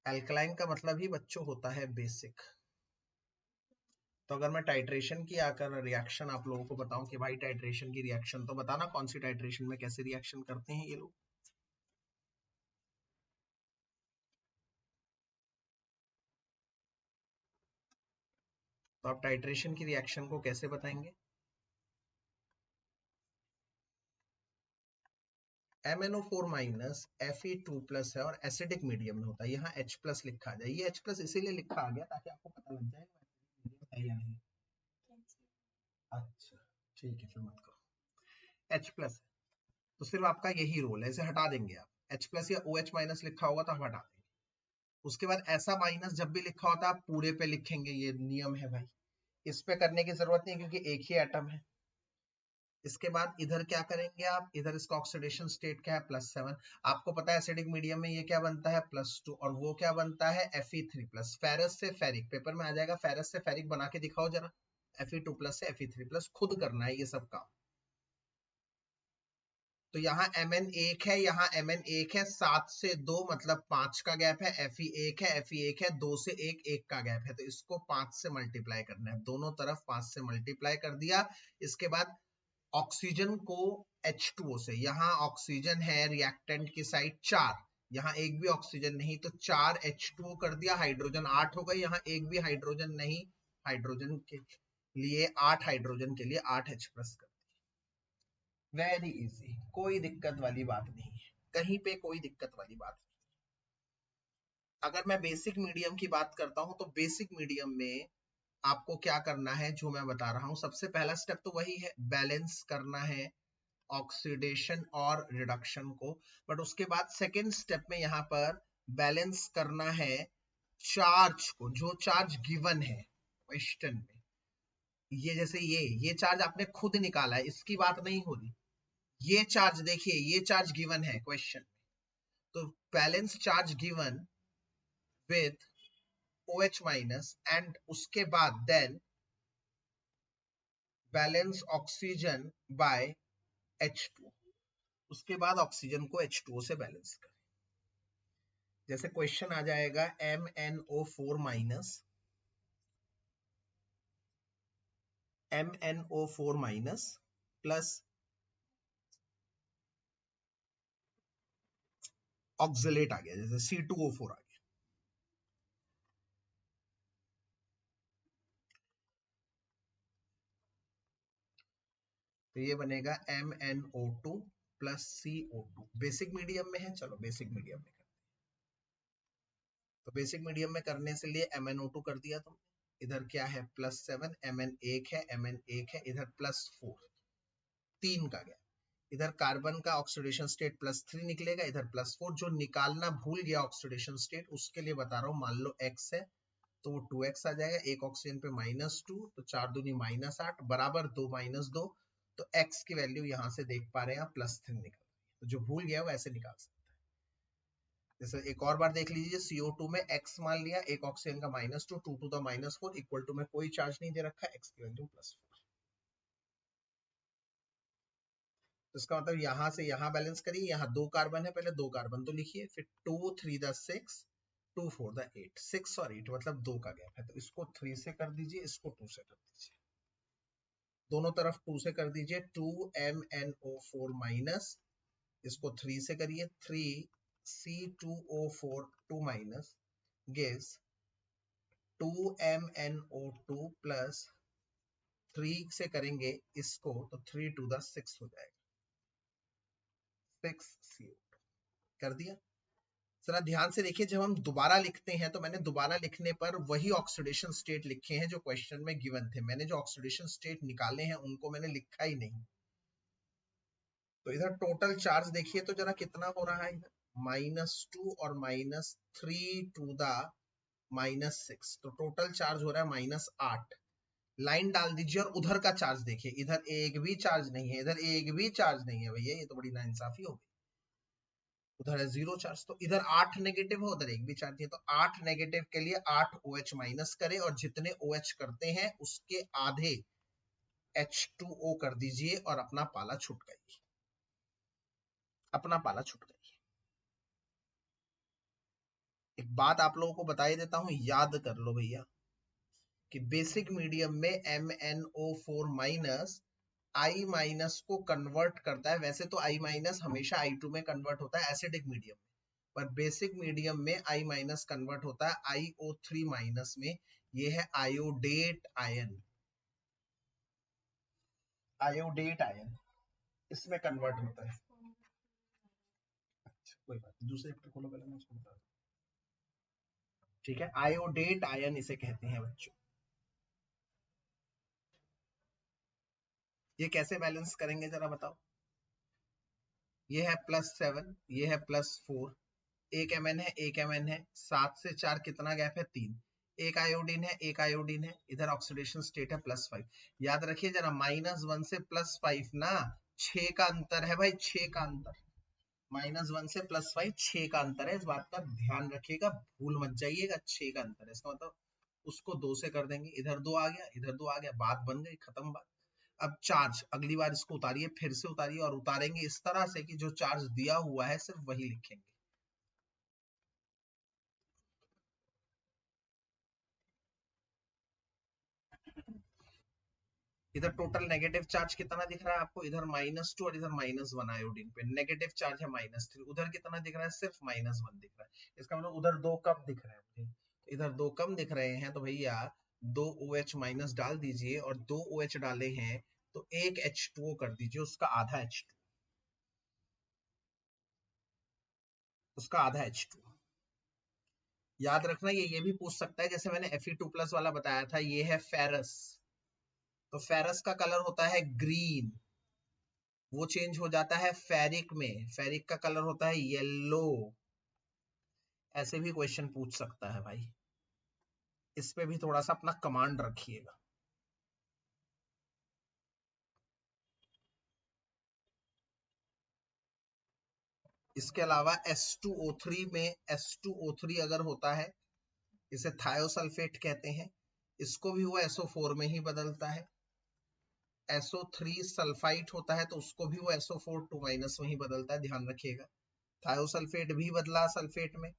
एल्कलाइन का मतलब ही बच्चों होता है बेसिक। तो अगर मैं टाइट्रेशन की आकर रिएक्शन आप लोगों को बताऊं कि भाई टाइट्रेशन की रिएक्शन, तो बताना कौन सी टाइट्रेशन में कैसे रिएक्शन करते हैं ये लोग। तो आप टाइट्रेशन की रिएक्शन को कैसे बताएंगे? MnO4 माइनस Fe2+ है और एसिडिक मीडियम में होता है। यहाँ H+ लिखा जाए, ये H+ इसीलिए लिखा आ गया ताकि आपको पता लग जाए मीडियम है या नहीं। अच्छा ठीक है, फिर मत करो। H+ तो सिर्फ आपका यही रोल है, इसे हटा देंगे आप। H+ या OH- लिखा होगा तो हम हटा देंगे। उसके बाद ऐसा माइनस जब भी लिखा होता है आप पूरे पे लिखेंगे, ये नियम है भाई। इस पे करने की जरूरत नहीं क्योंकि एक ही एटम है। इसके बाद इधर क्या करेंगे आप, इधर इसका ऑक्सीडेशन स्टेट क्या है +7। आपको पता है एसिडिक मीडियम में ये क्या बनता है +2 और वो क्या बनता है Fe3+। फेरस से फेरिक, पेपर में आ जाएगा फेरस से फेरिक बना के दिखाओ जरा। Fe2+ से Fe3+, खुद करना है ये सब काम। तो यहाँ Mn 1 है, यहाँ Mn 1 है, 7 से 2 मतलब 5 का गैप है, Fe 1 है, Fe 1 है, 2 से 1 1 का गैप है, तो इसको 5 से मल्टीप्लाई करना है, दोनों तरफ 5 से मल्टीप्लाई कर दिया। इसके बाद ऑक्सीजन को H2O से, यहाँ ऑक्सीजन है रिएक्टेंट की साइड 4, यहाँ एक भी ऑक्सीजन नहीं तो 4 H2O कर दिया, हाइड्रोजन 8 हो गई, यहाँ एक भी हाइड्रोजन नहीं, हाइड्रोजन के लिए 8 हाइड्रोजन के लिए 8 H+ कर। वेरी इजी, कोई दिक्कत वाली बात नहीं है, कहीं पे कोई दिक्कत वाली बात नहीं। अगर मैं बेसिक मीडियम की बात करता हूं तो बेसिक मीडियम में आपको क्या करना है जो मैं बता रहा हूं, सबसे पहला स्टेप तो वही है, बैलेंस करना है ऑक्सीडेशन और रिडक्शन को। बट उसके बाद सेकेंड स्टेप में यहां पर बैलेंस करना है चार्ज को, जो चार्ज गिवन है क्वेश्चन में। ये जैसे ये चार्ज आपने खुद निकाला है, इसकी बात नहीं हो रही। ये चार्ज देखिए, ये चार्ज गिवन है क्वेश्चन में, तो balance charge given with OH- and उसके बाद then balance oxygen bye H2, उसके बाद ऑक्सीजन को H2O से बैलेंस करें। जैसे क्वेश्चन आ जाएगा MnO4- प्लस ऑक्सलेट आ गया, जैसे C2O4 आ गया, तो ये बनेगा MnO2 plus CO2। Basic medium में है, चलो बेसिक मीडियम में, तो बेसिक मीडियम में करने से लिए MnO2 कर दिया तुम। इधर क्या है +7, Mn 1 है, Mn 1 है, इधर +4, 3 का गया। इधर कार्बन का ऑक्सीडेशन स्टेट +3 निकलेगा, इधर +4। जो निकालना भूल गया ऑक्सीडेशन स्टेट, उसके लिए बता रहा हूँ, मान लो X है तो वो 2X आ जाएगा, एक ऑक्सीजन पे -2, तो 4 दूनी -8 बराबर 2 -2, तो X की वैल्यू यहाँ से देख पा रहे हैं आप +3 निकल, तो जो भूल गया वो ऐसे निकाल सकते हैं। जैसे एक और बार देख लीजिए, CO2 में X मान लिया, एक ऑक्सीजन का -2, 2 to the -4 इक्वल टू में कोई चार्ज नहीं दे रखा, X की वैल्यू +4। तो इसका मतलब यहां से यहां बैलेंस करिए, यहाँ 2 कार्बन है, पहले 2 कार्बन तो लिखिए, फिर 2 3 द 6, 2 4 द 8, 6 और 8 मतलब 2 का गैप है, तो इसको 3 से कर दीजिए, इसको 2 से कर दीजिए, दोनों तरफ 2 से कर दीजिए। 2MnO4- इसको 3 से करिए, 3C2O4 2- gives 2MnO2 प्लस 3 से करेंगे इसको तो 3 to the 6 हो जाएगा, 6CO2 कर दिया। जरा ध्यान से देखिए, जब हम दोबारा लिखते हैं तो मैंने दोबारा लिखने पर वही ऑक्सीडेशन स्टेट लिखे हैं जो क्वेश्चन में गिवन थे, मैंने जो ऑक्सीडेशन स्टेट निकाले हैं उनको मैंने लिखा ही नहीं। तो इधर टोटल चार्ज देखिए तो जरा कितना हो रहा है, इधर -2 और -3 to the -6, तो टोटल चार्ज हो रहा है -8। लाइन डाल दीजिए और उधर का चार्ज देखिए, इधर एक भी चार्ज नहीं है, इधर एक भी चार्ज नहीं है भैया, ये तो बड़ी नाइंसाफी हो गई। उधर है 0 चार्ज, तो इधर 8 नेगेटिव है, उधर एक भी चार्ज है, तो 8 नेगेटिव के लिए 8 OH माइनस करे और जितने OH करते हैं उसके आधे H2O कर दीजिए और अपना पाला छूट गई, अपना पाला छूट गई। एक बात आप लोगों को बता ही देता हूं, याद कर लो भैया कि बेसिक मीडियम में MnO4 माइनस I माइनस को कन्वर्ट करता है। वैसे तो I माइनस हमेशा I2 में कन्वर्ट होता है एसिडिक मीडियम में, पर बेसिक मीडियम में I माइनस कन्वर्ट होता है IO3 माइनस में। ये है आयोडेट आयन, आयोडेट आयन इसमें कन्वर्ट होता है। अच्छा कोई बात नहीं, दूसरे चैप्टर खोलो पहले, मैं उसको बता दूं। ठीक है, आयोडेट आयन इसे कहते हैं बच्चों। ये कैसे बैलेंस करेंगे जरा बताओ। ये है +7, ये है +4, एक Mn है, एक Mn है, 7 से 4 कितना गैप है, 3, एक आयोडीन है, एक आयोडीन है, इधर ऑक्सीडेशन स्टेट है +5। याद रखिए जरा, -1 से +5 ना 6 का अंतर है भाई, 6 का अंतर, -1 से +5 6 का अंतर है, इस बात का ध्यान रखिएगा, भूल मत जाइएगा, 6 का अंतर है। इसका मतलब उसको 2 से कर देंगे, इधर 2 आ गया, इधर 2 आ गया, बात बन गई, खत्म बात। अब चार्ज अगली बार इसको उतारिए, फिर से उतारिए, और उतारेंगे इस तरह से कि जो चार्ज दिया हुआ है सिर्फ वही लिखेंगे। इधर टोटल नेगेटिव चार्ज कितना दिख रहा है आपको, इधर -2 और इधर -1 आयोडीन पे, नेगेटिव चार्ज है -3, उधर कितना दिख रहा है, सिर्फ -1 दिख रहा है। इसका मतलब उधर 2 कम दिख रहे हैं मुझे, इधर 2 कम दिख रहे हैं, तो भैया 2 OH माइनस डाल दीजिए, और 2 OH डाले हैं तो एक H2O कर दीजिए, उसका आधा H2, उसका आधा H2। याद रखना, ये भी पूछ सकता है, जैसे मैंने Fe2+ वाला बताया था, ये है फेरस, तो फेरस का कलर होता है ग्रीन, वो चेंज हो जाता है फेरिक में, फेरिक का कलर होता है येलो। ऐसे भी क्वेश्चन पूछ सकता है भाई, इस पे भी थोड़ा सा अपना कमांड रखिएगा। इसके अलावा H2O3 में H2O3 अगर होता है, इसे थायोसल्फेट कहते हैं, इसको भी वो SO4 में ही बदलता है। SO3 सल्फाइट होता है तो उसको भी वो SO4 2- में ही बदलता है, ध्यान रखिएगा। थायोसल्फेट भी बदला सल्फेट में,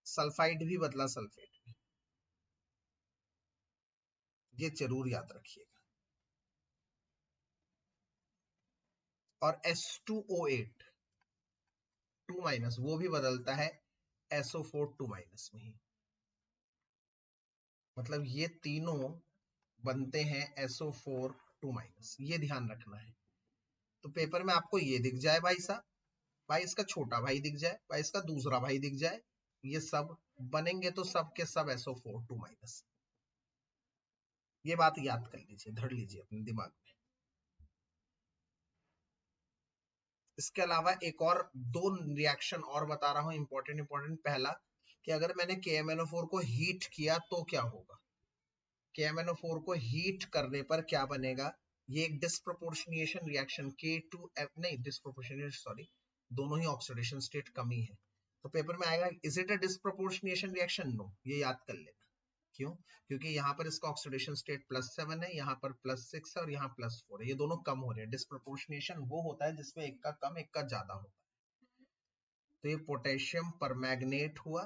सल्फाइड भी बदला सल्फेट में, ये जरूर याद रखिएगा। और H2O8 2- वो भी बदलता है SO4 2- में ही, मतलब ये तीनों बनते हैं SO4 2-, ये ध्यान रखना है। तो पेपर में आपको ये दिख जाए भाई साहब, भाई इसका छोटा भाई दिख जाए, भाई इसका दूसरा भाई दिख जाए, ये सब बनेंगे तो सब के सब SO4 2-। ये बात याद कर लीजिए, धर लीजिए अपने दिमाग में। इसके अलावा एक और 2 रिएक्शन और बता रहा हूं, इंपॉर्टेंट। पहला कि अगर मैंने KMnO4 को हीट किया तो क्या होगा, KMnO4 को हीट करने पर क्या बनेगा, ये एक डिस्प्रोपोर्शनिएशन रिएक्शन, K2F नहीं डिस्प्रोपोर्शनिएशन, सॉरी, दोनों ही ऑक्सीडेशन स्टेट कम ही है, तो पेपर में आएगा is it a disproportionation reaction, no, ये याद कर लेना। क्यों, क्योंकि यहाँ पर इसका ऑक्सीडेशन स्टेट +7 है, यहाँ पर +6 है, और यहाँ +4 है, ये दोनों कम हो रहे हैं। डिस्प्रोपोर्शनिएशन वो होता है जिसमें एक का कम एक का ज्यादा होता है। तो ये पोटेशियम परमैग्नेट हुआ,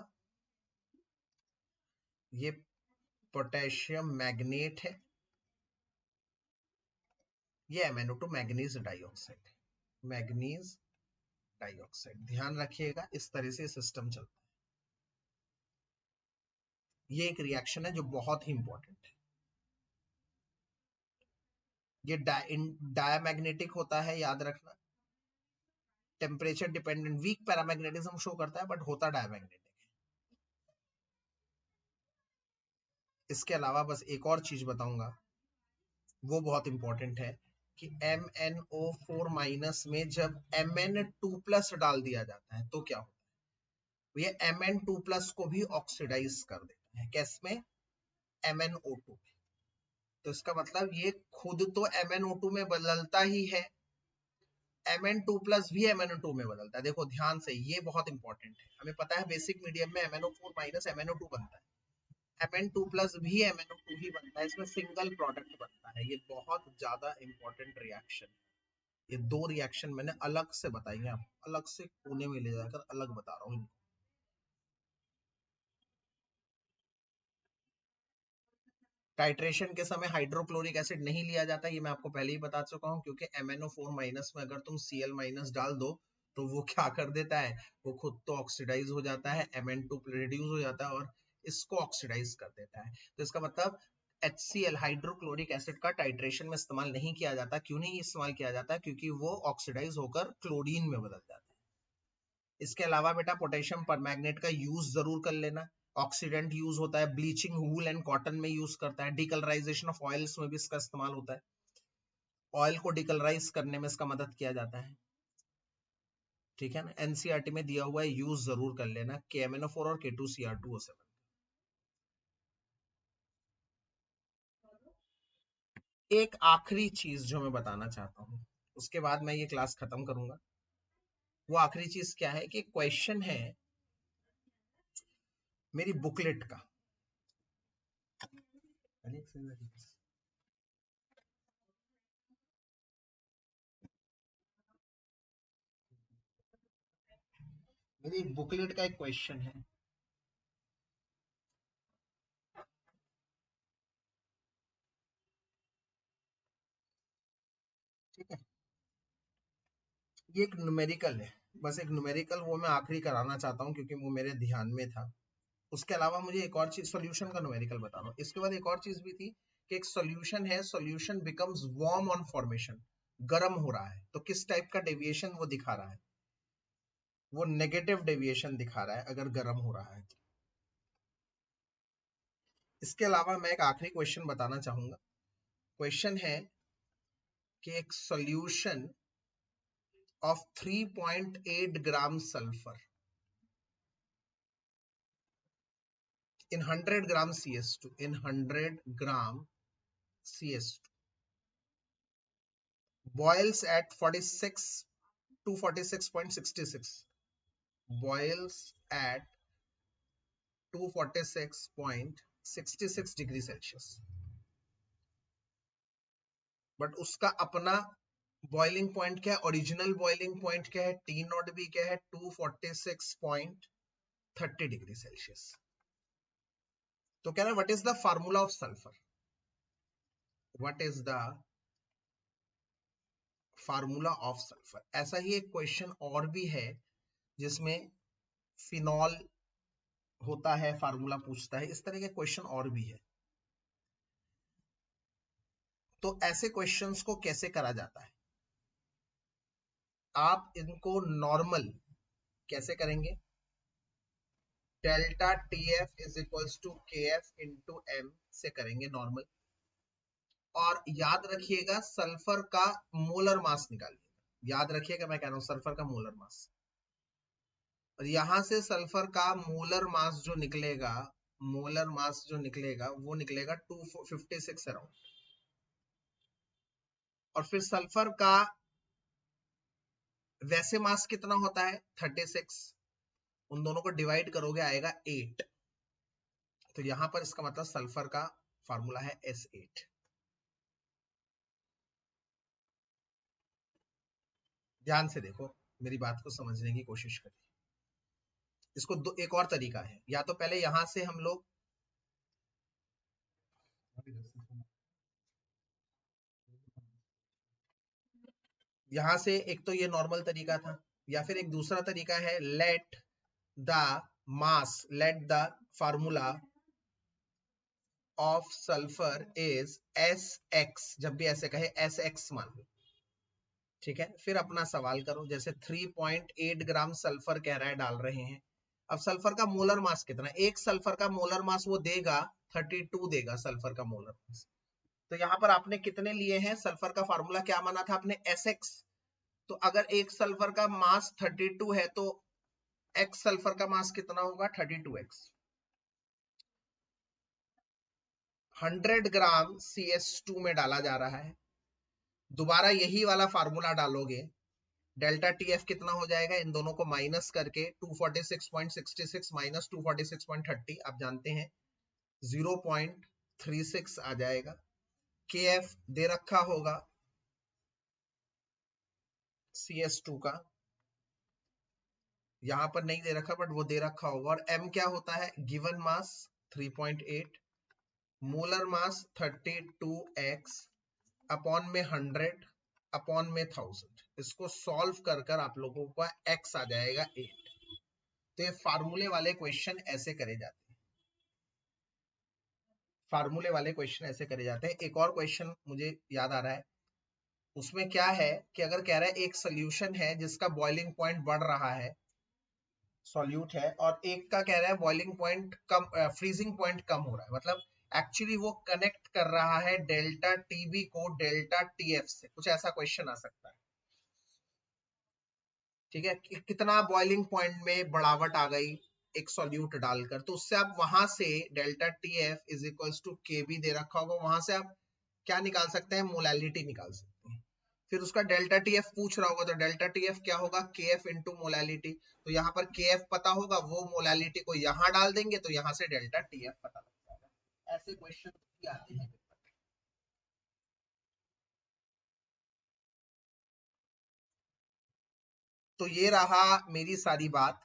ये पोटेशियम मैग्नेट है, ये MnO2 manganese dioxide, manganese dioxide, ध्यान रखिएगा, इस तरह से सिस्टम चलता है। ये एक रिएक्शन है जो बहुत ही इंपॉर्टेंट है। ये डायमैग्नेटिक होता है, याद रखना, temperature dependent, weak paramagnetism show करता है, बट होता डायमैग्नेटिक। इसके अलावा बस एक और चीज बताऊंगा, वो बहुत इंपॉर्टेंट है कि MnO4- में जब Mn2+ डाल दिया जाता है तो क्या होता है, ये Mn2+ को भी ऑक्सीडाइज कर देता है, कैसे में, MnO2 में। तो इसका मतलब ये खुद तो MnO2 में बदलता ही है, Mn2 प्लस भी MnO2 में बदलता है। देखो ध्यान से, ये बहुत इंपॉर्टेंट है। हमें पता है बेसिक मीडियम में MnO4 माइनस MnO2 बनता है, Mn2 प्लस भी MnO2 ही बनता है, इसमें सिंगल प्रोडक्ट बनता है। ये बहुत ज्यादा इंपॉर्टेंट रिएक्शन। ये दो रिएक्शन मैंने अलग से बताई है, अलग से कोने में ले जाकर अलग बता रहा हूँ। टाइट्रेशन के समय हाइड्रोक्लोरिक एसिड नहीं लिया जाता, ये मैं आपको पहले ही बता चुका हूँ, क्योंकि MnO4 माइनस में अगर तुम Cl माइनस डाल दो तो वो क्या कर देता है, वो खुद तो ऑक्सीडाइज हो जाता है, Mn2 रिड्यूस हो जाता है और इसको ऑक्सीडाइज कर देता है। तो इसका मतलब HCl हाइड्रोक्लोरिक एसिड का टाइट्रेशन में इस्तेमाल नहीं किया जाता। क्यों नहीं इस्तेमाल किया जाता? क्योंकि वो ऑक्सीडाइज होकर क्लोरीन में बदल जाता है। इसके अलावा बेटा पोटेशियम परमैंगनेट का यूज जरूर कर लेना। ऑक्सीडेंट यूज होता है, ब्लीचिंग वूल एंड कॉटन में यूज करता है, डिकलराइजेशन ऑफ ऑयल्स में भी इसका इस्तेमाल होता है। ऑयल को डिकलराइज करने में इसका मदद किया जाता है। ठीक है ना, एनसीईआरटी में दिया हुआ है, यूज जरूर कर लेना, KMnO4 और K2Cr2O7। एक आखिरी चीज जो मैं बताना चाहता हूं, उसके बाद मैं ये क्लास खत्म करूंगा। वो आखिरी चीज क्या है कि क्वेश्चन है मेरी बुकलेट का। मेरी बुकलेट का एक क्वेश्चन है, ठीक है, ये एक न्यूमेरिकल है, बस एक न्यूमेरिकल, वो मैं आखिरी कराना चाहता हूँ क्योंकि वो मेरे ध्यान में था। उसके अलावा मुझे एक और चीज, सॉल्यूशन का न्यूमेरिकल बता रहा हूँ। इसके बाद एक और चीज भी थी कि एक सॉल्यूशन है, solution becomes warm on formation, गर्म हो रहा है, तो किस टाइप का डेविएशन वो दिखा रहा है? वो नेगेटिव डेविएशन दिखा रहा है अगर गर्म हो रहा है। इसके अलावा मैं एक आखिरी क्वेश्चन बताना चाहूंगा। क्वेश्चन है कि एक solution of 3.8 gram sulfur in 100 gram CS2, in 100 gram CS2 boils at 46 to 46.66, boils at 246.66 degree Celsius, but उसका अपना बॉइलिंग पॉइंट क्या है, ओरिजिनल बॉइलिंग पॉइंट क्या है, T नॉट भी क्या है, 246.30 डिग्री सेल्सियस। तो कह रहा है what is the formula of sulphur, what is the formula of sulphur. ऐसा ही एक क्वेश्चन और भी है जिसमें फिनॉल होता है, फार्मूला पूछता है, इस तरह के क्वेश्चन और भी है। तो ऐसे क्वेश्चंस को कैसे करा जाता है, आप इनको नॉर्मल कैसे करेंगे, delta TF is equals to KF into M से करेंगे नॉर्मल। और याद रखिएगा सल्फर का मोलर मास निकालिएगा, याद रखिएगा मैं कह रहा हूं सल्फर का मोलर मास, और यहां से सल्फर का मोलर मास जो निकलेगा, मोलर मास जो निकलेगा वो निकलेगा 256 अराउंड। और फिर सल्फर का वैसे मास कितना होता है 36, उन दोनों को डिवाइड करोगे आएगा 8, तो यहां पर इसका मतलब सल्फर का फार्मूला है S8। ध्यान से देखो, मेरी बात को समझने की कोशिश करिए। इसको एक और तरीका है, या तो पहले यहां से हम लोग यहां से, एक तो ये नॉर्मल तरीका था, या फिर एक दूसरा तरीका है, let the mass, let the formula of sulphur is SX, जब भी ऐसे कहे SX मान लो, ठीक है। फिर अपना सवाल करो, जैसे 3.8 ग्राम सल्फर कह रहा है, डाल रहे हैं। अब सल्फर का मोलर मास कितना है, एक सल्फर का मोलर मास वो देगा 32 देगा सल्फर का मोलर मास। तो यहां पर आपने कितने लिए हैं, सल्फर का फार्मूला क्या माना था आपने, SX। तो अगर एक सल्फर का मास 32 है तो एक्स सल्फर का मास कितना होगा, 32x। 100 ग्राम CS2 में डाला जा रहा है, दोबारा यही वाला फार्मूला डालोगे डेल्टा टीएफ कितना हो जाएगा, इन दोनों को माइनस करके 246.66 माइनस 246.30 आप जानते हैं 0.36 आ जाएगा। केएफ दे रखा होगा CS2 का, यहां पर नहीं दे रखा बट वो दे रखा होगा। और m क्या होता है, given mass 3.8, molar mass 32x upon में 100 अपॉन में 1000। इसको सॉल्व कर कर आप लोगों का x आ जाएगा 8। तो ये फार्मूले वाले क्वेश्चन ऐसे करे जाते हैं, फार्मूले वाले क्वेश्चन ऐसे करे जाते हैं। एक और क्वेश्चन मुझे याद आ रहा है, उसमें क्या है कि अगर कह रहा है एक सोल्यूशन है जिसका बॉइलिंग पॉइंट बढ़ रहा है, सॉल्यूट है, और एक का कह रहा है बॉइलिंग पॉइंट कम, फ्रीजिंग पॉइंट कम हो रहा है, मतलब एक्चुअली वो कनेक्ट कर रहा है डेल्टा टीबी को डेल्टा टीएफ से, कुछ ऐसा क्वेश्चन आ सकता है। ठीक है, कितना बॉइलिंग पॉइंट में बढ़ावट आ गई एक सॉल्यूट डालकर, तो उससे आप वहां से delta Tf is equals to Kb दे रखा होगा, वहां से आप क्या निकाल सकते हैं, मोलैलिटी निकाल सकते हैं। फिर उसका डेल्टा टीएफ पूछ रहा होगा तो डेल्टा टीएफ क्या होगा, केएफ इंटू मोलैलिटी। तो यहाँ पर केएफ पता होगा, वो मोलैलिटी को यहाँ डाल देंगे तो यहाँ से डेल्टा टीएफ पता लग जाएगा। ऐसे क्वेश्चन भी आते हैं। तो ये रहा मेरी सारी बात।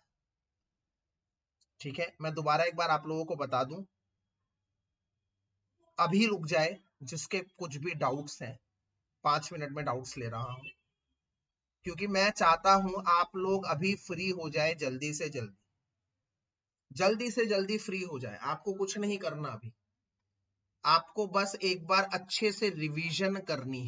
ठीक है, मैं दोबारा एक बार आप लोगों को बता दूं, अभी रुक जाए जिसके कुछ भी डाउट्स हैं, 5 मिनट में डाउट्स ले रहा हूं, क्योंकि मैं चाहता हूं आप लोग अभी फ्री हो जाए, जल्दी से जल्दी, जल्दी से जल्दी फ्री हो जाए। आपको कुछ नहीं करना, अभी आपको बस एक बार अच्छे से रिवीजन करनी है।